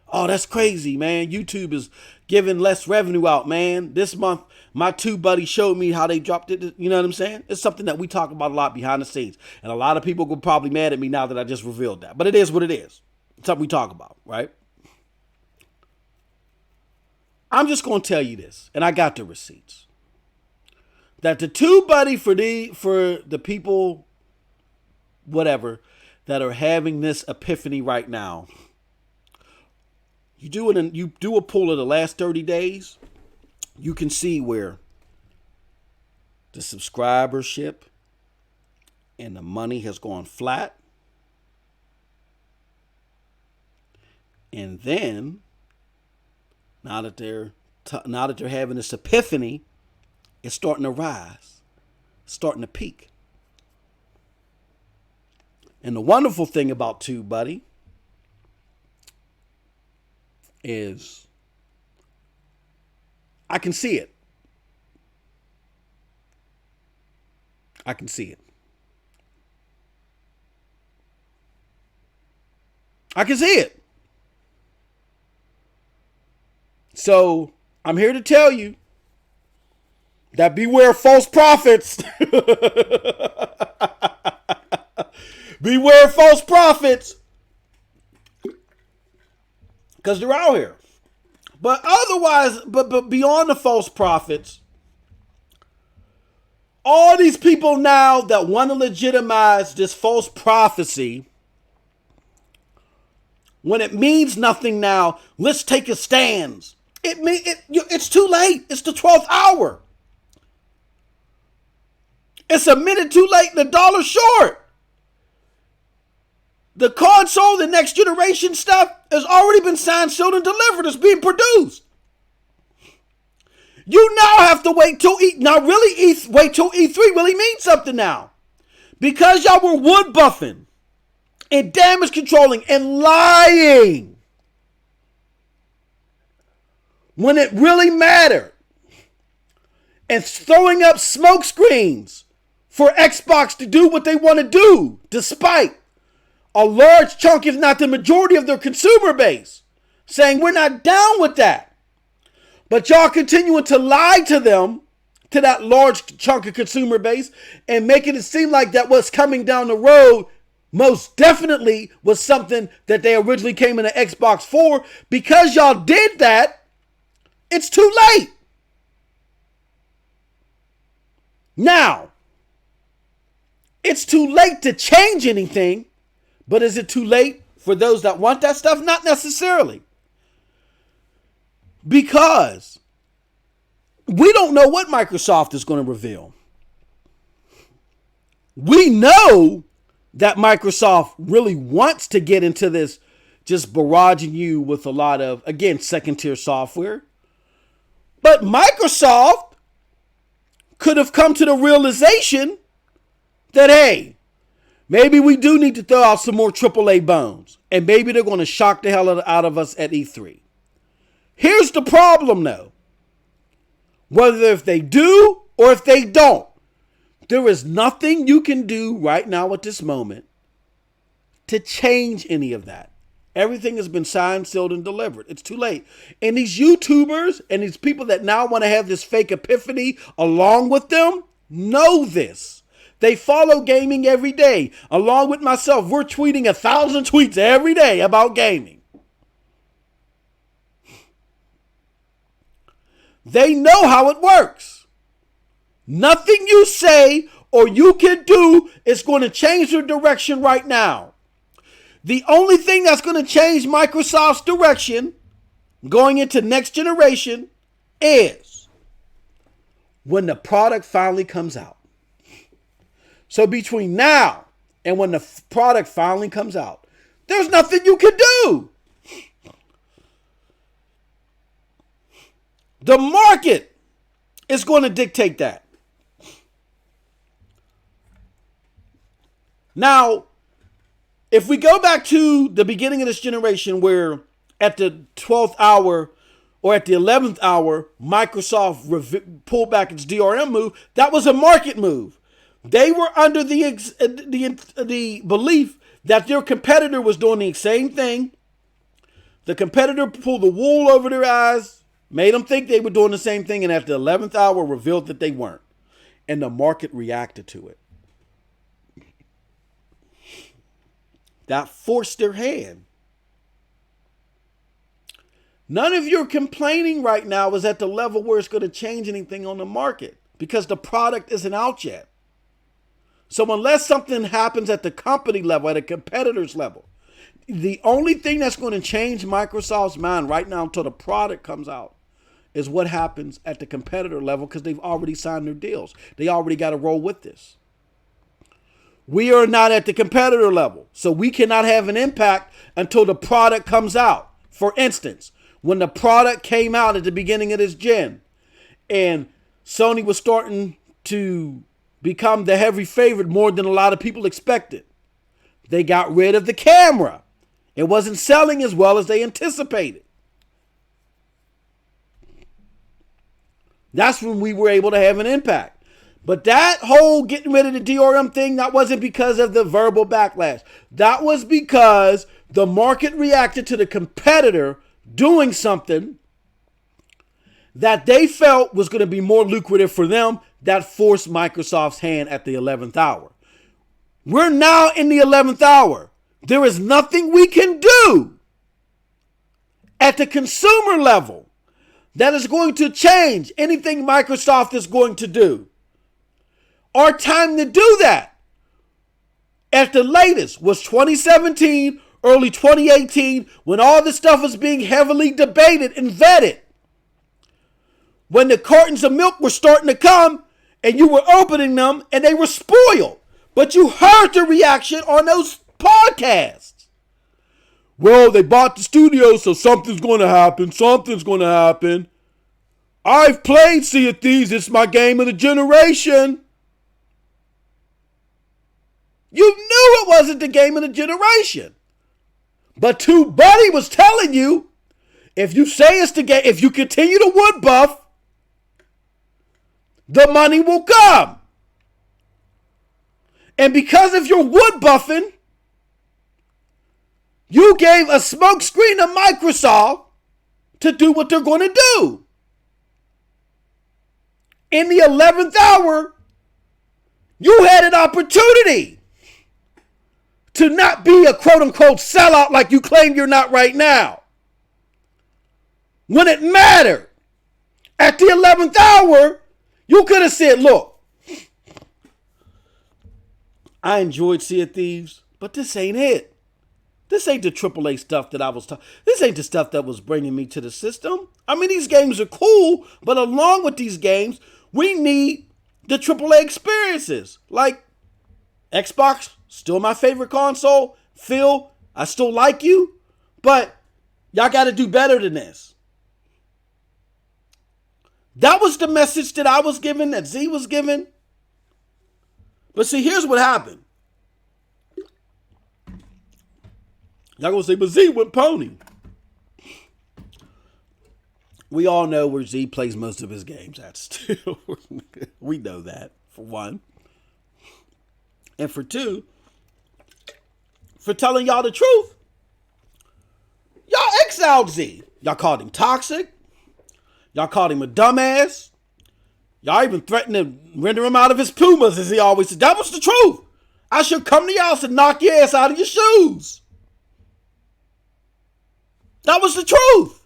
Oh, that's crazy, man. YouTube is giving less revenue out, man. This month, my TubeBuddy showed me how they dropped it. You know what I'm saying? It's something that we talk about a lot behind the scenes. And a lot of people will probably mad at me now that I just revealed that. But it is what it is. It's something we talk about, right? I'm just going to tell you this, and I got the receipts, that the TubeBuddy for the people, whatever, that are having this epiphany right now, you do a poll of the last 30 days, you can see where the subscribership and the money has gone flat. And then now that they're having this epiphany, it's starting to rise, starting to peak. And the wonderful thing about TubeBuddy is I can see it. I can see it. I can see it. So I'm here to tell you that beware false prophets. Beware false prophets. Because they're out here. But otherwise, but beyond the false prophets, all these people now that want to legitimize this false prophecy, when it means nothing now, let's take a stand. It's too late. It's the 12th hour. It's a minute too late and $1 short. The console, the next generation stuff, has already been signed, sealed, and delivered. It's being produced. You now have to wait till wait till E3 really means something now. Because y'all were wood buffing and damage controlling and lying when it really mattered. and throwing up smoke screens for Xbox to do what they want to do, despite a large chunk, if not the majority of their consumer base, saying we're not down with that. But y'all continuing to lie to them, to that large chunk of consumer base, and making it seem like that what's coming down the road most definitely was something that they originally came into Xbox for. Because y'all did that, it's too late. Now, it's too late to change anything, but is it too late for those that want that stuff? Not necessarily. Because we don't know what Microsoft is going to reveal. We know that Microsoft really wants to get into this, just barraging you with a lot of, again, second-tier software. But Microsoft could have come to the realization that, hey, maybe we do need to throw out some more AAA bones. And maybe they're going to shock the hell out of us at E3. Here's the problem, though. Whether if they do or if they don't, there is nothing you can do right now at this moment to change any of that. Everything has been signed, sealed, and delivered. It's too late. And these YouTubers and these people that now want to have this fake epiphany along with them know this. They follow gaming every day. Along with myself, we're tweeting 1,000 tweets every day about gaming. They know how it works. Nothing you say or you can do is going to change their direction right now. The only thing that's going to change Microsoft's direction going into next generation is when the product finally comes out. So between now and when the product finally comes out, there's nothing you can do. The market is going to dictate that. Now, if we go back to the beginning of this generation where at the 12th hour or at the 11th hour, Microsoft pulled back its DRM move, that was a market move. They were under the belief that their competitor was doing the same thing. The competitor pulled the wool over their eyes, made them think they were doing the same thing, and at the 11th hour revealed that they weren't. And the market reacted to it. That forced their hand. None of your complaining right now is at the level where it's going to change anything on the market because the product isn't out yet. So unless something happens at the company level, at a competitor's level, the only thing that's going to change Microsoft's mind right now until the product comes out is what happens at the competitor level because they've already signed their deals. They already got to roll with this. We are not at the competitor level, so we cannot have an impact until the product comes out. For instance, when the product came out at the beginning of this gen and Sony was starting to become the heavy favorite more than a lot of people expected, they got rid of the camera. It wasn't selling as well as they anticipated. That's when we were able to have an impact. But that whole getting rid of the DRM thing, that wasn't because of the verbal backlash. That was because the market reacted to the competitor doing something that they felt was going to be more lucrative for them. That forced Microsoft's hand at the 11th hour. We're now in the 11th hour. There is nothing we can do at the consumer level that is going to change anything Microsoft is going to do. Our time to do that at the latest was 2017, early 2018, when all this stuff was being heavily debated and vetted. When the cartons of milk were starting to come and you were opening them and they were spoiled. But you heard the reaction on those podcasts. Well, they bought the studio, so something's going to happen. Something's going to happen. I've played Sea of Thieves. It's my game of the generation. You knew it wasn't the game of the generation. But Buddy was telling you, if you say it's the game, if you continue to wood buff, the money will come. And because of your wood buffing, you gave a smokescreen to Microsoft to do what they're going to do. In the 11th hour, you had an opportunity to not be a quote-unquote sellout like you claim you're not right now. When it mattered, at the 11th hour, you could have said, look, I enjoyed Sea of Thieves, but this ain't it. This ain't the AAA stuff that I was talking. This ain't the stuff that was bringing me to the system. I mean, these games are cool, but along with these games, we need the AAA experiences. Like Xbox, still my favorite console. Phil, I still like you, but y'all got to do better than this. That was the message that I was given, that Z was given. But see, here's what happened. Y'all gonna say, but Z went pony. We all know where Z plays most of his games at still. We know that, for one. And for two, for telling y'all the truth, y'all exiled Z. Y'all called him toxic. Y'all called him a dumbass. Y'all even threatened to render him out of his Pumas, as he always said. That was the truth. I should come to your house and knock your ass out of your shoes. That was the truth.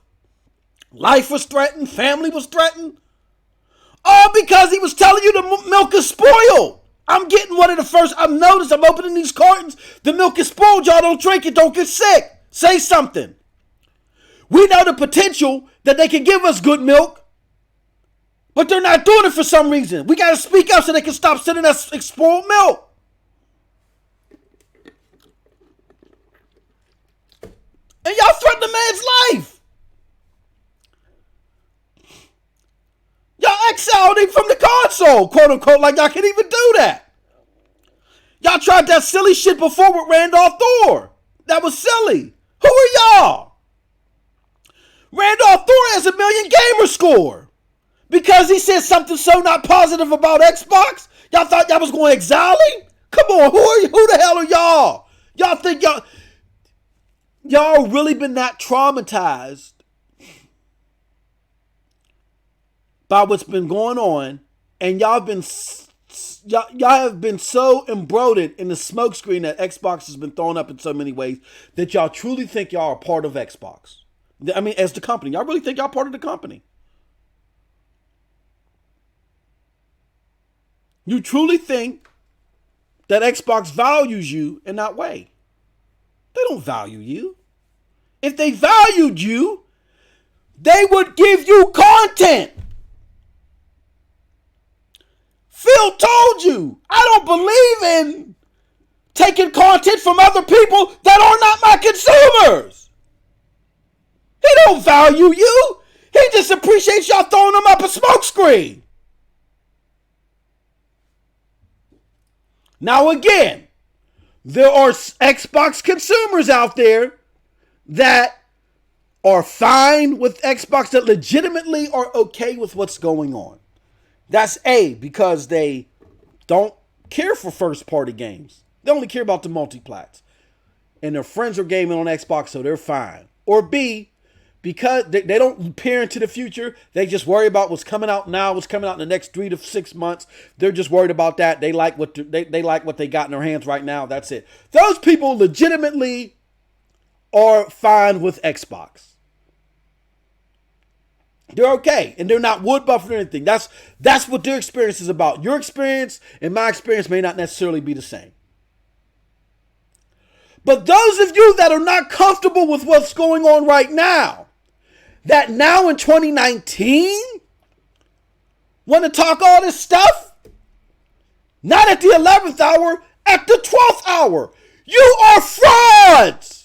Life was threatened. Family was threatened. All because he was telling you the milk is spoiled. I'm getting one of the first. I've noticed I'm opening these cartons. The milk is spoiled. Y'all don't drink it. Don't get sick. Say something. We know the potential that they can give us good milk, but they're not doing it for some reason. We got to speak up so they can stop sending us spoiled milk. And y'all threatened the man's life. Y'all exiled him from the console, quote unquote, like y'all can even do that. Y'all tried that silly shit before with Randolph Thor. That was silly. Who are y'all? Randolph Thor has 1 million gamer score. Because he said something so not positive about Xbox? Y'all thought y'all was going to exile him? Come on, who are you? Who the hell are y'all? Y'all think y'all really been that traumatized by what's been going on, and y'all have been so embroidered in the smokescreen that Xbox has been thrown up in so many ways that y'all truly think y'all are part of Xbox. I mean, as the company. Y'all really think y'all part of the company? You truly think that Xbox values you in that way? They don't value you. If they valued you, they would give you content. Phil told you, I don't believe in taking content from other people that are not my consumers. He don't value you. He just appreciates y'all throwing him up a smokescreen. Now again, there are Xbox consumers out there that are fine with Xbox, that legitimately are okay with what's going on. That's A, because they don't care for first-party games. They only care about the multiplats. And their friends are gaming on Xbox, so they're fine. Or B, because they don't peer into the future. They just worry about what's coming out now, what's coming out in the next 3 to 6 months. They're just worried about that. They like what they like what they got in their hands right now. That's it. Those people legitimately are fine with Xbox. They're okay, and they're not wood buffing or anything. That's what their experience is about. Your experience and my experience may not necessarily be the same. But those of you that are not comfortable with what's going on right now, that now in 2019 want to talk all this stuff, not at the 11th hour, at the 12th hour, you are frauds.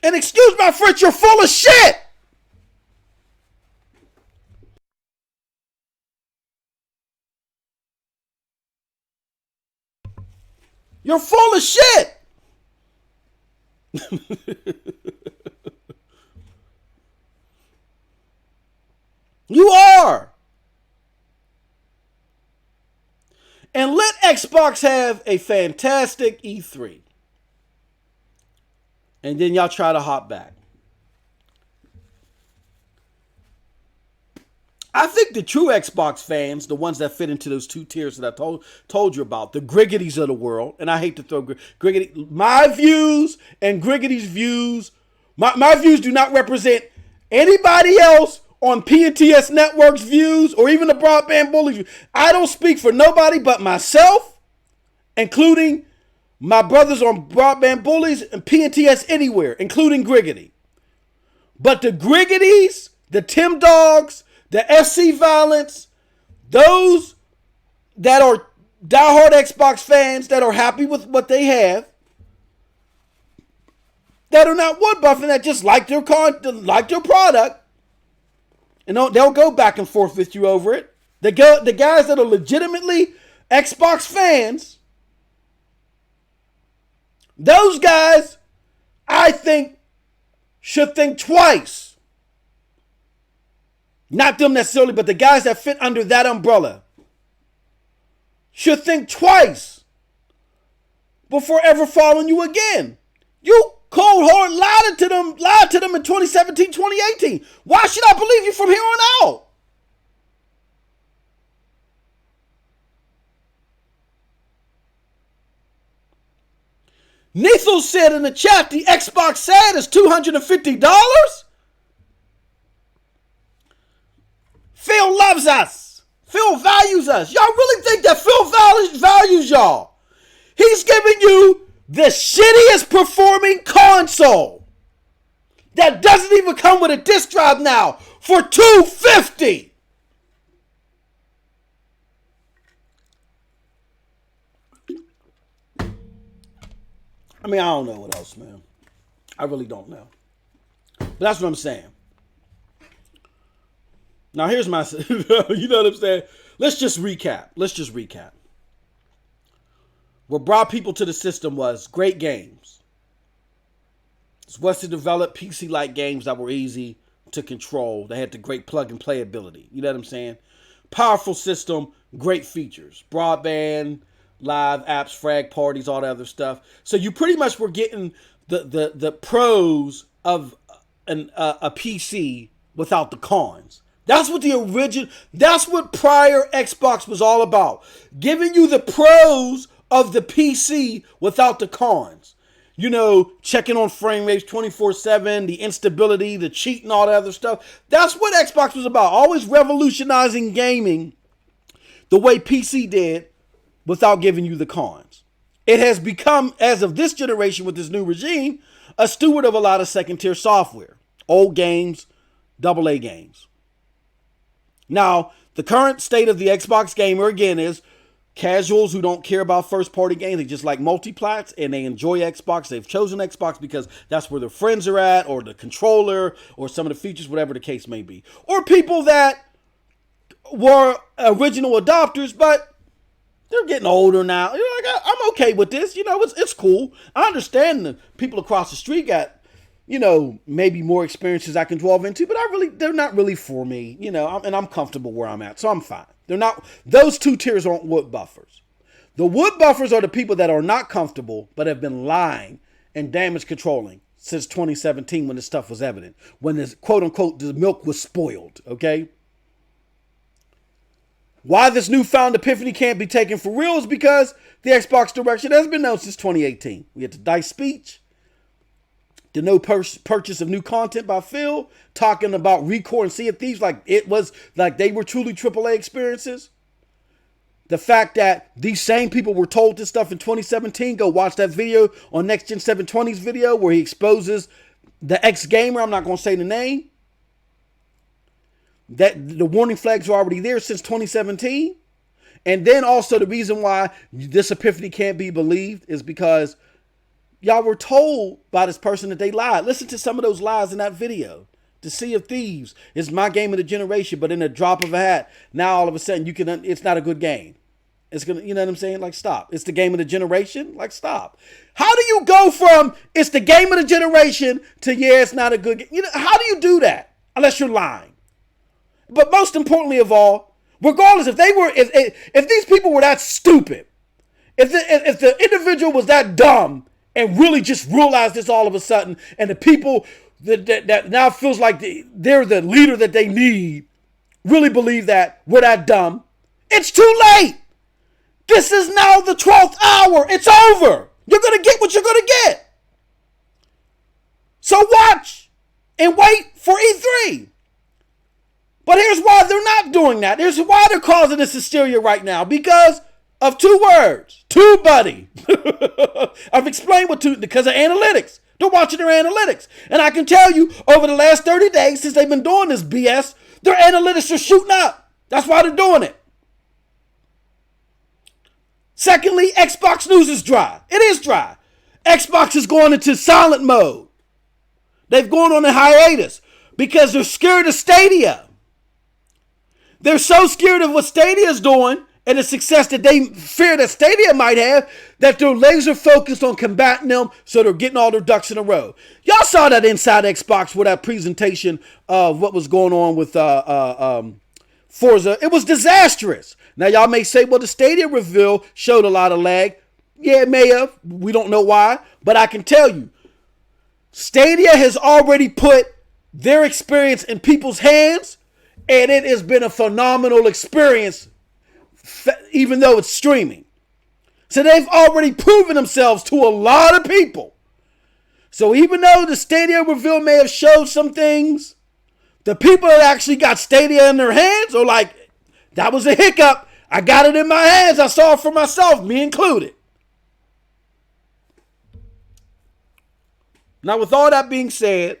And excuse my French, you're full of shit. You're full of shit. You are. And let Xbox have a fantastic E3. And then y'all try to hop back. I think the true Xbox fans, the ones that fit into those two tiers that I told you about, the Griggities of the world, and I hate to throw Griggity, my views and Griggity's views, my views do not represent anybody else on PNTS Network's views or even the Broadband Bullies views. I don't speak for nobody but myself, including my brothers on Broadband Bullies and PNTS Anywhere, including Griggity. But the Griggities, the Tim Dogs, the FC Violence, those that are diehard Xbox fans that are happy with what they have, that are not wood buffing, that just like their product, and they'll go back and forth with you over it. The guys that are legitimately Xbox fans, those guys, I think, should think twice. Not them necessarily, but the guys that fit under that umbrella should think twice before ever following you again. You cold hard lied to them in 2017, 2018. Why should I believe you from here on out? Nethel said in the chat the Xbox SAD is $250. Phil loves us. Phil values us. Y'all really think that Phil values y'all? He's giving you the shittiest performing console that doesn't even come with a disc drive now for $250. I mean, I don't know what else, man. I really don't know. But that's what I'm saying. Now, here's my, you know what I'm saying? Let's just recap. What brought people to the system was great games. It was to develop PC-like games that were easy to control. They had the great plug-and-play ability. You know what I'm saying? Powerful system, great features. Broadband, live apps, frag parties, all that other stuff. So you pretty much were getting the pros of a PC without the cons. That's what prior Xbox was all about. Giving you the pros of the PC without the cons. You know, checking on frame rates 24/7, the instability, the cheating, all that other stuff. That's what Xbox was about. Always revolutionizing gaming the way PC did without giving you the cons. It has become, as of this generation with this new regime, a steward of a lot of second-tier software. Old games, AA games. Now, the current state of the Xbox gamer, again, is casuals who don't care about first-party games. They just like multiplats, and they enjoy Xbox. They've chosen Xbox because that's where their friends are at, or the controller, or some of the features, whatever the case may be. Or people that were original adopters, but they're getting older now. You're like, I'm okay with this. You know, it's cool. I understand the people across the street got, you know, maybe more experiences I can delve into, but they're not really for me, you know, and I'm comfortable where I'm at, so I'm fine. Those two tiers aren't wood buffers. The wood buffers are the people that are not comfortable, but have been lying and damage controlling since 2017 when this stuff was evident, when this quote unquote, the milk was spoiled, okay? Why this newfound epiphany can't be taken for real is because the Xbox direction has been known since 2018. We had the DICE speech, the no purchase of new content by Phil, talking about Recore and Sea of Thieves like it was like they were truly AAA experiences. The fact that these same people were told this stuff in 2017, go watch that video on Next Gen 720's video where he exposes the ex-gamer, I'm not going to say the name, that the warning flags were already there since 2017. And then also the reason why this epiphany can't be believed is because y'all were told by this person that they lied. Listen to some of those lies in that video. The Sea of Thieves is my game of the generation, but in a drop of a hat, now all of a sudden it's not a good game. It's gonna, you know what I'm saying? Like, stop. It's the game of the generation? Like, stop. How do you go from it's the game of the generation to yeah, it's not a good game? You know, how do you do that? Unless you're lying. But most importantly of all, regardless if these people were that stupid, if the individual was that dumb and really just realized this all of a sudden, and the people that now feels like they're the leader that they need really believe that we're that dumb, it's too late. This is now the 12th hour. It's over. You're going to get what you're going to get. So watch and wait for E3. But here's why they're not doing that. Here's why they're causing this hysteria right now. Because of two words. TubeBuddy. I've explained what because of analytics. They're watching their analytics. And I can tell you, over the last 30 days since they've been doing this BS, their analytics are shooting up. That's why they're doing it. Secondly, Xbox news is dry. It is dry. Xbox is going into silent mode. They've gone on a hiatus because they're scared of Stadia. They're so scared of what Stadia is doing and the success that they fear that Stadia might have that they're laser focused on combating them, so they're getting all their ducks in a row. Y'all saw that inside Xbox with that presentation of what was going on with Forza. It was disastrous. Now y'all may say, well, the Stadia reveal showed a lot of lag. Yeah, it may have. We don't know why. But I can tell you, Stadia has already put their experience in people's hands, and it has been a phenomenal experience, even though it's streaming. So they've already proven themselves to a lot of people. So even though the Stadia reveal may have showed some things, the people that actually got Stadia in their hands are like, that was a hiccup. I got it in my hands. I saw it for myself, me included. Now, with all that being said,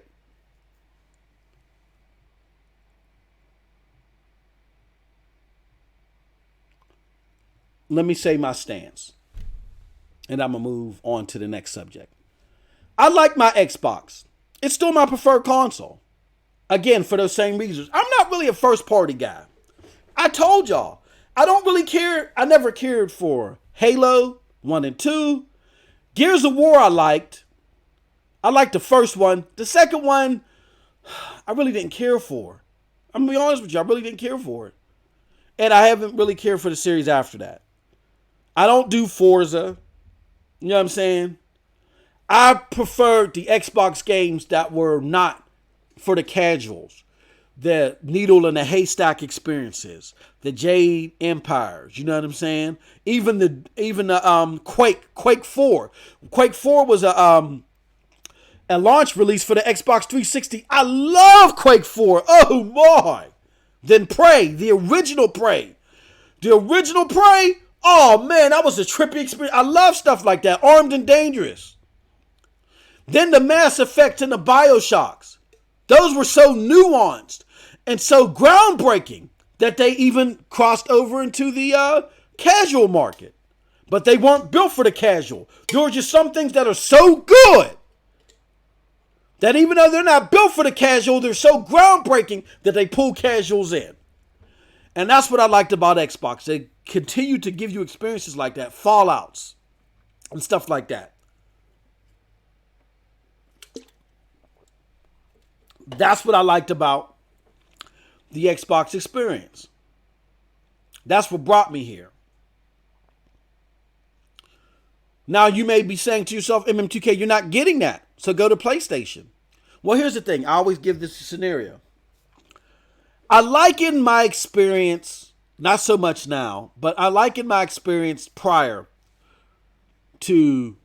let me say my stance. And I'm going to move on to the next subject. I like my Xbox. It's still my preferred console. Again, for those same reasons. I'm not really a first party guy. I told y'all, I don't really care. I never cared for Halo 1 and 2. Gears of War I liked. I liked the first one. The second one, I really didn't care for. I'm going to be honest with you. I really didn't care for it. And I haven't really cared for the series after that. I don't do Forza. You know what I'm saying? I preferred the Xbox games that were not for the casuals. The needle in the haystack experiences. The Jade Empires. You know what I'm saying? Even the Quake 4. Quake 4 was a launch release for the Xbox 360. I love Quake 4. Oh my. Then Prey. The original Prey. The original Prey. Oh man, that was a trippy experience. I love stuff like that. Armed and Dangerous. Then the Mass Effect and the Bioshocks. Those were so nuanced and so groundbreaking that they even crossed over into the casual market. But they weren't built for the casual. There were just some things that are so good that even though they're not built for the casual, they're so groundbreaking that they pull casuals in. And that's what I liked about Xbox. They continue to give you experiences like that, Fallouts and stuff like that. That's what I liked about the Xbox experience. That's what brought me here. Now you may be saying to yourself, MM2K, you're not getting that. So go to PlayStation. Well, here's the thing. I always give this a scenario. I liken my experience, not so much now, but I liken my experience prior to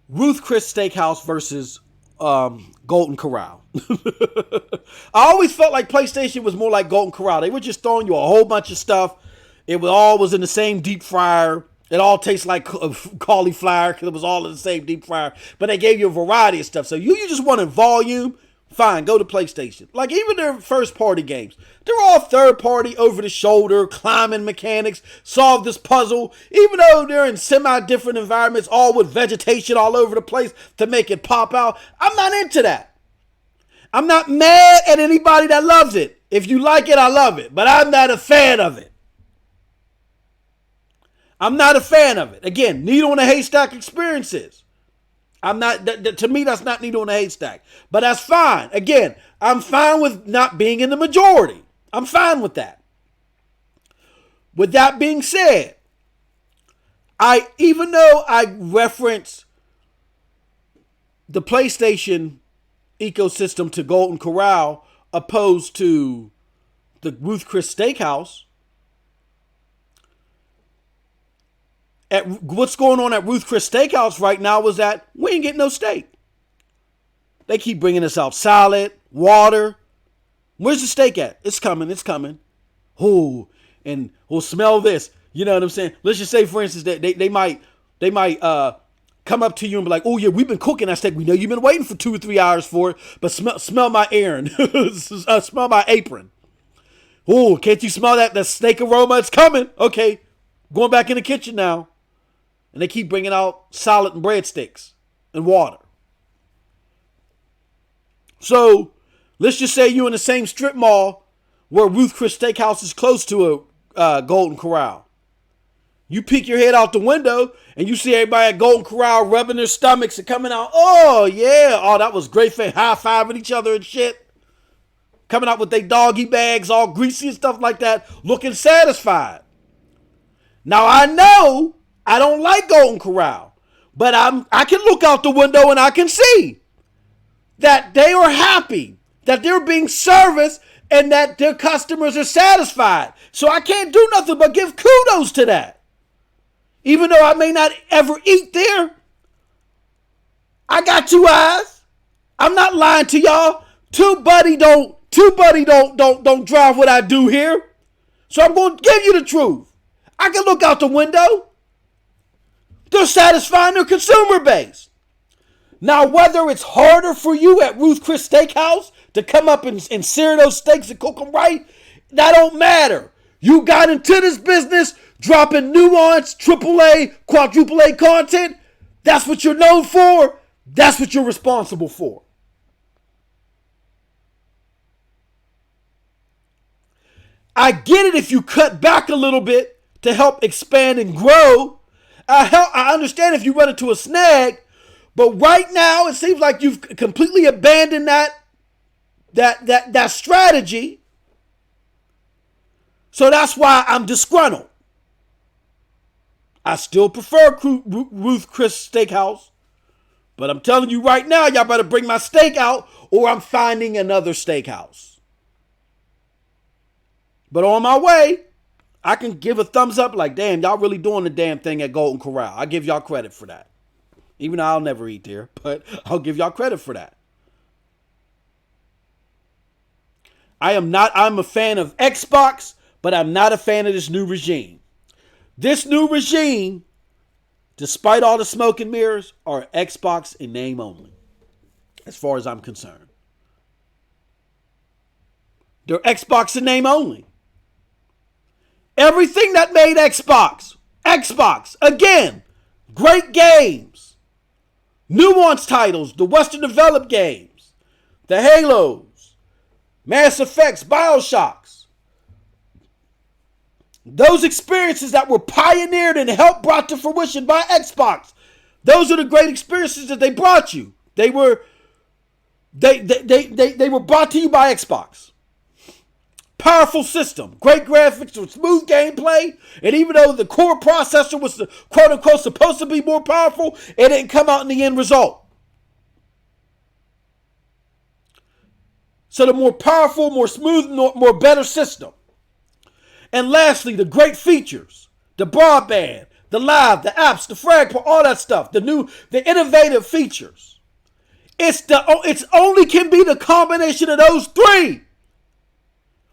Ruth Chris Steakhouse versus Golden Corral. I always felt like PlayStation was more like Golden Corral. They were just throwing you a whole bunch of stuff. It was all was in the same deep fryer. It all tastes like cauliflower because it was all in the same deep fryer. But they gave you a variety of stuff. So you just wanted volume. Fine, go to PlayStation. Like even their first party games, they're all third party, over the shoulder, climbing mechanics, solve this puzzle. Even though they're in semi-different environments, all with vegetation all over the place to make it pop out. I'm not into that. I'm not mad at anybody that loves it. If you like it, I love it. But I'm not a fan of it. I'm not a fan of it. Again, needle in a haystack experiences. I'm not, to me, that's not needle in a haystack. But that's fine. Again, I'm fine with not being in the majority. I'm fine with that. With that being said, even though I reference the PlayStation ecosystem to Golden Corral opposed to the Ruth Chris Steakhouse, what's going on at Ruth Chris Steakhouse right now is that we ain't getting no steak. They keep bringing us out salad, water. Where's the steak at? It's coming. It's coming. Oh, and we'll smell this. You know what I'm saying? Let's just say, for instance, that they might come up to you and be like, oh, yeah, we've been cooking that steak. We know you've been waiting for 2 or 3 hours for it, but smell my apron. Smell my apron. Oh, can't you smell that? The steak aroma? It's coming. Okay, going back in the kitchen now. And they keep bringing out salad and breadsticks and water. So let's just say you're in the same strip mall where Ruth Chris Steakhouse is close to a Golden Corral. You peek your head out the window and you see everybody at Golden Corral rubbing their stomachs and coming out. Oh, yeah. Oh, that was great. High-fiving each other and shit. Coming out with their doggy bags all greasy and stuff like that. Looking satisfied. Now, I know I don't like Golden Corral. But I can look out the window and I can see that they are happy, that they're being serviced, and that their customers are satisfied. So I can't do nothing but give kudos to that. Even though I may not ever eat there, I got 2 eyes. I'm not lying to y'all. Two buddy don't drive what I do here. So I'm going to give you the truth. I can look out the window. They're satisfying their consumer base. Now, whether it's harder for you at Ruth Chris Steakhouse to come up and sear those steaks and cook them right, that don't matter. You got into this business dropping nuanced AAA, quadruple A content. That's what you're known for. That's what you're responsible for. I get it if you cut back a little bit to help expand and grow. I understand if you run into a snag. But right now, it seems like you've completely abandoned that strategy. So that's why I'm disgruntled. I still prefer Ruth Chris Steakhouse. But I'm telling you right now, y'all better bring my steak out or I'm finding another steakhouse. But on my way, I can give a thumbs up like, damn, y'all really doing the damn thing at Golden Corral. I give y'all credit for that. Even though I'll never eat there, but I'll give y'all credit for that. I'm a fan of Xbox, but I'm not a fan of this new regime. This new regime, despite all the smoke and mirrors, are Xbox in name only, as far as I'm concerned. They're Xbox in name only. Everything that made Xbox, again, great games. Nuanced titles, the Western developed games, the Halos, Mass Effects, Bioshocks. Those experiences that were pioneered and helped brought to fruition by Xbox. Those are the great experiences that they brought you. They were brought to you by Xbox. Powerful system, great graphics with smooth gameplay, and even though the core processor was quote unquote supposed to be more powerful, it didn't come out in the end result. So the more powerful, more smooth, more better system. And lastly, the great features, the broadband, the live, the apps, the frag, all that stuff, the innovative features. It's only can be the combination of those three.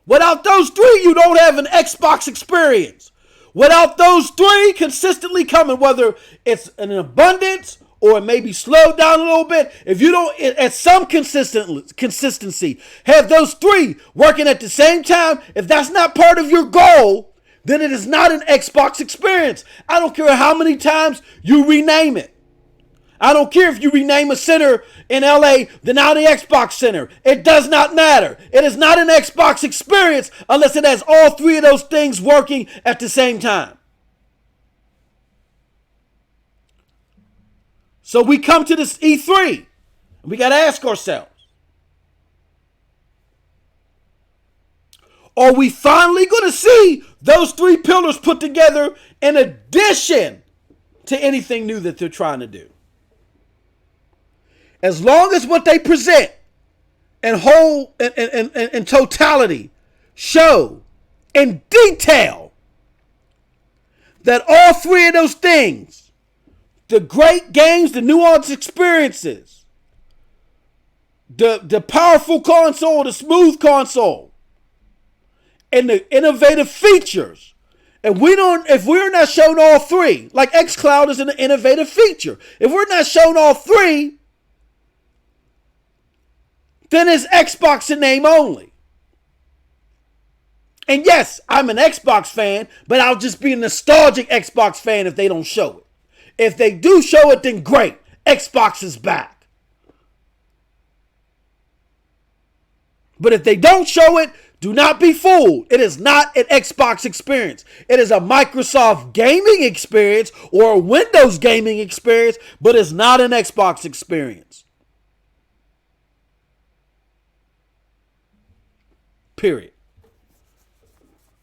Without those three, you don't have an Xbox experience. Without those three consistently coming, whether it's an abundance or it may be slowed down a little bit, if you don't, at some consistency, have those three working at the same time, if that's not part of your goal, then it is not an Xbox experience. I don't care how many times you rename it. I don't care if you rename a center in LA, the now the Xbox Center. It does not matter. It is not an Xbox experience unless it has all three of those things working at the same time. So we come to this E3, and we got to ask ourselves, Are we finally going to see those three pillars put together in addition to anything new that they're trying to do? As long as what they present in whole in totality show in detail that all three of those things, the great games, the nuanced experiences, the powerful console, the smooth console, and the innovative features. And if we're not shown all three, like xCloud is an innovative feature. If we're not shown all three, then it's Xbox in name only. And yes, I'm an Xbox fan, but I'll just be a nostalgic Xbox fan if they don't show it. If they do show it, then great. Xbox is back. But if they don't show it, do not be fooled. It is not an Xbox experience. It is a Microsoft gaming experience or a Windows gaming experience, but it's not an Xbox experience. Period.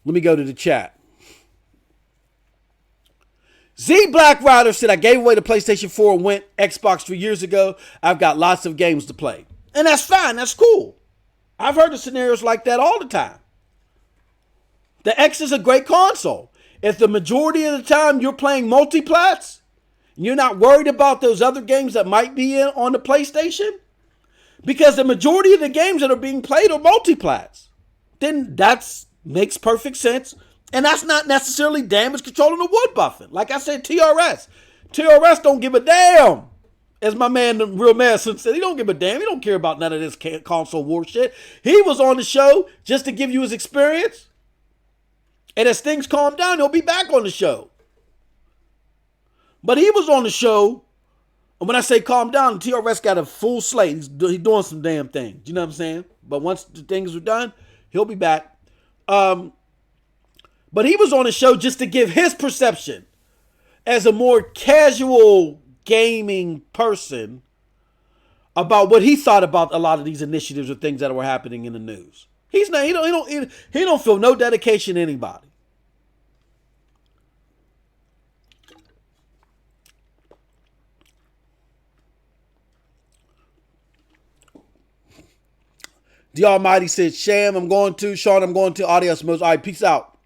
Let me go to the chat. Z Black Rider said, I gave away the PlayStation 4 and went Xbox 3 years ago. I've got lots of games to play. And that's fine. That's cool. I've heard of scenarios like that all the time. The X is a great console. If the majority of the time you're playing multiplats, and you're not worried about those other games that might be in on the PlayStation, because the majority of the games that are being played are multiplats, then that makes perfect sense. And that's not necessarily damage control in the wood buffing. Like I said, TRS. TRS don't give a damn. As my man, the Real Madison said, he don't give a damn. He don't care about none of this console war shit. He was on the show just to give you his experience. And as things calm down, he'll be back on the show. But he was on the show. And when I say calm down, TRS got a full slate. He's doing some damn things. You know what I'm saying? But once the things are done, he'll be back. But he was on the show just to give his perception as a more casual gaming person about what he thought about a lot of these initiatives or things that were happening in the news. He don't feel no dedication to anybody. The Almighty said, Sham, I'm going to. Sean, I'm going to. Adios, most. All right, peace out.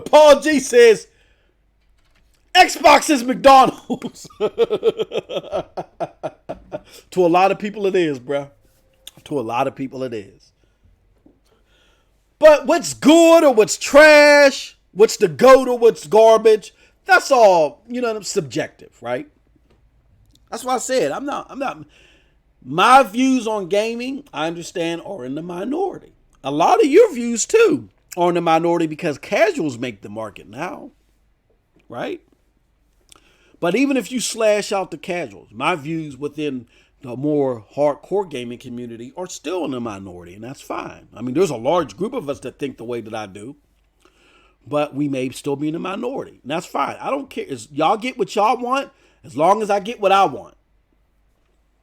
Paul G says, Xbox is McDonald's. To a lot of people it is, bruh. To a lot of people it is. But what's good or what's trash, what's the goat or what's garbage, that's all, subjective, right? That's why I said, I'm not, my views on gaming, I understand, are in the minority. A lot of your views, too, are in the minority because casuals make the market now, right? But even if you slash out the casuals, my views within the more hardcore gaming community are still in the minority, and that's fine. I mean, there's a large group of us that think the way that I do, but we may still be in the minority, and that's fine. I don't care. Y'all get what y'all want as long as I get what I want.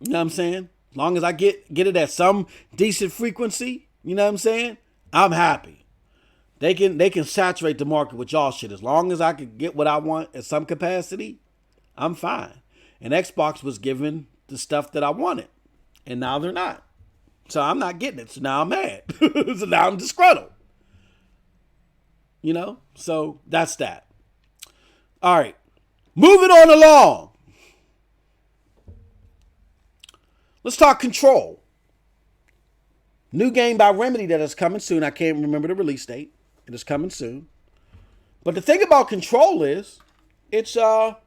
You know what I'm saying? As long as I get it at some decent frequency, you know what I'm saying? I'm happy. They can saturate the market with y'all shit. As long as I can get what I want at some capacity, I'm fine. And Xbox was given the stuff that I wanted. And now they're not. So I'm not getting it. So now I'm mad. So now I'm disgruntled. So that's that. All right. Moving on along. Let's talk Control. New game by Remedy that is coming soon. I can't remember the release date. It is coming soon. But the thing about Control is, it's now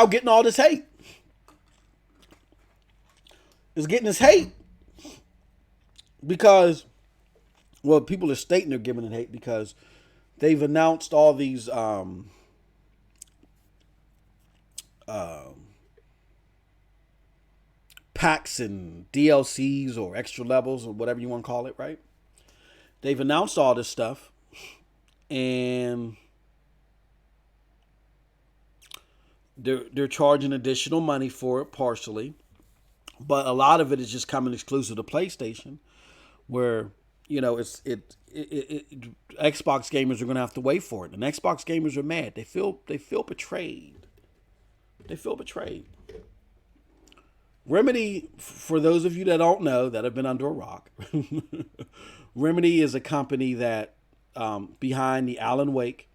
getting all this hate. It's getting this hate because, well, people are stating they're giving it hate because they've announced all these packs and DLCs or extra levels or whatever you want to call it, right? They've announced all this stuff and they're charging additional money for it partially. But a lot of it is just coming exclusive to PlayStation, where Xbox gamers are going to have to wait for it, and Xbox gamers are mad. They feel betrayed. They feel betrayed. Remedy, for those of you that don't know, that have been under a rock, Remedy is a company that behind the Alan Wake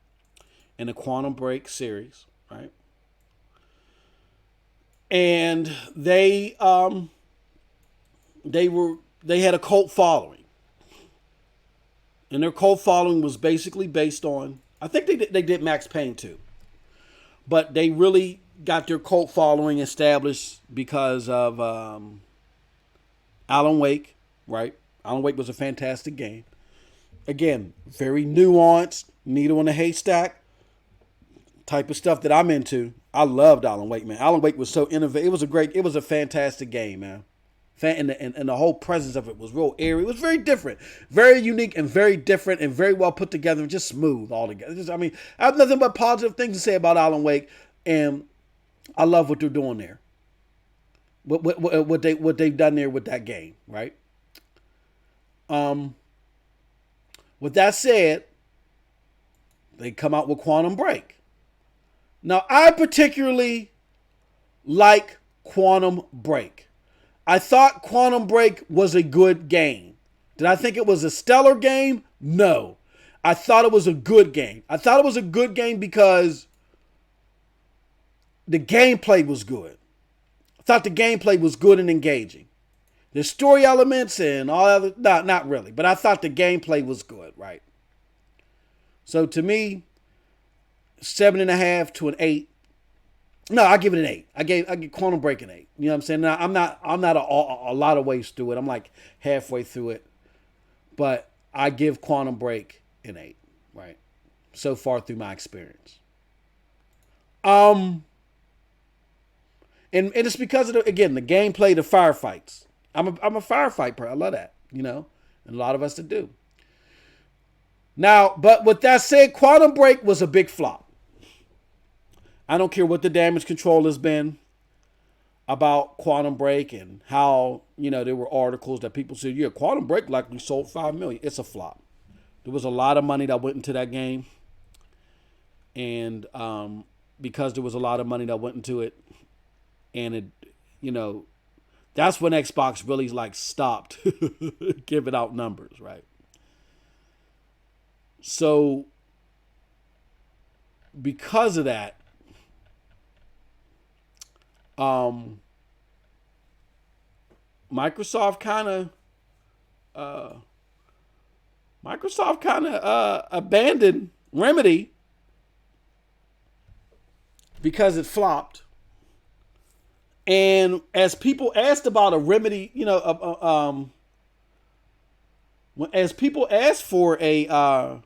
and the Quantum Break series, right? And they had a cult following, and their cult following was basically based on, I think they did Max Payne too, but they really got their cult following established because of Alan Wake, right? Alan Wake was a fantastic game. Again, very nuanced, needle in a haystack type of stuff that I'm into. I loved Alan Wake, man. Alan Wake was so innovative. It was a fantastic game, man. And the whole presence of it was real airy. It was very different, very unique, and very different, and very well put together, and just smooth all together. I have nothing but positive things to say about Alan Wake, and I love what they're doing there. What they've done there with that game, right? With that said, they come out with Quantum Break. Now, I particularly like Quantum Break. I thought Quantum Break was a good game. Did I think it was a stellar game? No. I thought it was a good game. I thought it was a good game because the gameplay was good. I thought the gameplay was good and engaging. The story elements and all other, not really, but I thought the gameplay was good, right? So to me, 7.5 to an 8. No, I give it an 8. I give Quantum Break an 8. You know what I'm saying? Now, I'm not a lot of ways through it. I'm like halfway through it, but I give Quantum Break an 8, right? So far through my experience. And it's because of the gameplay, the firefights. I'm a firefight player. I love that, and a lot of us that do. Now, but with that said, Quantum Break was a big flop. I don't care what the damage control has been about Quantum Break and how, there were articles that people said, yeah, Quantum Break likely sold 5 million. It's a flop. There was a lot of money that went into that game. And because there was a lot of money that went into it, and it, that's when Xbox really stopped giving out numbers, right? So because of that, Microsoft kind of abandoned Remedy because it flopped. And as people asked about a Remedy, as people asked for a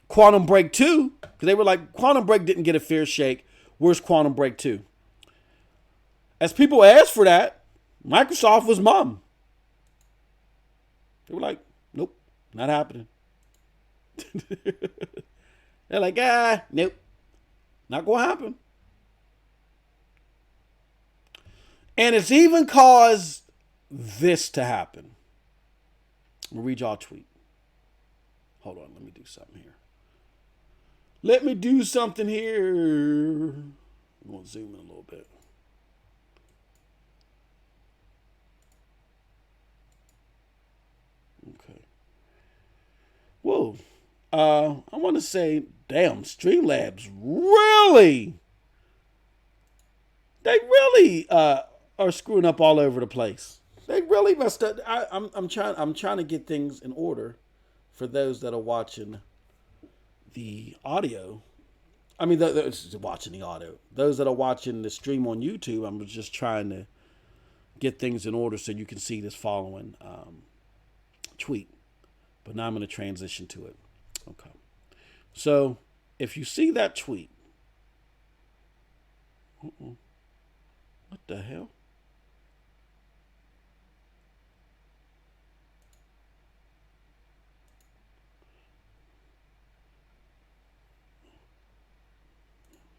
Quantum Break 2, because they were like, Quantum Break didn't get a fair shake. Where's Quantum Break 2? As people asked for that, Microsoft was mum. They were like, nope, not happening. They're like, nope, not going to happen. And it's even caused this to happen. I'm going to read y'all a tweet. Hold on, let me do something here. I'm going to zoom in a little bit. Okay. Whoa. I want to say, damn, Streamlabs they really are screwing up all over the place. They really messed up. I'm trying to get things in order for those that are watching the audio. I mean, watching the audio. Those that are watching the stream on YouTube, I'm just trying to get things in order so you can see this following tweet. But now I'm going to transition to it. Okay. So if you see that tweet, what the hell?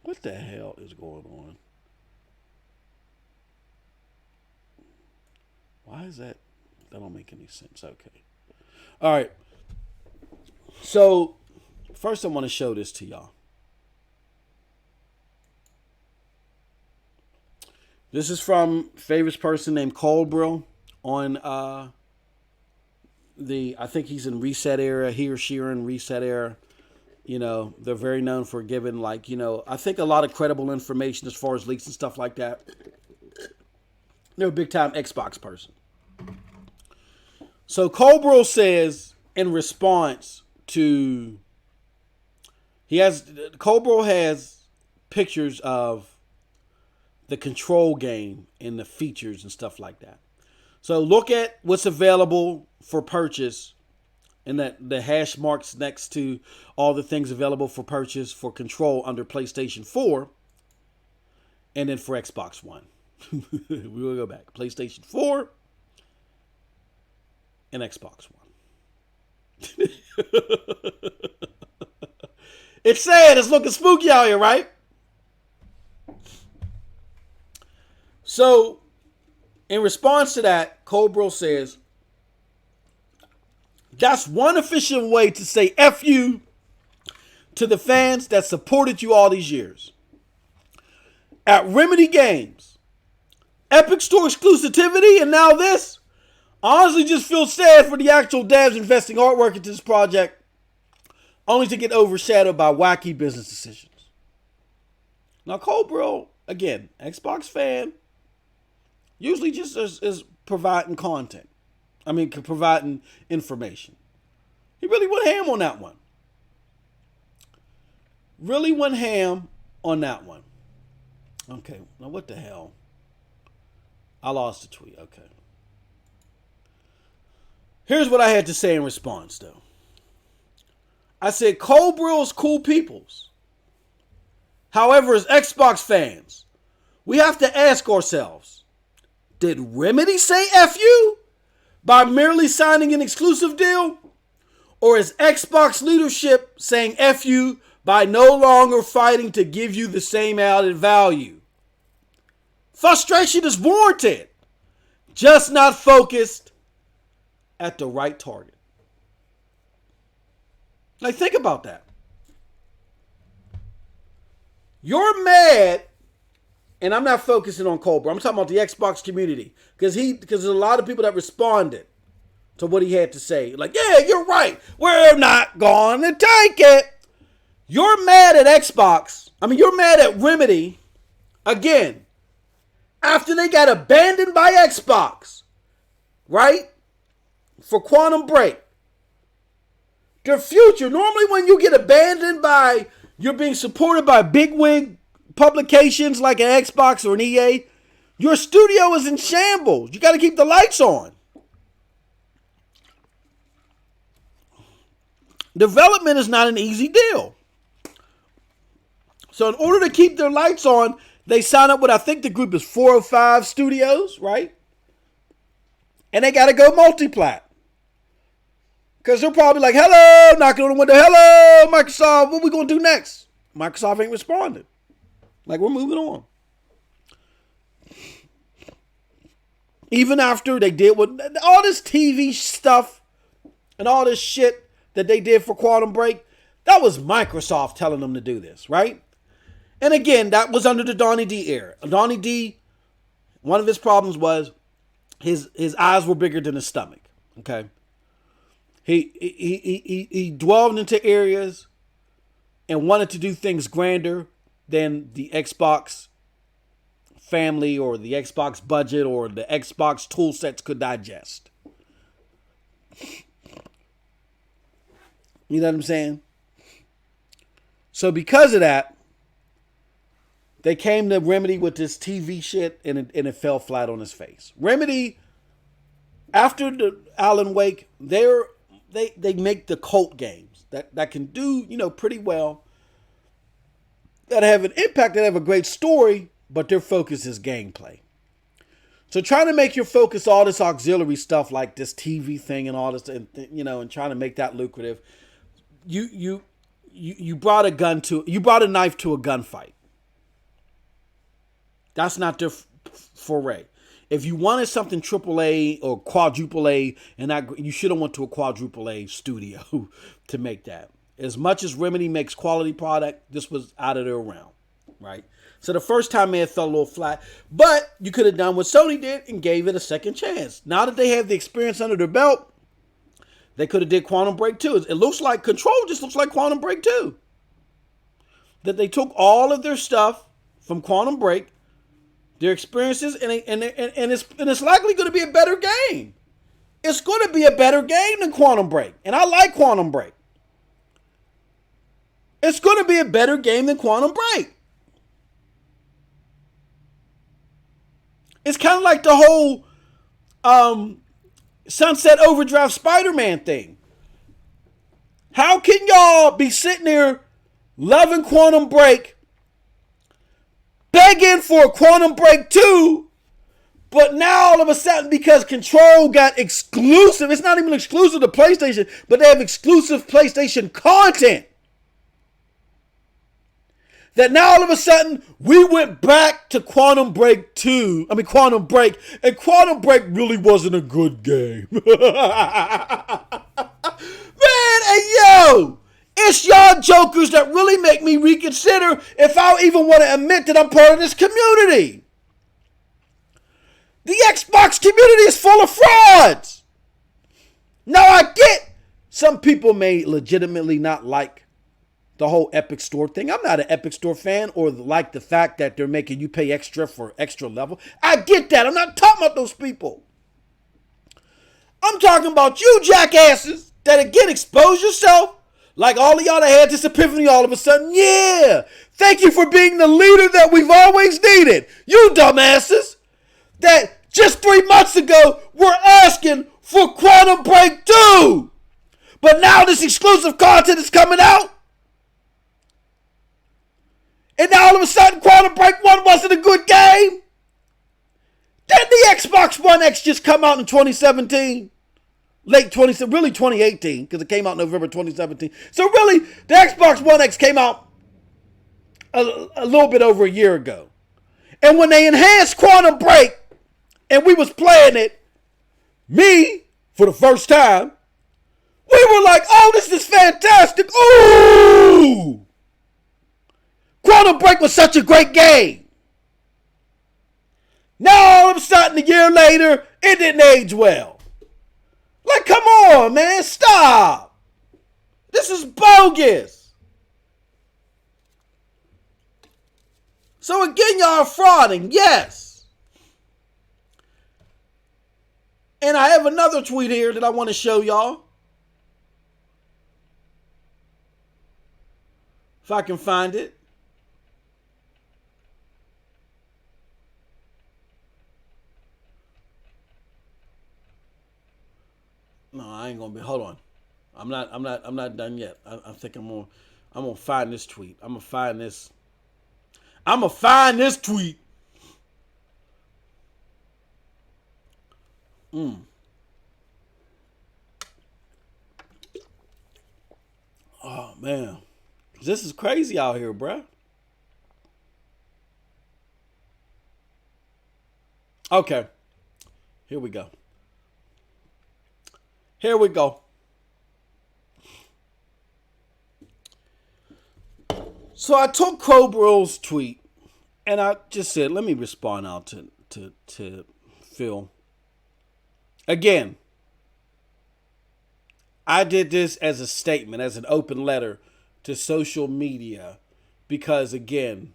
What the hell is going on? Why is that? That don't make any sense. Okay. All right. So, first I want to show this to y'all. This is from Favorite person named Colbrill on I think he's in Reset Era. He or she are in Reset Era. You know, they're very known for giving, like, you know, I think a lot of credible information as far as leaks and stuff like that. They're a big time Xbox person. So Colbrill says in response to, Colbrill has pictures of the Control game and the features and stuff like that. So look at what's available for purchase and that the hash marks next to all the things available for purchase for Control under PlayStation 4 and then for Xbox One. We'll go back. PlayStation 4 and Xbox One. It's sad. It's looking spooky out here, right? So, in response to that, Colbrill says, that's one efficient way to say F you to the fans that supported you all these years. At Remedy Games, Epic Store exclusivity, and now this. I honestly just feel sad for the actual devs investing artwork into this project, only to get overshadowed by wacky business decisions. Now, Colbrill, again, Xbox fan, usually just is providing content. I mean, providing information. He really went ham on that one. Really went ham on that one. Okay, now what the hell? I lost the tweet. Okay. Here's what I had to say in response, though. I said, Colbrill's cool peoples. However, as Xbox fans, we have to ask ourselves, did Remedy say F you by merely signing an exclusive deal? Or is Xbox leadership saying F you by no longer fighting to give you the same added value? Frustration is warranted, just not focused at the right target. Like, think about that. You're mad, and I'm not focusing on Colbrill. I'm talking about the Xbox community, because there's a lot of people that responded to what he had to say. Like, yeah, you're right. We're not going to take it. You're mad at Xbox. I mean, you're mad at Remedy again after they got abandoned by Xbox, right? For Quantum Break. Their future, normally when you get abandoned by, you're being supported by bigwig publications like an Xbox or an EA, your studio is in shambles. You got to keep the lights on. Development is not an easy deal. So in order to keep their lights on, they sign up with, I think the group is 405 Studios, right? And they got to go multi-plat. Because they're probably like, hello, knocking on the window, hello, Microsoft, what we going to do next? Microsoft ain't responded. Like, we're moving on. Even after they did what, all this TV stuff and all this shit that they did for Quantum Break, that was Microsoft telling them to do this, right? And again, that was under the Donnie D era. Donnie D, one of his problems was his eyes were bigger than his stomach, okay? He dwelled into areas and wanted to do things grander than the Xbox family or the Xbox budget or the Xbox tool sets could digest. You know what I'm saying? So because of that, they came to Remedy with this TV shit and it fell flat on his face. Remedy, after the Alan Wake, they make the cult games that can do, you know, pretty well, that have an impact, that have a great story, but their focus is gameplay. So trying to make your focus all this auxiliary stuff like this TV thing and all this, and, you know, and trying to make that lucrative, you brought a knife to a gunfight. That's not their foray. If you wanted something triple A or quadruple A, and you should have went to a quadruple A studio to make that. As much as Remedy makes quality product, this was out of their realm, right? So the first time it fell a little flat, but you could have done what Sony did and gave it a second chance. Now that they have the experience under their belt, they could have did Quantum Break 2. It looks like Control just looks like Quantum Break 2. That they took all of their stuff from Quantum Break, their experiences, and it's likely going to be a better game. It's going to be a better game than Quantum Break. And I like Quantum Break. It's going to be a better game than Quantum Break. It's kind of like the whole Sunset Overdrive Spider-Man thing. How can y'all be sitting there loving Quantum Break, begging for Quantum Break 2, but now all of a sudden because Control got exclusive, it's not even exclusive to PlayStation, but they have exclusive PlayStation content. That now all of a sudden we went back to Quantum Break 2. Quantum Break. And Quantum Break really wasn't a good game. Man, hey yo! It's y'all jokers that really make me reconsider if I even want to admit that I'm part of this community. The Xbox community is full of frauds. Now I get some people may legitimately not like the whole Epic Store thing. I'm not an Epic Store fan or like the fact that they're making you pay extra for extra level. I get that. I'm not talking about those people. I'm talking about you jackasses that again expose yourself like all of y'all that had this epiphany all of a sudden. Yeah. Thank you for being the leader that we've always needed. You dumbasses that just 3 months ago were asking for Quantum Break 2. But now this exclusive content is coming out. And now all of a sudden, Quantum Break 1 wasn't a good game? Didn't the Xbox One X just come out in 2017? Late 2017, really 2018, because it came out in November 2017. So really, the Xbox One X came out a little bit over a year ago. And when they enhanced Quantum Break, and we was playing it, me, for the first time, we were like, oh, this is fantastic. Ooh! Quantum Break was such a great game. Now all of a sudden, a year later, it didn't age well. Like, come on, man, stop. This is bogus. So again, y'all are frauding, yes. And I have another tweet here that I want to show y'all. If I can find it. No, I ain't gonna be. Hold on, I'm not done yet. I think I'm gonna find this tweet. I'm gonna find this tweet. Oh man, this is crazy out here, bruh. Okay, here we go. Here we go. So I took Cobrill's tweet and I just said, let me respond out to Phil. Again, I did this as a statement, as an open letter to social media because, again,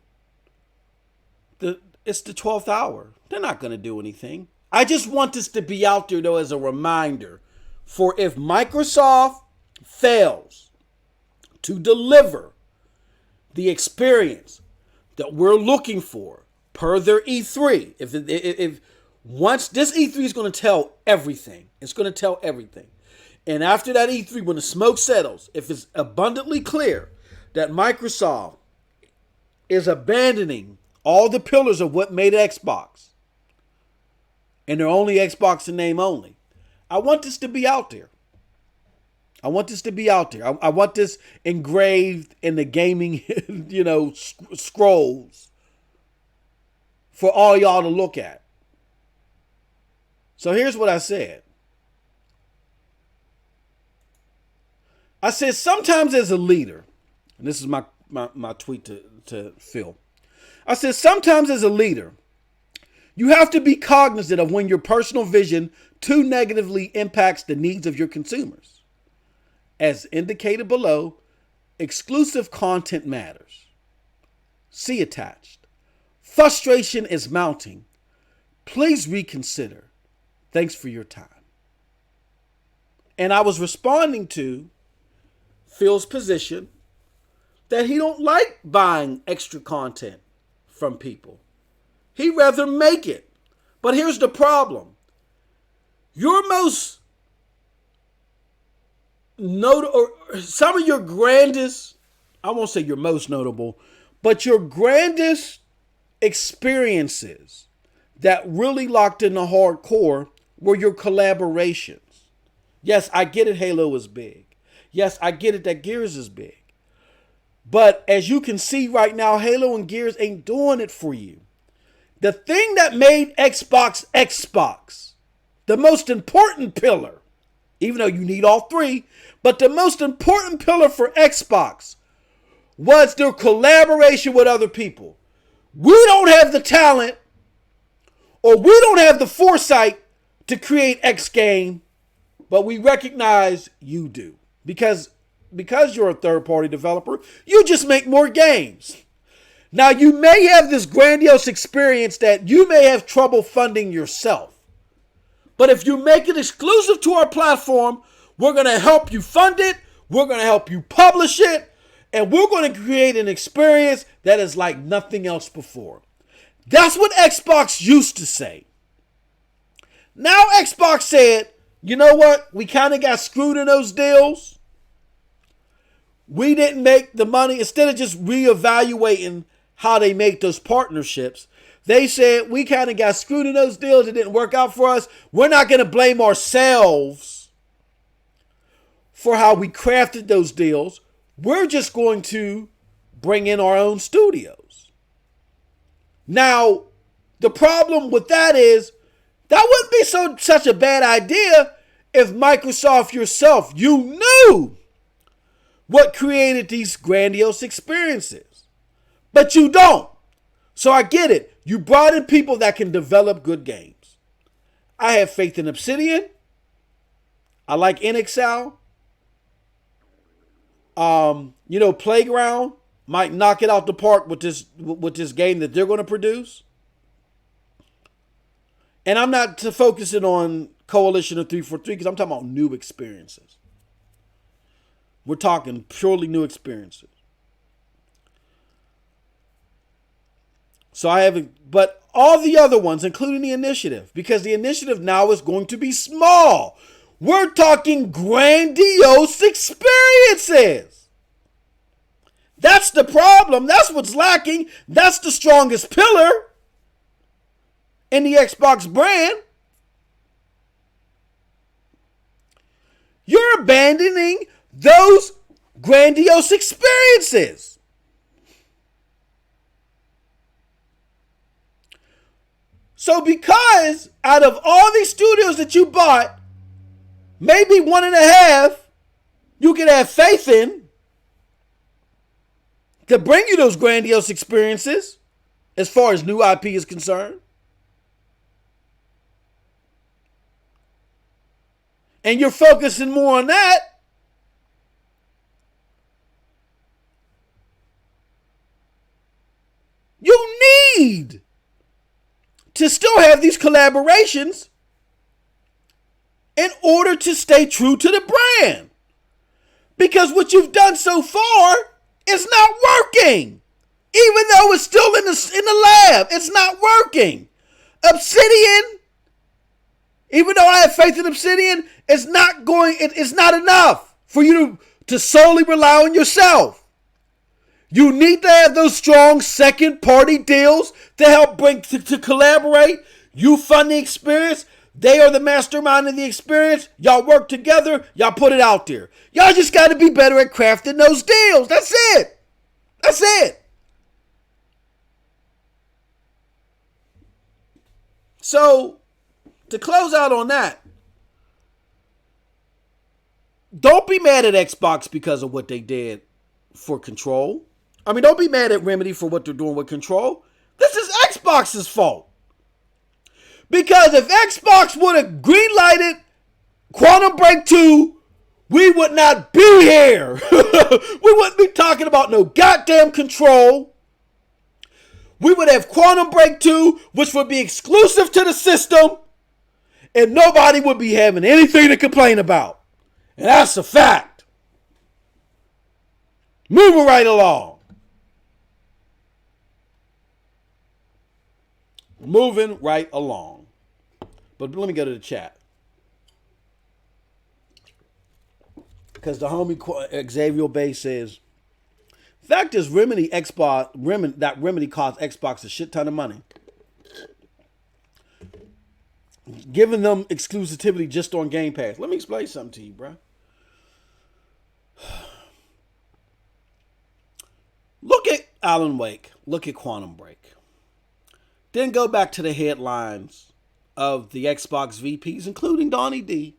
it's the 12th hour. They're not going to do anything. I just want this to be out there, though, as a reminder. For if Microsoft fails to deliver the experience that we're looking for per their E3, if once this E3 is going to tell everything, it's going to tell everything. And after that E3, when the smoke settles, if it's abundantly clear that Microsoft is abandoning all the pillars of what made Xbox, and they're only Xbox in name only, I want this to be out there. I want this to be out there. I want this engraved in the gaming, scrolls for all y'all to look at. So here's what I said. I said, sometimes as a leader, and this is my tweet to Phil. I said, sometimes as a leader, you have to be cognizant of when your personal vision too negatively impacts the needs of your consumers. As indicated below, exclusive content matters. See attached. Frustration is mounting. Please reconsider. Thanks for your time. And I was responding to Phil's position that he don't like buying extra content from people. He'd rather make it. But here's the problem. Your most some of your grandest, I won't say your most notable, but your grandest experiences that really locked in the hardcore were your collaborations. Yes, I get it, Halo is big. Yes, I get it that Gears is big. But as you can see right now, Halo and Gears ain't doing it for you. The thing that made Xbox, the most important pillar, even though you need all three, but the most important pillar for Xbox was their collaboration with other people. We don't have the talent or we don't have the foresight to create X game, but we recognize you do. Because you're a third-party developer, you just make more games. Now, you may have this grandiose experience that you may have trouble funding yourself. But if you make it exclusive to our platform, we're going to help you fund it, we're going to help you publish it, and we're going to create an experience that is like nothing else before. That's what Xbox used to say. Now Xbox said, you know what? We kind of got screwed in those deals. We didn't make the money. Instead of just reevaluating how they make those partnerships, they said, we kind of got screwed in those deals. It didn't work out for us. We're not going to blame ourselves for how we crafted those deals. We're just going to bring in our own studios. Now, the problem with that is that wouldn't be such a bad idea if Microsoft yourself, you knew what created these grandiose experiences. But you don't. So I get it. You brought in people that can develop good games. I have faith in Obsidian. I like NXL. Playground might knock it out the park with this game that they're going to produce. And I'm not focusing on Coalition of 343 because I'm talking about new experiences. We're talking purely new experiences. So I haven't, but all the other ones, including the initiative, because the initiative now is going to be small. We're talking grandiose experiences. That's the problem. That's what's lacking. That's the strongest pillar in the Xbox brand. You're abandoning those grandiose experiences. So because out of all these studios that you bought, maybe 1.5 you can have faith in to bring you those grandiose experiences as far as new IP is concerned. And you're focusing more on that. You need to still have these collaborations in order to stay true to the brand. Because what you've done so far is not working. Even though it's still in the lab, it's not working. Obsidian, even though I have faith in Obsidian, it's not enough for you to solely rely on yourself. You need to have those strong second-party deals to help bring to collaborate. You fund the experience. They are the mastermind of the experience. Y'all work together. Y'all put it out there. Y'all just got to be better at crafting those deals. That's it. That's it. So, to close out on that, don't be mad at Xbox because of what they did for Control. I mean, don't be mad at Remedy for what they're doing with Control. This is Xbox's fault. Because if Xbox would have greenlighted Quantum Break 2, we would not be here. We wouldn't be talking about no goddamn Control. We would have Quantum Break 2, which would be exclusive to the system, and nobody would be having anything to complain about. And that's a fact. Moving right along. Moving right along. But let me go to the chat. Because the homie Xavier Bay says, fact is, Remedy cost Xbox a shit ton of money. Giving them exclusivity just on Game Pass. Let me explain something to you, bro. Look at Alan Wake. Look at Quantum Break. Then go back to the headlines of the Xbox VPs, including Donnie D,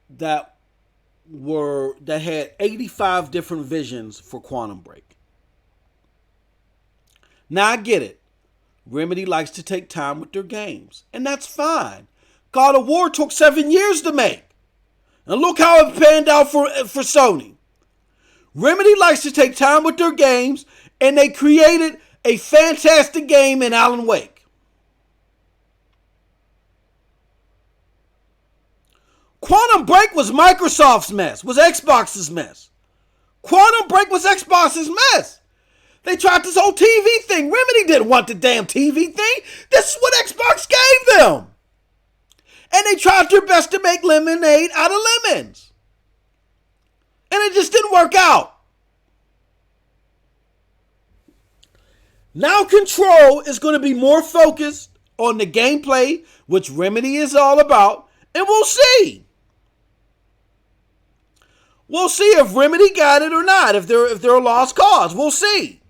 that had 85 different visions for Quantum Break. Now I get it. Remedy likes to take time with their games, and that's fine. God of War took 7 years to make, and look how it panned out for Sony. Remedy likes to take time with their games, and they created a fantastic game in Alan Wake. Quantum Break was Microsoft's mess, was Xbox's mess. Quantum Break was Xbox's mess. They tried this whole TV thing. Remedy didn't want the damn TV thing. This is what Xbox gave them. And they tried their best to make lemonade out of lemons. And it just didn't work out. Now Control is going to be more focused on the gameplay, which Remedy is all about, and we'll see. We'll see if Remedy got it or not, if they're a lost cause. We'll see.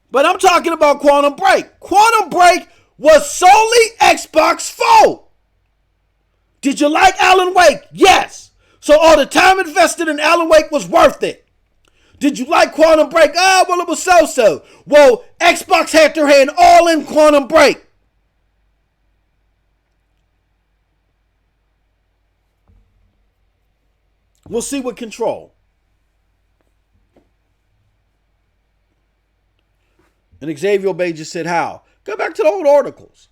But I'm talking about Quantum Break. Quantum Break was solely Xbox's fault. Did you like Alan Wake? Yes. So all the time invested in Alan Wake was worth it. Did you like Quantum Break? Oh, well, it was so-so. Well, Xbox had their hand all in Quantum Break. We'll see with Control. And Xavier Bay just said, how? Go back to the old articles.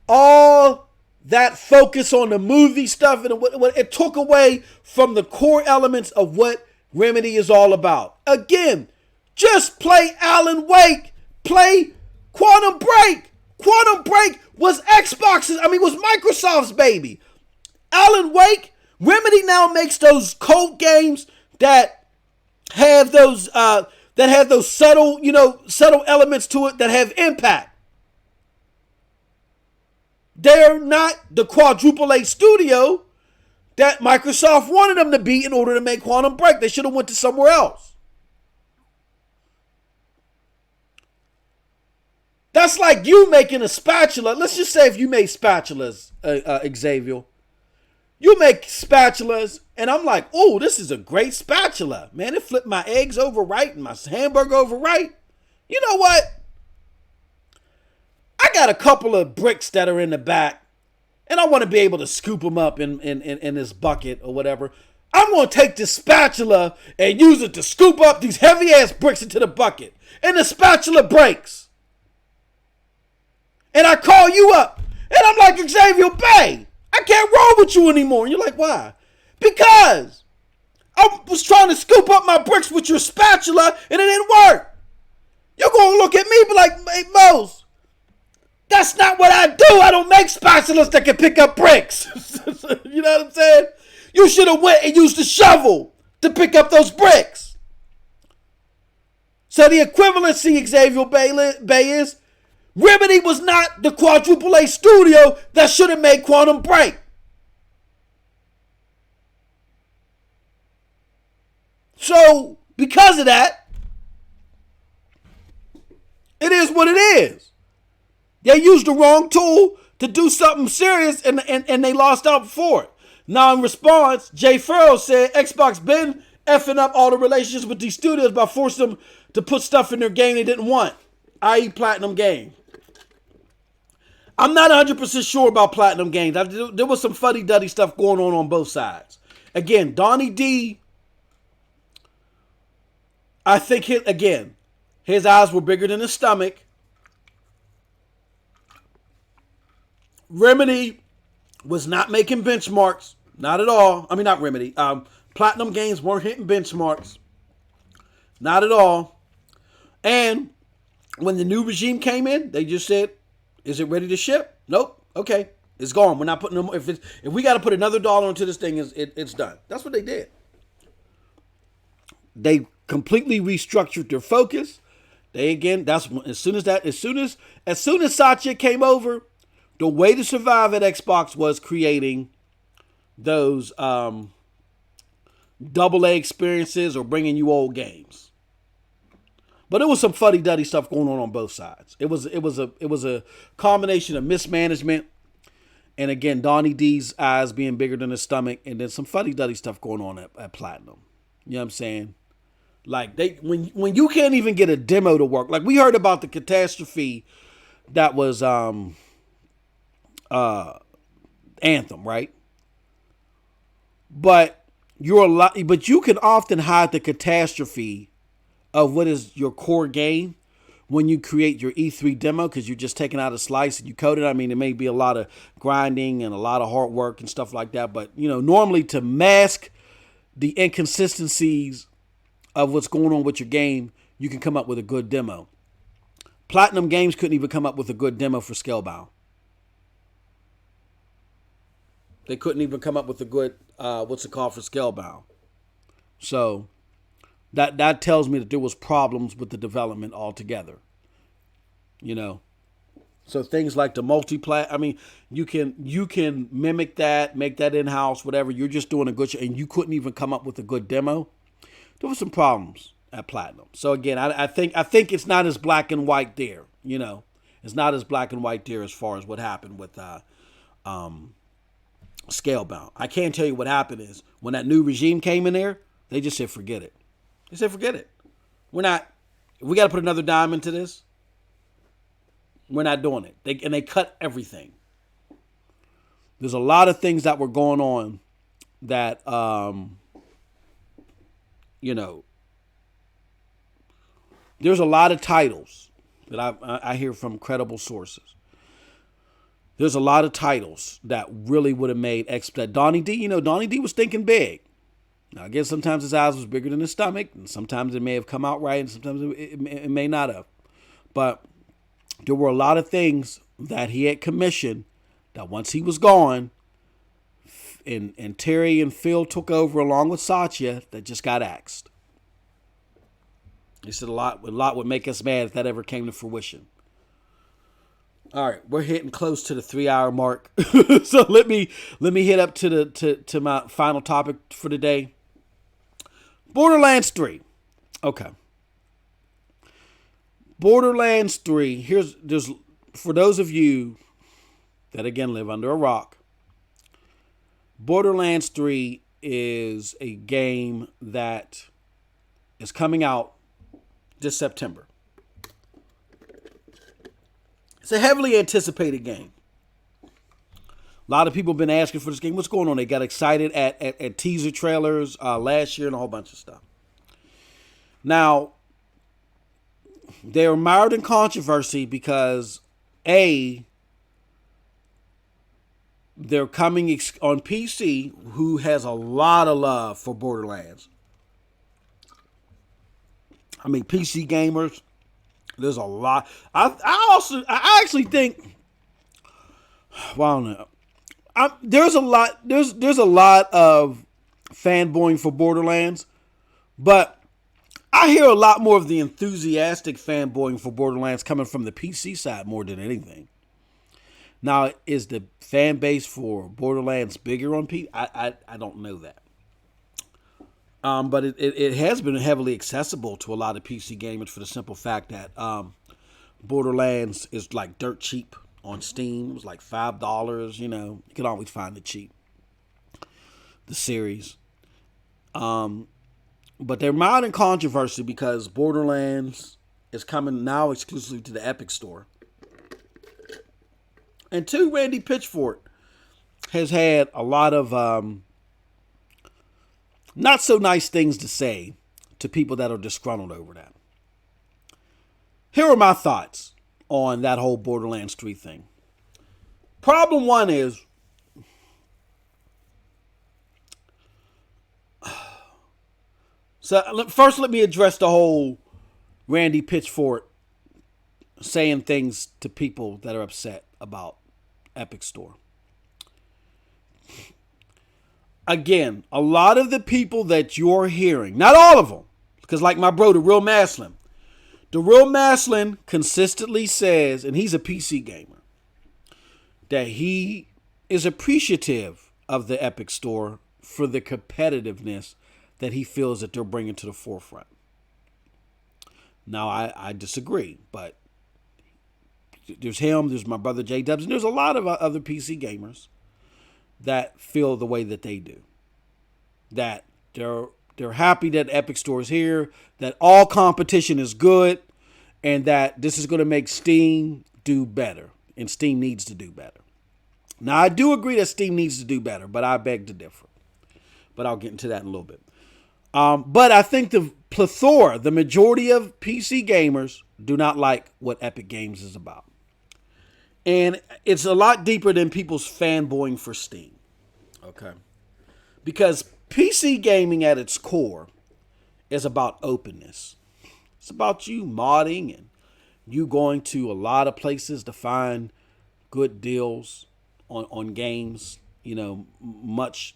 All that focus on the movie stuff, and it took away from the core elements of what Remedy is all about. Again, just play Alan Wake. Play Quantum Break. Quantum Break was was Microsoft's baby. Alan Wake, Remedy now makes those cult games that have those subtle elements to it that have impact. They're not the quadruple A studio that Microsoft wanted them to be in order to make Quantum Break. They should have went to somewhere else. That's like you making a spatula. Let's just say if you made spatulas, Xavier. You make spatulas, and I'm like, oh, this is a great spatula. Man, it flipped my eggs over right and my hamburger over right. You know what? I got a couple of bricks that are in the back, and I want to be able to scoop them up in this bucket or whatever. I'm going to take this spatula and use it to scoop up these heavy-ass bricks into the bucket. And the spatula breaks. And I call you up, and I'm like, Xavier Bay, I can't roll with you anymore. And you're like, why? Because I was trying to scoop up my bricks with your spatula, and it didn't work. You're going to look at me and be like, hey, Mose, that's not what I do. I don't make spatulas that can pick up bricks. You know what I'm saying? You should have went and used a shovel to pick up those bricks. So the equivalency, Xavier Bay, is Remedy was not the quadruple A studio that should have made Quantum Break. So, because of that, it is what it is. They used the wrong tool to do something serious, and they lost out for it. Now, in response, Jay Farrell said Xbox been effing up all the relationships with these studios by forcing them to put stuff in their game they didn't want, i.e. Platinum Game. I'm not 100% sure about Platinum Games. There was some fuddy-duddy stuff going on both sides. Again, Donnie D, I think, his eyes were bigger than his stomach. Remedy was not making benchmarks. Not at all. I mean, not Remedy. Platinum Games weren't hitting benchmarks. Not at all. And when the new regime came in, they just said, is it ready to ship? Nope. Okay. It's gone. We're not putting them. If we got to put another dollar into this thing, it's done. That's what they did. They completely restructured their focus. As soon as Satya came over, the way to survive at Xbox was creating those AA experiences or bringing you old games. But it was some fuddy-duddy stuff going on both sides. It was a combination of mismanagement, and again, Donnie D's eyes being bigger than his stomach, and then some fuddy-duddy stuff going on at Platinum. You know what I'm saying? Like when you can't even get a demo to work. Like we heard about the catastrophe that was Anthem, right? But you can often hide the catastrophe of what is your core game when you create your E3 demo, because you're just taking out a slice and you code it. I mean, it may be a lot of grinding and a lot of hard work and stuff like that, but normally to mask the inconsistencies of what's going on with your game, you can come up with a good demo. Platinum Games couldn't even come up with a good demo for Scalebound. They couldn't even come up with a good, for Scalebound. So that tells me that there was problems with the development altogether. So things like the multiplat, I mean, you can mimic that, make that in-house, whatever. You're just doing a good job, and you couldn't even come up with a good demo. There were some problems at Platinum. So again, I think it's not as black and white there. It's not as black and white there as far as what happened with Scalebound. I can't tell you what happened is when that new regime came in there, they just said forget it. They said forget it. We got to put another dime into this. We're not doing it. They cut everything. There's a lot of things that were going on that there's a lot of titles that I hear from credible sources. There's a lot of titles that really would have made that Donnie D. Donnie D was thinking big. Now, I guess sometimes his eyes was bigger than his stomach, and sometimes it may have come out right, and sometimes it may not have. But there were a lot of things that he had commissioned that once he was gone, and Terry and Phil took over along with Satya, that just got axed. He said a lot would make us mad if that ever came to fruition. All right, we're hitting close to the 3-hour mark, so let me hit up to my final topic for today. Borderlands 3. Okay. Borderlands 3. There's for those of you that again live under a rock. Borderlands 3 is a game that is coming out this September. It's a heavily anticipated game. A lot of people have been asking for this game. What's going on? They got excited at teaser trailers last year and a whole bunch of stuff. Now, they're mired in controversy because, A, they're coming on PC, who has a lot of love for Borderlands. I mean, PC gamers, there's a lot. I actually think, well, I don't know. There's a lot of fanboying for Borderlands, but I hear a lot more of the enthusiastic fanboying for Borderlands coming from the PC side more than anything. Now, is the fan base for Borderlands bigger on PC? I don't know that. But it has been heavily accessible to a lot of PC gamers for the simple fact that Borderlands is like dirt cheap on Steam. It was like $5. You know, you can always find it cheap. The series. But they're mired in controversy because Borderlands is coming now exclusively to the Epic Store. And two, Randy Pitchford has had a lot of not so nice things to say to people that are disgruntled over that. Here are my thoughts on that whole Borderlands 3 thing. Problem one is, so first let me address the whole Randy Pitchford saying things to people that are upset about Epic Store. Again, a lot of the people that you're hearing, not all of them, because like my bro, the Real Maslin consistently says, and he's a PC gamer, that he is appreciative of the Epic Store for the competitiveness that he feels that they're bringing to the forefront. Now, I disagree, but there's him, there's my brother J-Dubs, and there's a lot of other PC gamers that feel the way that they do. That they're happy that Epic Store is here, that all competition is good, and that this is going to make Steam do better, and Steam needs to do better. Now, I do agree that Steam needs to do better, but I beg to differ. But I'll get into that in a little bit. But I think the majority of PC gamers do not like what Epic Games is about. And it's a lot deeper than people's fanboying for Steam. Okay. Because PC gaming at its core is about openness. It's about you modding and you going to a lot of places to find good deals on games, you know, much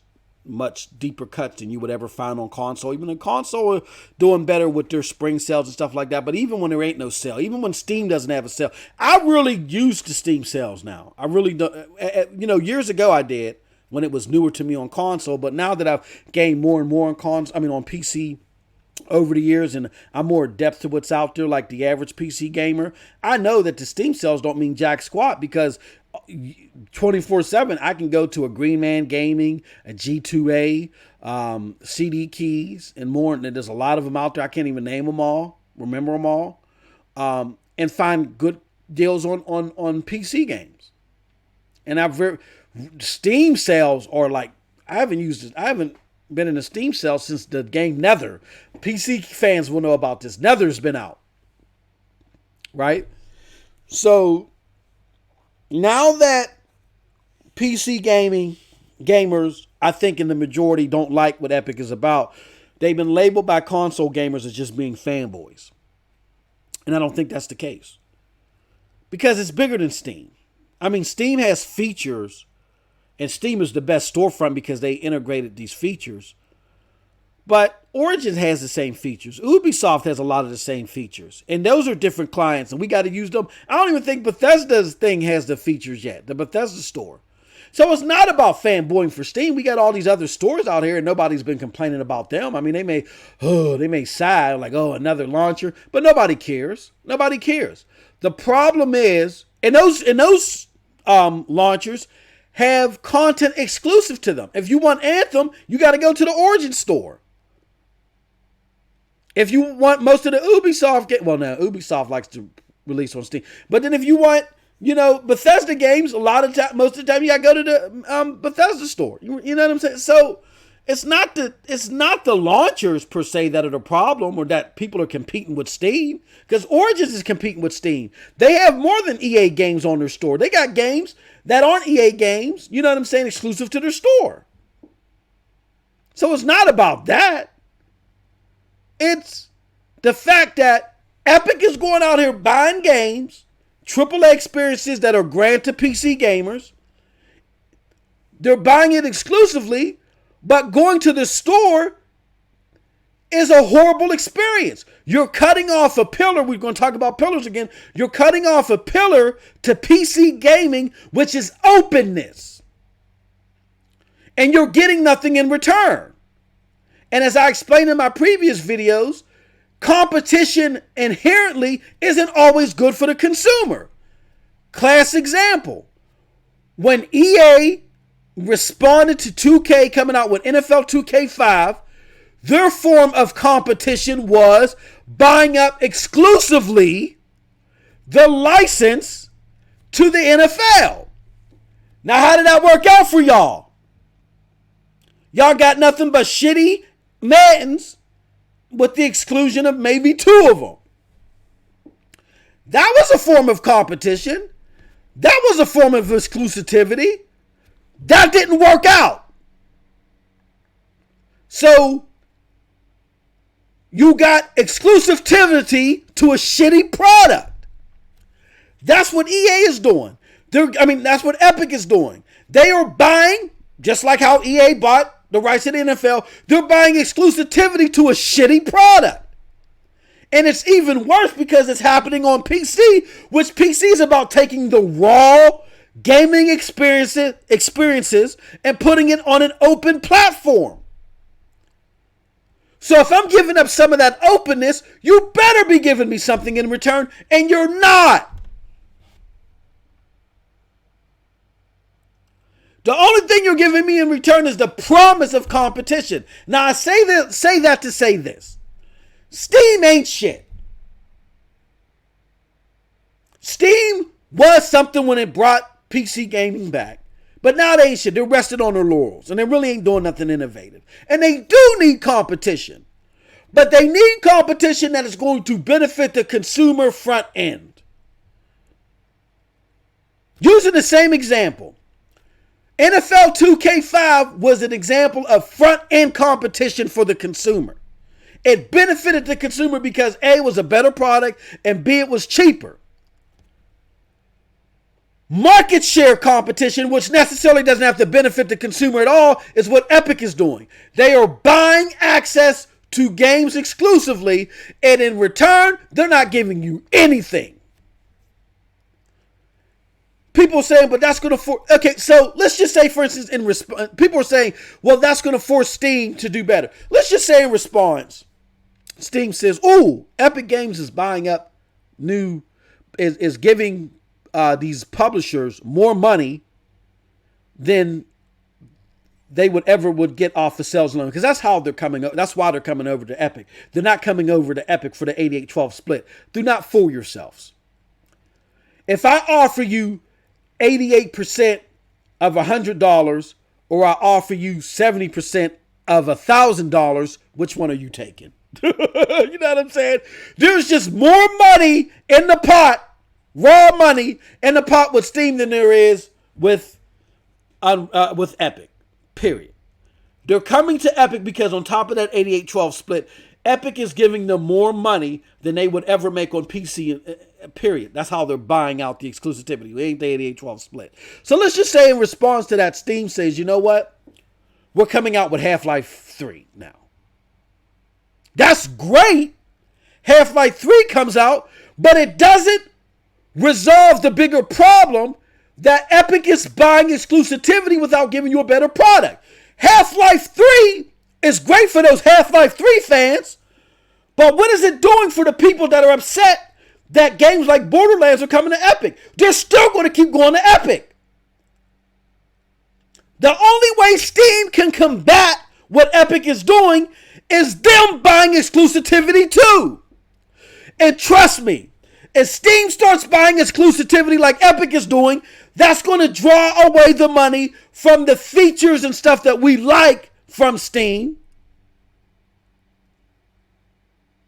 deeper cuts than you would ever find on console. Even the console are doing better with their spring sales and stuff like that. But even when there ain't no sale, even when Steam doesn't have a sale, I really use the Steam sales now. I really don't. You know, years ago I did when it was newer to me on console. But now that I've gained more and more on PC over the years, and I'm more adept to what's out there, like the average PC gamer, I know that the Steam sales don't mean jack squat, because 24/7 I can go to a Green Man Gaming, a G2A, CD Keys, and more. And there's a lot of them out there. I can't even name them all, remember them all, and find good deals on PC games. And Steam sales are like, I haven't been in a Steam sale since the game Nether. PC fans will know about this. Nether's been out, right? So now that PC gamers, I think in the majority, don't like what Epic is about, they've been labeled by console gamers as just being fanboys. And I don't think that's the case. Because it's bigger than Steam. I mean, Steam has features, and Steam is the best storefront because they integrated these features. But Origin has the same features. Ubisoft has a lot of the same features. And those are different clients, and we got to use them. I don't even think Bethesda's thing has the features yet, the Bethesda store. So it's not about fanboying for Steam. We got all these other stores out here, and nobody's been complaining about them. I mean, they may sigh like, oh, another launcher, but nobody cares. Nobody cares. The problem is, and those launchers have content exclusive to them. If you want Anthem, you got to go to the Origin store. If you want most of the Ubisoft Ubisoft likes to release on Steam. But then if you want, Bethesda games, most of the time you got to go to the Bethesda store. You know what I'm saying? So it's not the launchers per se that are the problem, or that people are competing with Steam, because Origin is competing with Steam. They have more than EA games on their store. They got games that aren't EA games, you know what I'm saying, exclusive to their store. So it's not about that. It's the fact that Epic is going out here buying games, AAA experiences that are granted to PC gamers. They're buying it exclusively, but going to the store is a horrible experience. You're cutting off a pillar. We're going to talk about pillars again. You're cutting off a pillar to PC gaming, which is openness. And you're getting nothing in return. And as I explained in my previous videos, competition inherently isn't always good for the consumer. Class example. When EA responded to 2K coming out with NFL 2K5, their form of competition was buying up exclusively the license to the NFL. Now, how did that work out for y'all? Y'all got nothing but shitty Maddens with the exclusion of maybe 2 of them. That was a form of competition. That was a form of exclusivity. That didn't work out. So, you got exclusivity to a shitty product. That's what EA is doing. That's what Epic is doing. They are buying, just like how EA bought the rights to the NFL, they're buying exclusivity to a shitty product. And it's even worse because it's happening on PC, which PC is about taking the raw gaming experiences and putting it on an open platform. So if I'm giving up some of that openness, you better be giving me something in return, and you're not. The only thing you're giving me in return is the promise of competition. Now, I say that to say this. Steam ain't shit. Steam was something when it brought PC gaming back. But now they ain't shit. They're rested on their laurels. And they really ain't doing nothing innovative. And they do need competition. But they need competition that is going to benefit the consumer front end. Using the same example. NFL 2K5 was an example of front-end competition for the consumer. It benefited the consumer because A, it was a better product, and B, it was cheaper. Market share competition, which necessarily doesn't have to benefit the consumer at all, is what Epic is doing. They are buying access to games exclusively, and in return, they're not giving you anything. People are saying, but that's going to force... Okay, so let's just say, for instance, in response... People are saying, well, that's going to force Steam to do better. Let's just say in response, Steam says, ooh, Epic Games is buying up is giving these publishers more money than they would get off the sales alone. Because that's how they're coming over. That's why they're coming over to Epic. They're not coming over to Epic for the 88-12 split. Do not fool yourselves. If I offer you 88% of $100 or I offer you 70% of $1,000, which one are you taking? You know what I'm saying? There's just more money in the pot, raw money in the pot with Steam than there is with Epic, period. They're coming to Epic because on top of that 88-12 split, Epic is giving them more money than they would ever make on PC, period. That's how they're buying out the exclusivity. It ain't the 88-12 split. So let's just say in response to that, Steam says, you know what? We're coming out with Half-Life 3 now. That's great. Half-Life 3 comes out, but it doesn't resolve the bigger problem that Epic is buying exclusivity without giving you a better product. Half-Life 3 is great for those Half-Life 3 fans, but what is it doing for the people that are upset that games like Borderlands are coming to Epic? They're still going to keep going to Epic. The only way Steam can combat what Epic is doing is them buying exclusivity too. And trust me, if Steam starts buying exclusivity like Epic is doing, that's going to draw away the money from the features and stuff that we like from Steam.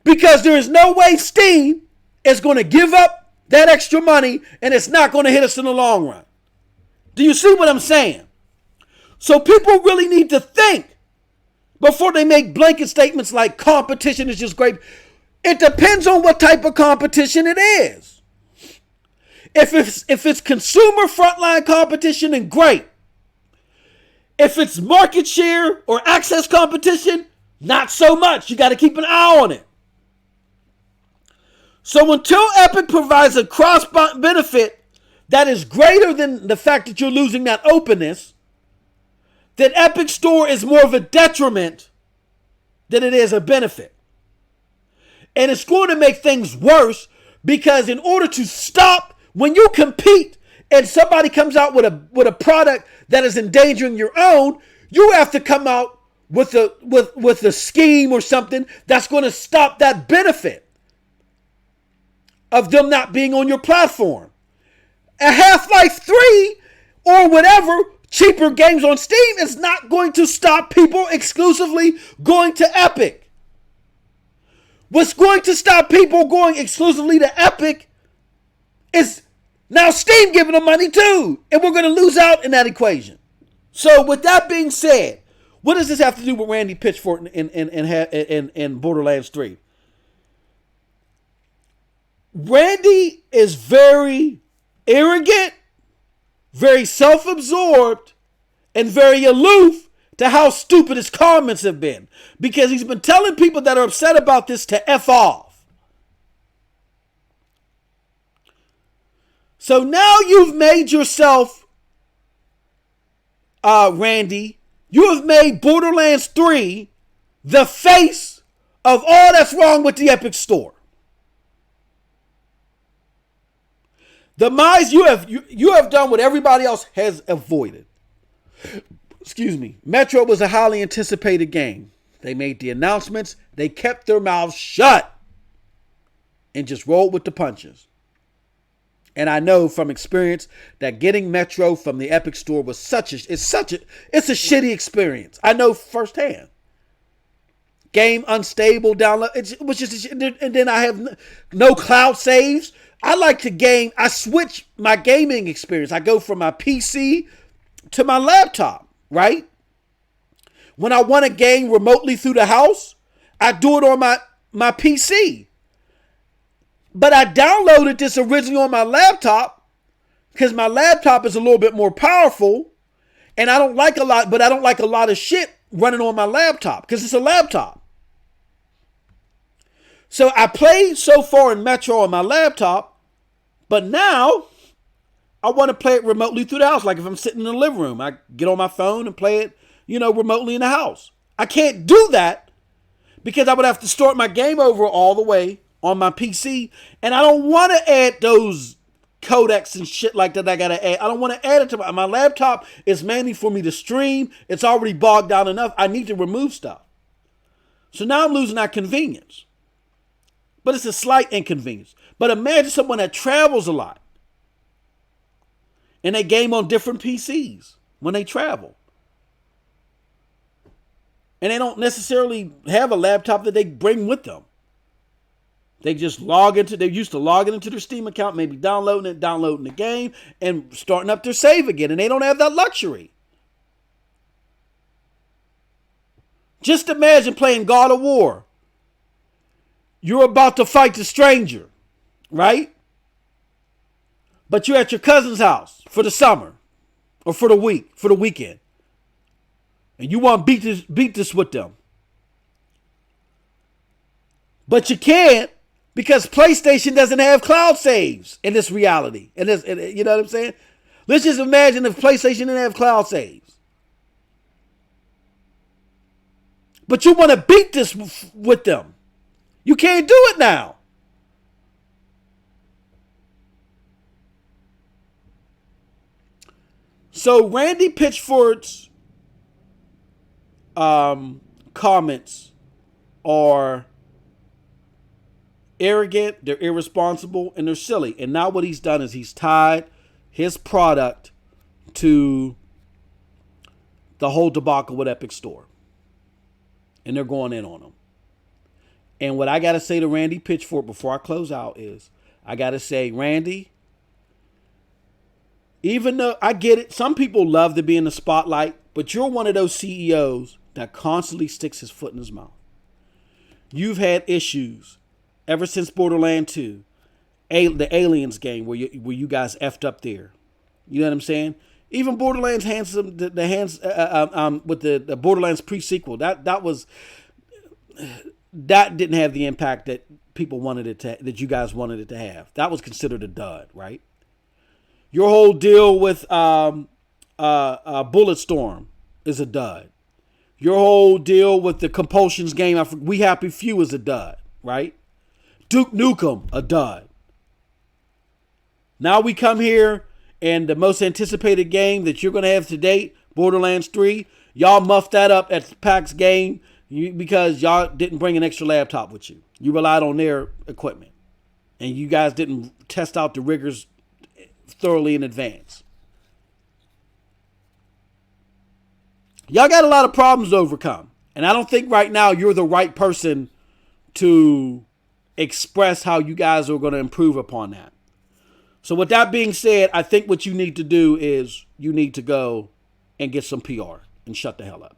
Because there is no way Steam is going to give up that extra money and it's not going to hit us in the long run. Do you see what I'm saying? So people really need to think before they make blanket statements like competition is just great. It depends on what type of competition it is. If it's consumer frontline competition, then great. If it's market share or access competition, not so much. You got to keep an eye on it. So until Epic provides a cross benefit that is greater than the fact that you're losing that openness, then Epic Store is more of a detriment than it is a benefit. And it's going to make things worse because in order to stop When you compete and somebody comes out with a product that is endangering your own, you have to come out with a scheme or something that's going to stop that benefit of them not being on your platform. A Half-Life 3 or whatever cheaper games on Steam is not going to stop people exclusively going to Epic. What's going to stop people going exclusively to Epic is now Steam giving them money too. And we're going to lose out in that equation. So with that being said, what does this have to do with Randy Pitchford in Borderlands 3? Randy is very arrogant, very self-absorbed, and very aloof to how stupid his comments have been. Because he's been telling people that are upset about this to F off. So now you've made yourself, Randy, you have made Borderlands 3 the face of all that's wrong with the Epic Store. Demise, you have done what everybody else has avoided. Excuse me. Metro was a highly anticipated game. They made the announcements. They kept their mouths shut and just rolled with the punches. And I know from experience that getting Metro from the Epic Store was it's a shitty experience. I know firsthand. Game unstable, download. It was just, and then I have no cloud saves. I switch my gaming experience. I go from my PC to my laptop, right? When I want to game remotely through the house, I do it on my PC. But I downloaded this originally on my laptop because my laptop is a little bit more powerful, and I don't like a lot of shit running on my laptop because it's a laptop. So I played so far in Metro on my laptop, but now I want to play it remotely through the house. Like if I'm sitting in the living room, I get on my phone and play it, remotely in the house. I can't do that because I would have to start my game over all the way on my PC, and I don't want to add those codecs and shit like that I got to add. I don't want to add it to my laptop. Is mainly for me to stream. It's already bogged down enough. I need to remove stuff. So now I'm losing that convenience. But it's a slight inconvenience. But imagine someone that travels a lot and they game on different PCs when they travel. And they don't necessarily have a laptop that they bring with them. They just they're used to logging into their Steam account, maybe downloading the game, and starting up their save again. And they don't have that luxury. Just imagine playing God of War. You're about to fight the stranger, right? But you're at your cousin's house for the summer or for the weekend. And you want to beat this with them. But you can't because PlayStation doesn't have cloud saves in this reality. You know what I'm saying? Let's just imagine if PlayStation didn't have cloud saves. But you want to beat this with them. You can't do it now. So Randy Pitchford's comments are arrogant, they're irresponsible, and they're silly. And now what he's done is he's tied his product to the whole debacle with Epic Store. And they're going in on him. And what I got to say to Randy Pitchford before I close out is, I got to say, Randy, even though I get it, some people love to be in the spotlight, but you're one of those CEOs that constantly sticks his foot in his mouth. You've had issues ever since Borderlands 2, the Aliens game where you guys effed up there. You know what I'm saying? Even Borderlands with the Borderlands pre-sequel, that didn't have the impact that people wanted it to, that you guys wanted it to have. That was considered a dud, right? Your whole deal with Bulletstorm is a dud. Your whole deal with the Compulsions game, We Happy Few, is a dud, right? Duke Nukem, a dud. Now we come here, and the most anticipated game that you're going to have to date, Borderlands 3, y'all muffed that up at PAX game because y'all didn't bring an extra laptop with you. You relied on their equipment. And you guys didn't test out the rigors thoroughly in advance. Y'all got a lot of problems to overcome. And I don't think right now you're the right person to express how you guys are going to improve upon that. So with that being said, I think what you need to do is you need to go and get some PR and shut the hell up.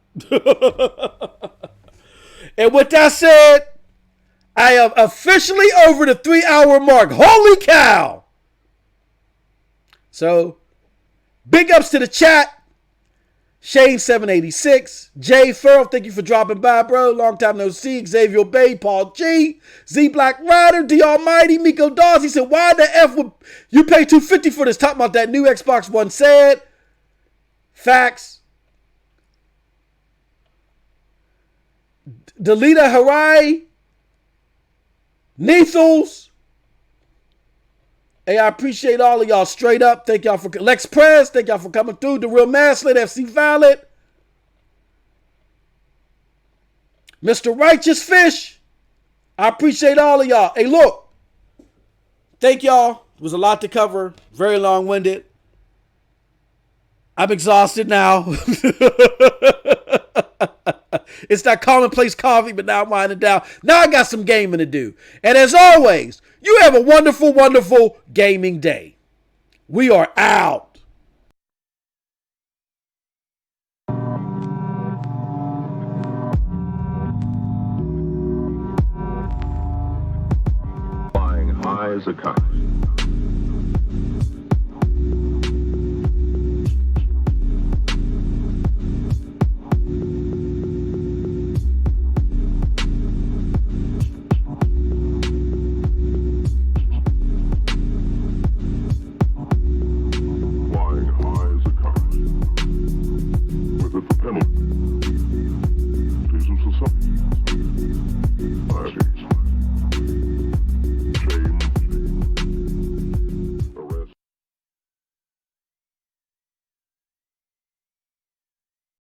And with that said, I am officially over the 3-hour mark. Holy cow! So, big ups to the chat. Shane786, Jay Farrell, thank you for dropping by, bro. Long time no see. Xavier Bay, Paul G, Z Black Rider, D Almighty, Miko Dawes. He said, why the F would you pay $250 for this? Talking about that new Xbox One said. Facts. Delita Harai, Neethles. Hey, I appreciate all of y'all straight up. Thank y'all for Lex Press. Thank y'all for coming through. The Real Maslet, FC Violet. Mr. Righteous Fish. I appreciate all of y'all. Hey, look. Thank y'all. It was a lot to cover. Very long-winded. I'm exhausted now. It's that commonplace coffee, but now I'm winding down. Now I got some gaming to do. And as always, you have a wonderful, wonderful gaming day. We are out. Flying high as a kite.